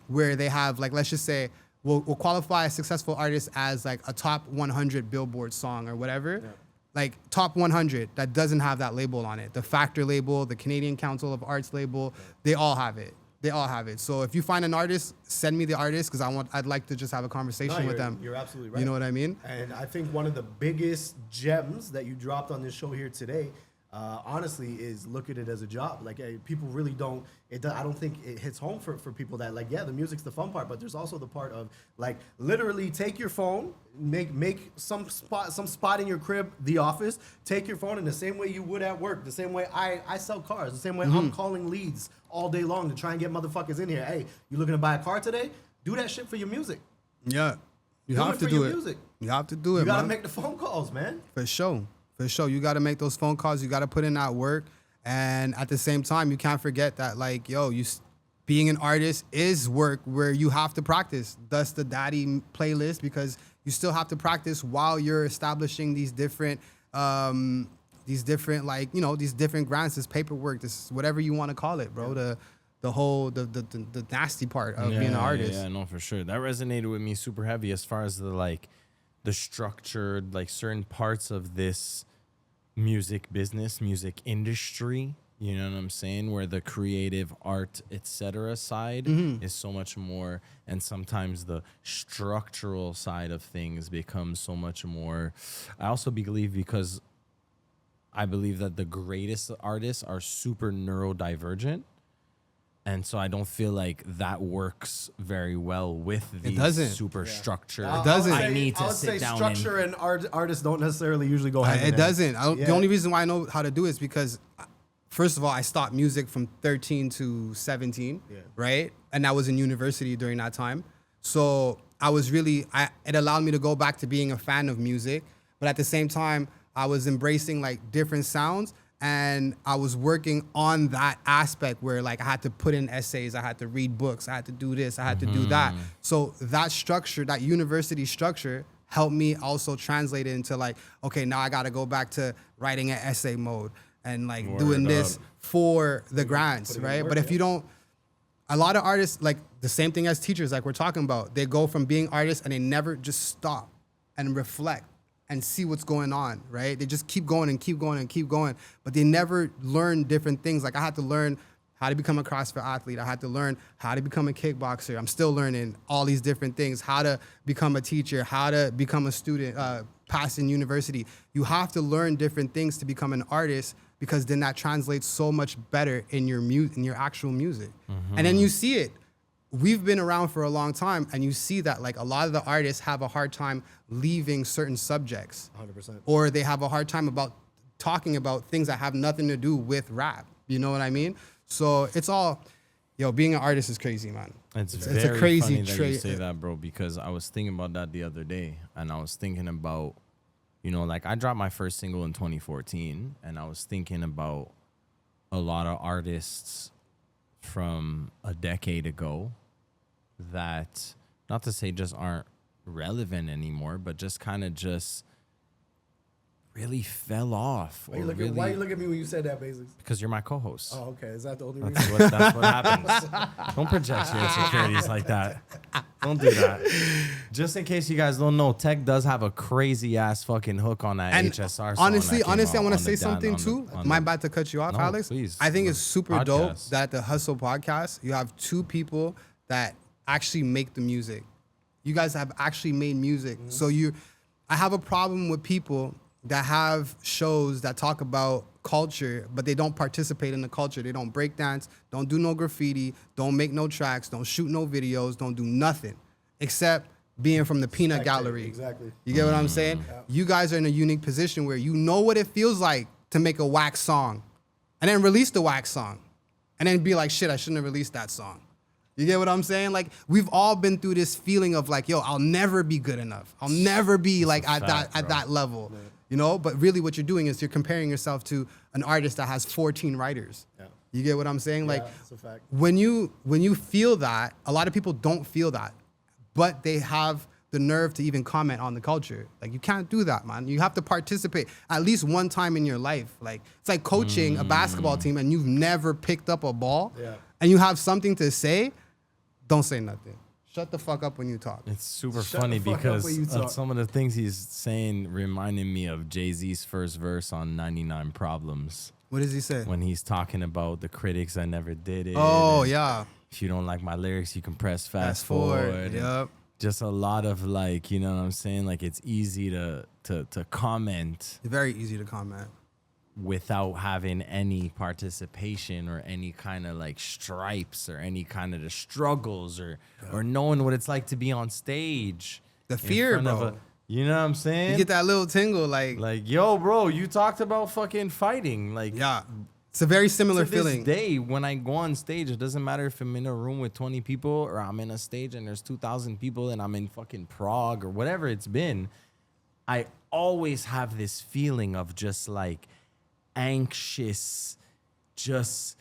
where they have, like, let's just say, we'll qualify a successful artist as like a top 100 Billboard song or whatever. Yeah. Like top 100 that doesn't have that label on it. The Factor label, the Canadian Council of Arts label, they all have it. They all have it. So if you find an artist, send me the artist, because I'd like to just have a conversation with them. You're absolutely right. You know what I mean? And I think one of the biggest gems that you dropped on this show here today, honestly, is look at it as a job. Like, people really don't. I don't think it hits home for people that, like, yeah, the music's the fun part, but there's also the part of, like, literally take your phone, make some spot in your crib the office. Take your phone in the same way you would at work, the same way I sell cars, the same way I'm calling leads all day long to try and get motherfuckers in here. Hey, you looking to buy a car today? Do that shit for your music. Yeah, you have to do it. Music. You have to do it. You gotta man. make the phone calls, man. For sure. For sure. You got to make those phone calls. You got to put in that work. And at the same time, you can't forget that, like, being an artist is work where you have to practice. Thus the Daddy playlist, because you still have to practice while you're establishing these different these different grants, this paperwork, this whatever you want to call it, bro. Yeah. The whole the nasty part of being an artist. Yeah, no, for sure. That resonated with me super heavy as far as the structured, like, certain parts of this music business, music industry, you know what I'm saying, where the creative art, etc. side is so much more, and sometimes the structural side of things becomes so much more. I also believe, because I believe that the greatest artists are super neurodivergent. And so I don't feel like that works very well with these super structured. It doesn't. I need to I would sit say down structure and artists don't necessarily usually go hand in hand. It doesn't. The only reason why I know how to do it is because, first of all, I stopped music from 13 to 17, right? And I was in university during that time. So I was it allowed me to go back to being a fan of music. But at the same time, I was embracing, like, different sounds. And I was working on that aspect where, like, I had to put in essays, I had to read books, I had to do this, I had to do that. So that structure, that university structure, helped me also translate it into, like, okay, now I got to go back to writing an essay mode and, like, doing this for the grants, right? But if you don't, a lot of artists, like, the same thing as teachers, like we're talking about, they go from being artists and they never just stop and reflect and see what's going on, right? They just keep going and keep going and keep going, but they never learn different things. Like, I had to learn how to become a CrossFit athlete. I had to learn how to become a kickboxer. I'm still learning all these different things, how to become a teacher, how to become a student, pass in university. You have to learn different things to become an artist, because then that translates so much better in your actual music. And then you see it. We've been around for a long time, and you see that, like, a lot of the artists have a hard time leaving certain subjects. 100%. Or they have a hard time about talking about things that have nothing to do with rap. You know what I mean? So it's all, Yo, being an artist is crazy, man. It's a crazy funny that you trait. say that, bro, because I was thinking about that the other day, and I was thinking about, you know, like I dropped my first single in 2014, and I was thinking about a lot of artists from a decade ago that, not to say just aren't relevant anymore, but just kind of just really fell off. Why you look at me when you said that, Basics? Because you're my co-host. Oh, okay. Is that the only That's reason? that's what happens. Don't project your insecurities like that. Don't do that. Just in case you guys don't know, Tek does have a crazy ass fucking hook on that And HSR song. honestly, that came I out want on to say the something on the- too. on My the- bad to cut you off, No, Alex. please. I think it's super dope Podcast. that the Hustle podcast, you have two people that actually make the music. You guys have actually made music. Mm-hmm. So I have a problem with people that have shows that talk about culture, but they don't participate in the culture. They don't break dance, don't do no graffiti, don't make no tracks, don't shoot no videos, don't do nothing except being from the peanut gallery. Exactly. You get what I'm saying? You guys are in a unique position where you know what it feels like to make a wax song and then release the wax song and then be like, shit, I shouldn't have released that song. You get what I'm saying? Like, we've all been through this feeling of like, yo, I'll never be good enough. I'll never be like at that level. Yeah. You know, but really what you're doing is you're comparing yourself to an artist that has 14 writers. Yeah. You get what I'm saying? Like, that's a fact. when you feel that, a lot of people don't feel that, but they have the nerve to even comment on the culture. Like, you can't do that, man. You have to participate at least one time in your life. Like, it's like coaching a basketball team and you've never picked up a ball and you have something to say, don't say nothing. Shut the fuck up when you talk. It's super Shut funny the fuck up because when you of talk. some of the things he's saying reminding me of Jay-Z's first verse on 99 Problems. What does he say? When he's talking about the critics that never did it. Oh, and yeah. If you don't like my lyrics, you can press fast forward. forward. Yep. Just a lot of like, you know what I'm saying? Like, it's easy to comment It's very easy to comment. without having any participation or any kind of like stripes or any kind of the struggles or knowing what it's like to be on stage. The in fear, front of bro. you know what I'm saying? You get that little tingle, like yo, bro, you talked about fucking fighting. Like, yeah. It's a very similar to this feeling. day, when I go on stage, it doesn't matter if I'm in a room with 20 people or I'm in a stage and there's 2,000 people and I'm in fucking Prague or whatever it's been. I always have this feeling of just like anxious, just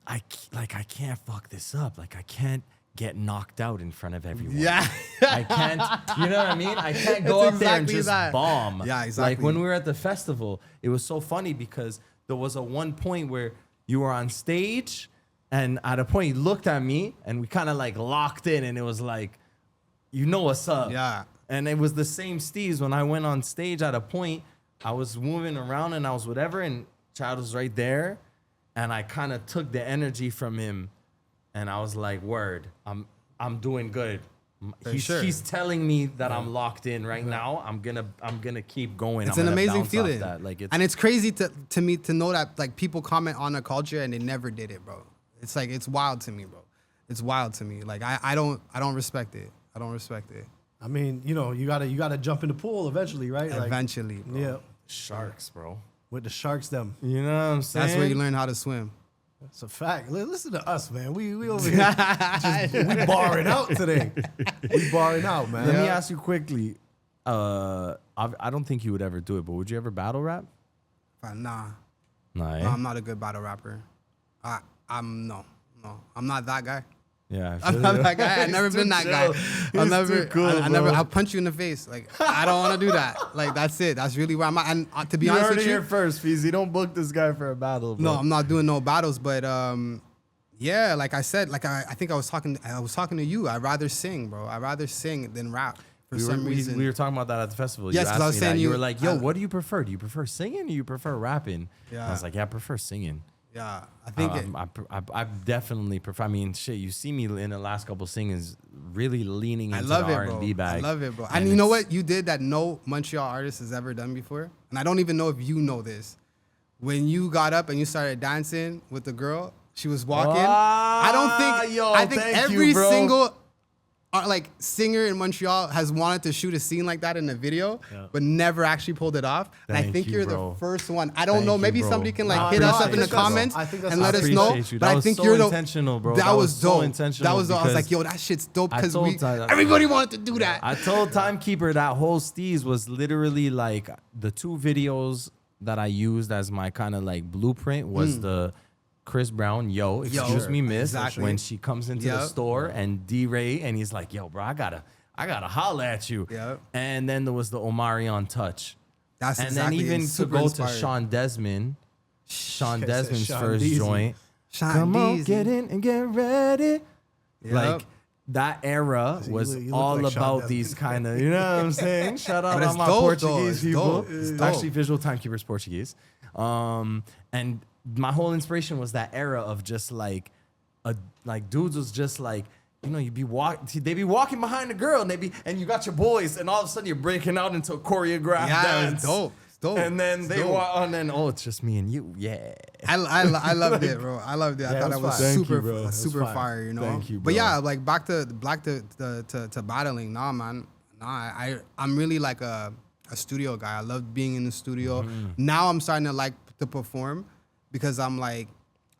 I can't fuck this up. Like, I can't get knocked out in front of everyone. Yeah. I can't, you know what I mean? I can't go It's up there and exactly just that. bomb. Yeah, exactly. Like, when we were at the festival, it was so funny because there was a one point where you were on stage and at a point you looked at me and we kind of like locked in and it was like, you know what's up. Yeah. And it was the same Steves when I went on stage at a point, I was moving around and I was whatever and Chad was right there and I kind of took the energy from him and I was like, word, I'm doing good. He's telling me that I'm locked in right now. I'm gonna keep going. It's I'm an gonna amazing bounce off feeling. that. Like, and it's crazy to me to know that like people comment on a culture and they never did it, bro. It's like, it's wild to me, bro. It's wild to me. Like, I don't respect it. I don't respect it. I mean, you know, you gotta jump in the pool eventually, right? Like, Eventually, bro. yeah. sharks, bro. With the sharks, them. You know what I'm saying? That's where you learn how to swim. That's a fact. Listen to us, man. We over here we barring out today. We barring out, man. Let me ask you quickly. I don't think you would ever do it, but would you ever battle rap? Nah. Nah, No, I'm not a good battle rapper. I'm not that guy. Yeah, I'm not that guy. I've never been that guy. I'll punch you in the face. Like, I don't want to do that. Like, that's it. That's really where I'm at. And to be honest with you, first, Feezy. Don't book this guy for a battle. Bro. no, I'm not doing no battles. But yeah, like I said, like I think I was talking to you. I'd rather sing, bro. I'd rather sing than rap for some reason. We were talking about that at the festival. Yes, you 'cause I was asked me saying that. you- You were like, yo, I- what do you prefer? Do you prefer singing or you prefer rapping? Yeah. I was like, yeah, I prefer singing. Yeah, I think I definitely prefer. I mean, shit. You see me in the last couple singings, really leaning I into love the it, R&B bro. bag. I love it, bro. And you know what you did that no Montreal artist has ever done before? And I don't even know if you know this. When you got up and you started dancing with the girl, she was walking. I don't think yo, I think thank every you, bro. single like singer in Montreal has wanted to shoot a scene like that in a video, but never actually pulled it off. And I Thank think you, you're bro. the first one. I don't Thank know. you, Maybe bro. somebody can like No, hit I us up in the appreciate you, bro. comments I think that's and let us appreciate know. you. But That I was think so you're the intentional, bro. That That was was so dope. intentional That was dope. I was because like, yo, that shit's dope I because told Ty- everybody wanted to do that. I told Timekeeper that whole steez was literally like the 2 videos that I used as my kind of like blueprint was the Chris Brown, excuse me, miss, exactly. when she comes into the store and D-Ray and he's like, yo, bro, I gotta holla at you. Yep. And then there was the Omarion touch. That's And exactly then even to super go inspired. to Sean Desmond's Sean first Deezy. joint. Sean Come on, Deezy. get in and get ready. Yep. Like that era was you look all like Sean about Desmond. these kind of, you know what I'm saying? Shout out But on it's my dope, though. Portuguese It's people. dope. It's Actually, dope. Visual Timekeeper's Portuguese. And my whole inspiration was that era of just like dudes was just like, you know, they be walking behind the girl and you got your boys and all of a sudden you're breaking out into a choreographed dance. It's dope. It's dope. And then It's they dope. walk on and it's just me and you. Yeah. I loved it, bro. I loved it. I Yeah, thought it it was was fire. Thank super you, bro. It was super fire. fire, you know. Thank you, But bro. yeah, like back to battling. Nah, man. Nah, I'm really like a studio guy. I love being in the studio. Mm-hmm. Now I'm starting to like to perform because I'm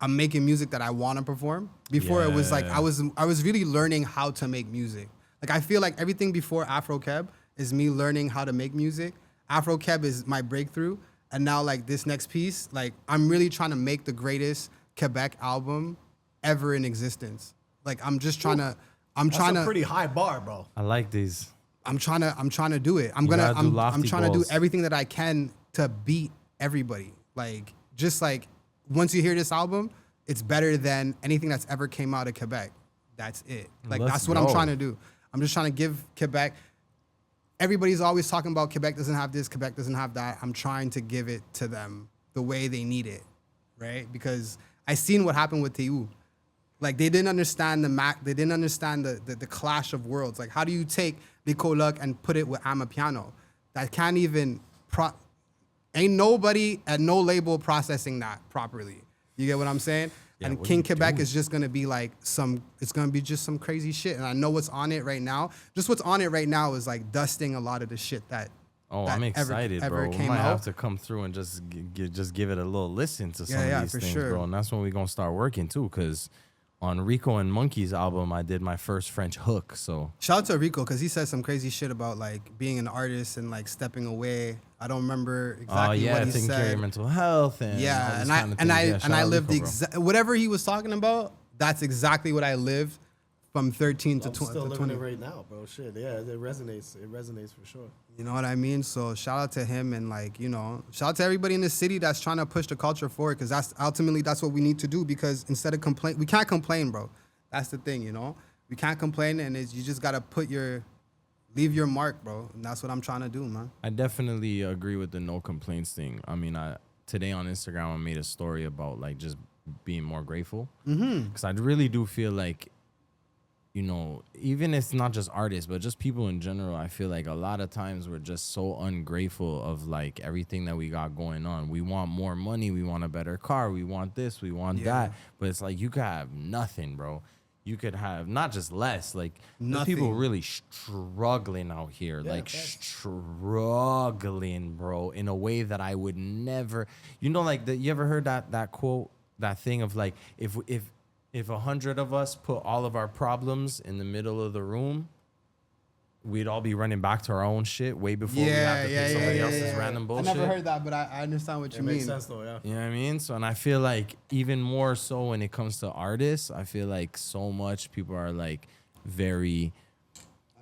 making music that I want to perform. Before it was like Yeah. I was really learning how to make music. Like I feel like everything before Afro Keb is me learning how to make music. Afro Keb is my breakthrough. And now like this next piece, like I'm really trying to make the greatest Quebec album ever in existence. Like I'm just trying to That's a pretty high bar, bro. I like these. I'm trying to do it. I'm gotta do I'm lofty trying to do goals. everything that I can to beat everybody. Like just like once you hear this album, it's better than anything that's ever came out of Quebec. That's it. Like Let's that's what I'm go. trying to do. I'm just trying to give Quebec. Everybody's always talking about Quebec doesn't have this, Quebec doesn't have that. I'm trying to give it to them the way they need it, right? Because I seen what happened with Teu. Like they didn't understand they didn't understand the clash of worlds. Like how do you take Nicolak and put it with Amapiano? That can't even ain't nobody at no label processing that properly. You get what I'm saying? Yeah, And what King you Quebec doing? is just gonna be like it's gonna be just some crazy shit. And I know what's on it right now. Just what's on it right now is like dusting a lot of the shit that Oh, that I'm excited, bro. We came might out. have to come through and just give it a little listen to some Yeah, of these for things, sure. bro. And that's when we're gonna start working too, because on Rico and Monkey's album, I did my first French hook. So Shout out to Rico because he said some crazy shit about like being an artist and like stepping away. I don't remember exactly what he taking care of your said. mental health and all Yeah, these and kind of things. Yeah, shout I out lived the Rico, bro. exact whatever he was talking about. That's exactly what I lived from 13 to I'm 20. still to living 20. it right now, bro. Shit, yeah, it resonates. It resonates for sure. You know what I mean? So shout out to him and like, you know, shout out to everybody in the city that's trying to push the culture forward because that's ultimately that's what we need to do because instead of complain, we can't complain, bro. That's the thing, you know? We can't complain and you just got to leave your mark, bro. And that's what I'm trying to do, man. I definitely agree with the no complaints thing. I mean, today on Instagram I made a story about like just being more grateful because I really do feel like, you know, even if it's not just artists but just people in general, I feel like a lot of times we're just so ungrateful of like everything that we got going on. We want more money, we want a better car, we want this, we want that, but it's like you could have nothing, bro. You could have not just less, like there's people Nothing. really struggling out here, like struggling, bro, in a way that I would never, you know, like you ever heard that quote, that thing of like, if 100 of us put all of our problems in the middle of the room, we'd all be running back to our own shit way before we have to pick somebody else's random bullshit. I never heard that, but I understand what you It mean. makes sense though, yeah. You know what I mean? So, and I feel like even more so when it comes to artists, I feel like so much people are like very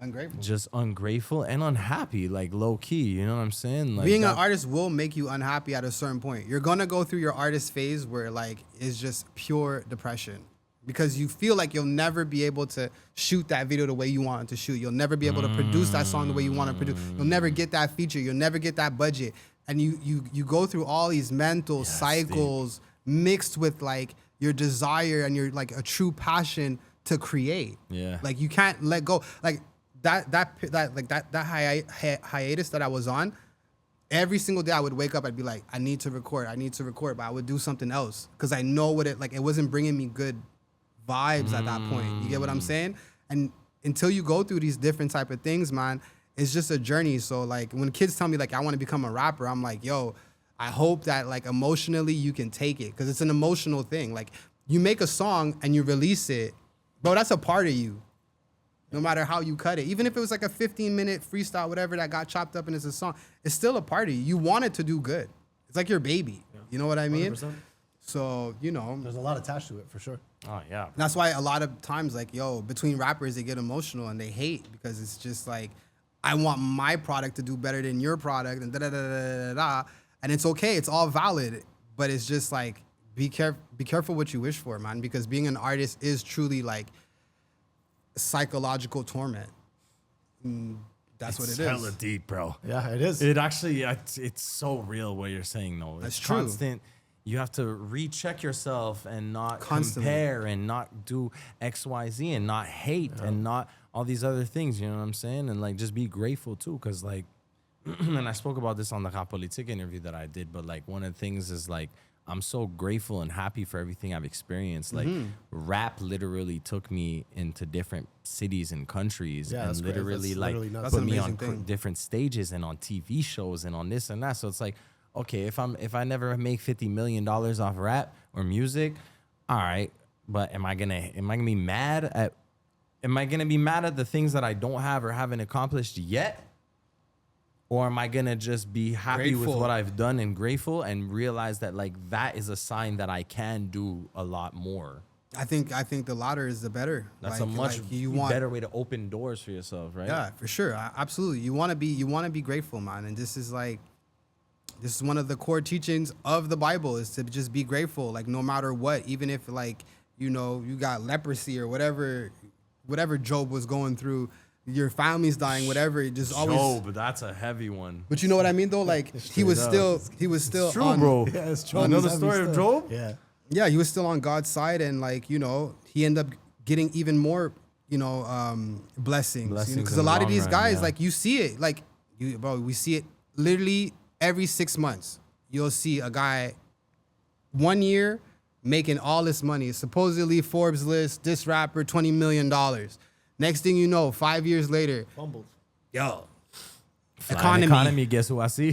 Ungrateful. just ungrateful and unhappy, like low key. You know what I'm saying? Like Being that- an artist will make you unhappy at a certain point. You're gonna go through your artist phase where like it's just pure depression because you feel like you'll never be able to shoot that video the way you want it to shoot. You'll never be able to produce that song the way you want to produce. You'll never get that feature. You'll never get that budget. And you go through all these mental cycles mixed with like your desire and your like a true passion to create. Yeah. Like you can't let go. Like that hiatus that I was on. Every single day I would wake up, I'd be like, I need to record, but I would do something else because I know what it wasn't bringing me good vibes at that point. You get what I'm saying? And until you go through these different type of things, man, it's just a journey. So like when kids tell me like I want to become a rapper, I'm like, yo, I hope that like emotionally you can take it, because it's an emotional thing. Like you make a song and you release it, bro, that's a part of you. No matter how you cut it, even if it was like a 15-minute freestyle, whatever that got chopped up and it's a song, it's still a part of you. You want it to do good. It's like your baby. Yeah. You know what I mean? 100%. So, you know. There's a lot attached to it, for sure. Oh yeah. That's why a lot of times, like, yo, between rappers, they get emotional and they hate, because it's just like, I want my product to do better than your product, and da-da-da-da-da-da. And it's okay. It's all valid. But it's just like, be careful what you wish for, man, because being an artist is truly like psychological torment. That's what it is. Hella deep, bro. Yeah, it is. It actually, it's so real what you're saying, though. That's It's true. constant. You have to recheck yourself and not Constantly. compare and not do X, Y, Z and not hate and not all these other things. You know what I'm saying? And like just be grateful too, because like, and I spoke about this on the Politique interview that I did. But like one of the things is like, I'm so grateful and happy for everything I've experienced. Like rap literally took me into different cities and countries, Yeah, and that's crazy. literally That's like literally nuts. That's put an me on amazing thing. different stages and on TV shows and on this and that. So it's like, okay, if I never make $50 million off rap or music, all right, but am I gonna be mad at the things that I don't have or haven't accomplished yet? Or am I gonna just be happy with Grateful. what I've done and grateful and realize that like that is a sign that I can do a lot more? I think the latter is the better. That's Like- a much like you want, better way to open doors for yourself, right? Yeah, for sure. Absolutely. You want to be grateful, man. And this is one of the core teachings of the Bible, is to just be grateful, like no matter what, even if like, you know, you got leprosy or whatever Job was going through, your family's dying, whatever, just always. Job, that's a heavy one. But you know what I mean though? Like he was still It's true, on, bro. Yeah, it's true. You know the Heavy story of stuff. Job? Yeah. Yeah, he was still on God's side, and like, you know, he ended up getting even more, you know, blessings. Blessings Because in a the lot of long these run, guys, yeah. like you see it, like we see it literally every 6 months. You'll see a guy 1 year making all this money, supposedly Forbes list, this rapper, $20 million. Next thing you know, 5 years later, Fumbled. yo, Flying economy, guess who I see?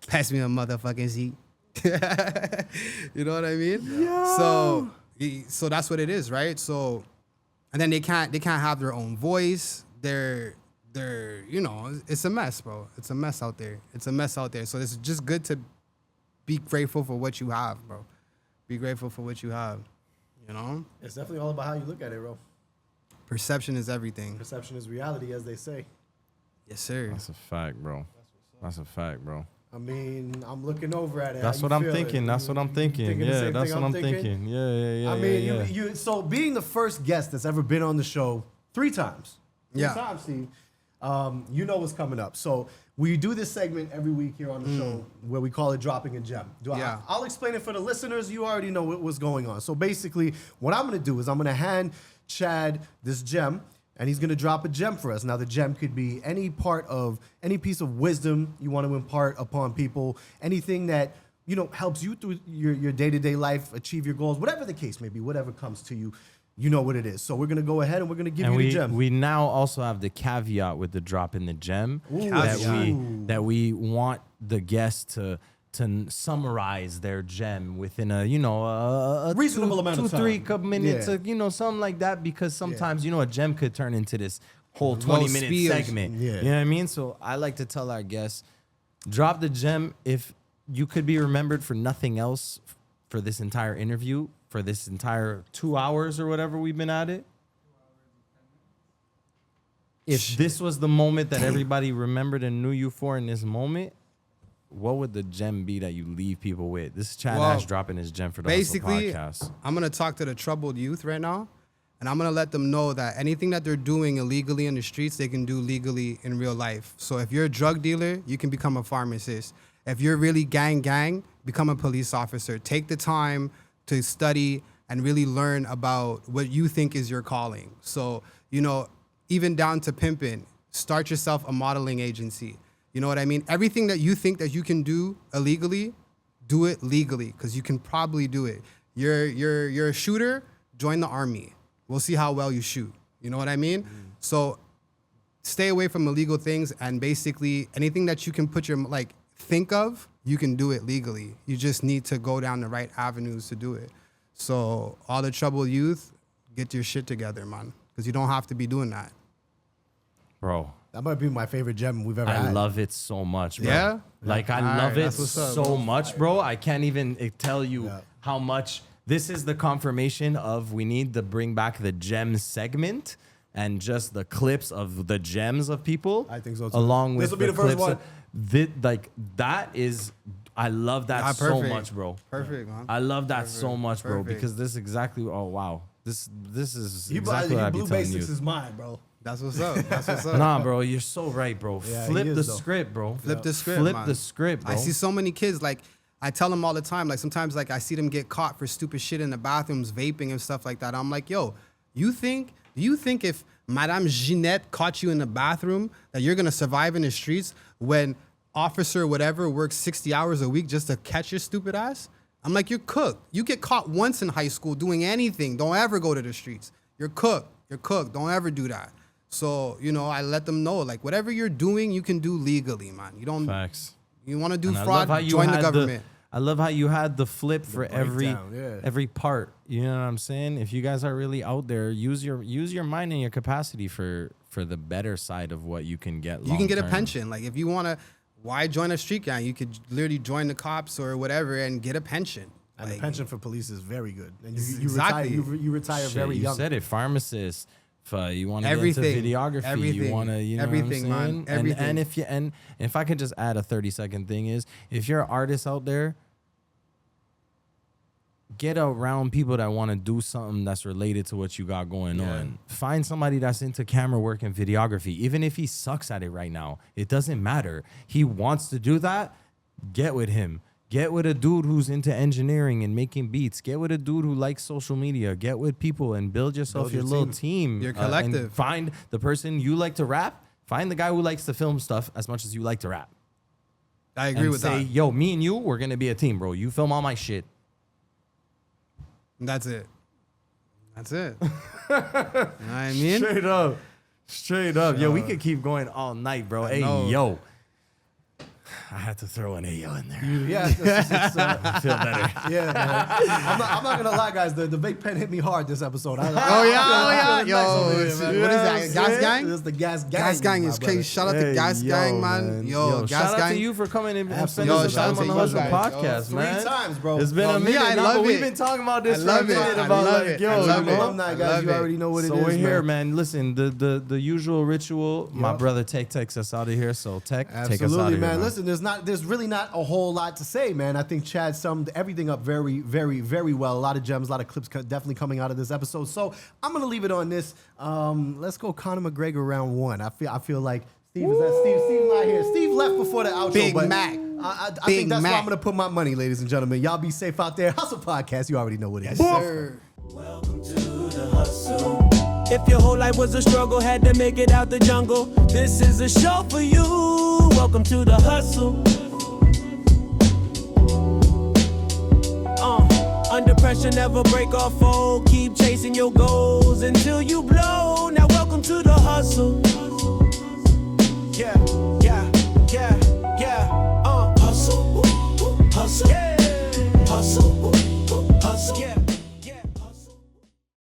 pass me a motherfucking seat. You know what I mean? So that's what it is, right? So, and then they can't have their own voice. They're you know, it's a mess, bro. It's a mess out there. So it's just good to be grateful for what you have, bro. Be grateful for what you have. You know, It's definitely all about how you look at it, bro. perception is everything. Perception is reality, as they say. Yes, sir. That's a fact, bro. That's a fact, bro. I mean, I'm looking over at it. That's How what you I'm feeling? thinking. That's what I'm thinking. Thinking the Yeah, same that's thing what I'm I'm thinking? thinking. Yeah. I mean, yeah. you so being the first guest that's ever been on the show 3 times. Yeah. 3 times, Steve. You know what's coming up. So we do this segment every week here on the show where we call it dropping a gem. Yeah. I'll explain it for the listeners. You already know what's going on. So basically, what I'm going to do is I'm going to hand Chad this gem, and he's going to drop a gem for us. Now, the gem could be any piece of wisdom you want to impart upon people, anything that, you know, helps you through your day-to-day life, achieve your goals, whatever the case may be, whatever comes to you, you know what it is. So we're going to go ahead and we're going to give And you the gem. we now also have the caveat with the drop in the gem Caveat. that we want the guest to summarize their gem within a Reasonable amount of time. 2-3 couple minutes, Yeah. something like that, because sometimes a gem could turn into this whole 20-minute spiels. segment. Yeah. You know what I mean? So I like to tell our guests, drop the gem. If you could be remembered for nothing else for this entire interview, for this entire 2 hours or whatever we've been at it. If this was the moment that everybody remembered and knew you for in this moment, what would the gem be that you leave people with? This is Chad Well, Ashe dropping his gem for the Hustle Basically, podcast. I'm gonna talk to the troubled youth right now, and I'm gonna let them know that anything that they're doing illegally in the streets, they can do legally in real life. So if you're a drug dealer, you can become a pharmacist. If you're really gang, become a police officer. Take the time to study and really learn about what you think is your calling. So, even down to pimping, start yourself a modeling agency. You know what I mean? Everything that you think that you can do illegally, do it legally, because you can probably do it. You're a shooter, join the army. We'll see how well you shoot. You know what I mean? So stay away from illegal things, and basically anything that you can put your think of, you can do it legally. You just need to go down the right avenues to do it. So all the troubled youth, get your shit together, man, because you don't have to be doing that. Bro, that might be my favorite gem we've ever had. I love it so much, bro. Yeah? Like, I love it so much, bro. I can't even tell you how much. This is the confirmation of we need to bring back the gem segment and just the clips of the gems of people. I think so too. Along with this will be the first one. That is, I love that so much, bro. Perfect, man. I love that so much, bro, because this is exactly. Oh wow, this is exactly what I be Blue telling Basics you. is mine, bro. That's what's up. That's what's up. Nah, bro, you're so right, bro. Yeah, Flip he the is, though. script, bro. Flip the script, Flip man. the script, bro. I see so many kids, like, I tell them all the time, like, sometimes, like, I see them get caught for stupid shit in the bathrooms, vaping and stuff like that. I'm like, yo, do you think if Madame Ginette caught you in the bathroom that you're going to survive in the streets when officer whatever works 60 hours a week just to catch your stupid ass? I'm like, you're cooked. You get caught once in high school doing anything. Don't ever go to the streets. You're cooked. You're cooked. Don't ever do that. So, you know, I let them know, like, whatever you're doing, you can do legally, man. You don't. Facts. You want to do And I fraud, love how you join the had government. I love how you had the flip for breakdown, every part. You know what I'm saying? If you guys are really out there, use your mind and your capacity for the better side of what you can get. You can get a long-term. pension. Like, if you want to, why join a street gang? You could literally join the cops or whatever and get a pension. And Like, the pension for police is very good. And you Exactly. retire, you retire Shit, very you young. said it, pharmacist. You want to get Everything. into videography. Everything. You want to, you know Everything, what I'm man. saying? Everything. And if I could just add a 30-second thing is, if you're an artist out there, get around people that want to do something that's related to what you got going on. Find somebody that's into camera work and videography. Even if he sucks at it right now, it doesn't matter. He wants to do that. Get with him. Get with a dude who's into engineering and making beats. Get with a dude who likes social media. Get with people and build yourself your little team. Your collective. And find the person you like to rap. Find the guy who likes to film stuff as much as you like to rap. I agree and with say, that. yo, me and you, we're going to be a team, bro. You film all my shit. That's it. That's it. You know what I mean? Straight up. Yo, we could keep going all night, bro. Hey, know. yo. I had to throw an Ayo in there. Yeah, I feel better. yeah. Man. I'm not gonna lie, guys. The vape pen hit me hard this episode. Yo, What is that? Gas Gang? This is the Gas Gang. Gas Gang my is brother. crazy. Shout out to Gas Gang, man. Yo, Gas shout out Gang. to you for coming and Absolutely. spending some Yo, time shout on out the to you Hustle guys. podcast, Yo, man. 3 times, bro. It's been Well, a me, minute I now, love but we've it. been talking about this I for a love it. minute I about love like, it. yo, I love you it. know? Alumni, I guys. love You it. already know what it is. So we're here, man. man. Listen, the usual ritual. My brother Tek takes us out of here. So Tek, take us out Absolutely, of man. here. Listen, there's really not a whole lot to say, man. I think Chad summed everything up very, very, very well. A lot of gems, a lot of clips definitely coming out of this episode. So I'm gonna leave it on this. Let's go Conor McGregor round 1. I feel like Steve's not here. Steve left before the outro. Big but Mac. I Big think that's where Mac. I'm gonna put my money, ladies and gentlemen. Y'all be safe out there. Hustle Podcast. You already know what it is. Sir. Welcome to the hustle. If your whole life was a struggle, had to make it out the jungle, this is a show for you. Welcome to the hustle. Under pressure, never break or fold. Keep chasing your goals until you blow. Now welcome to the hustle.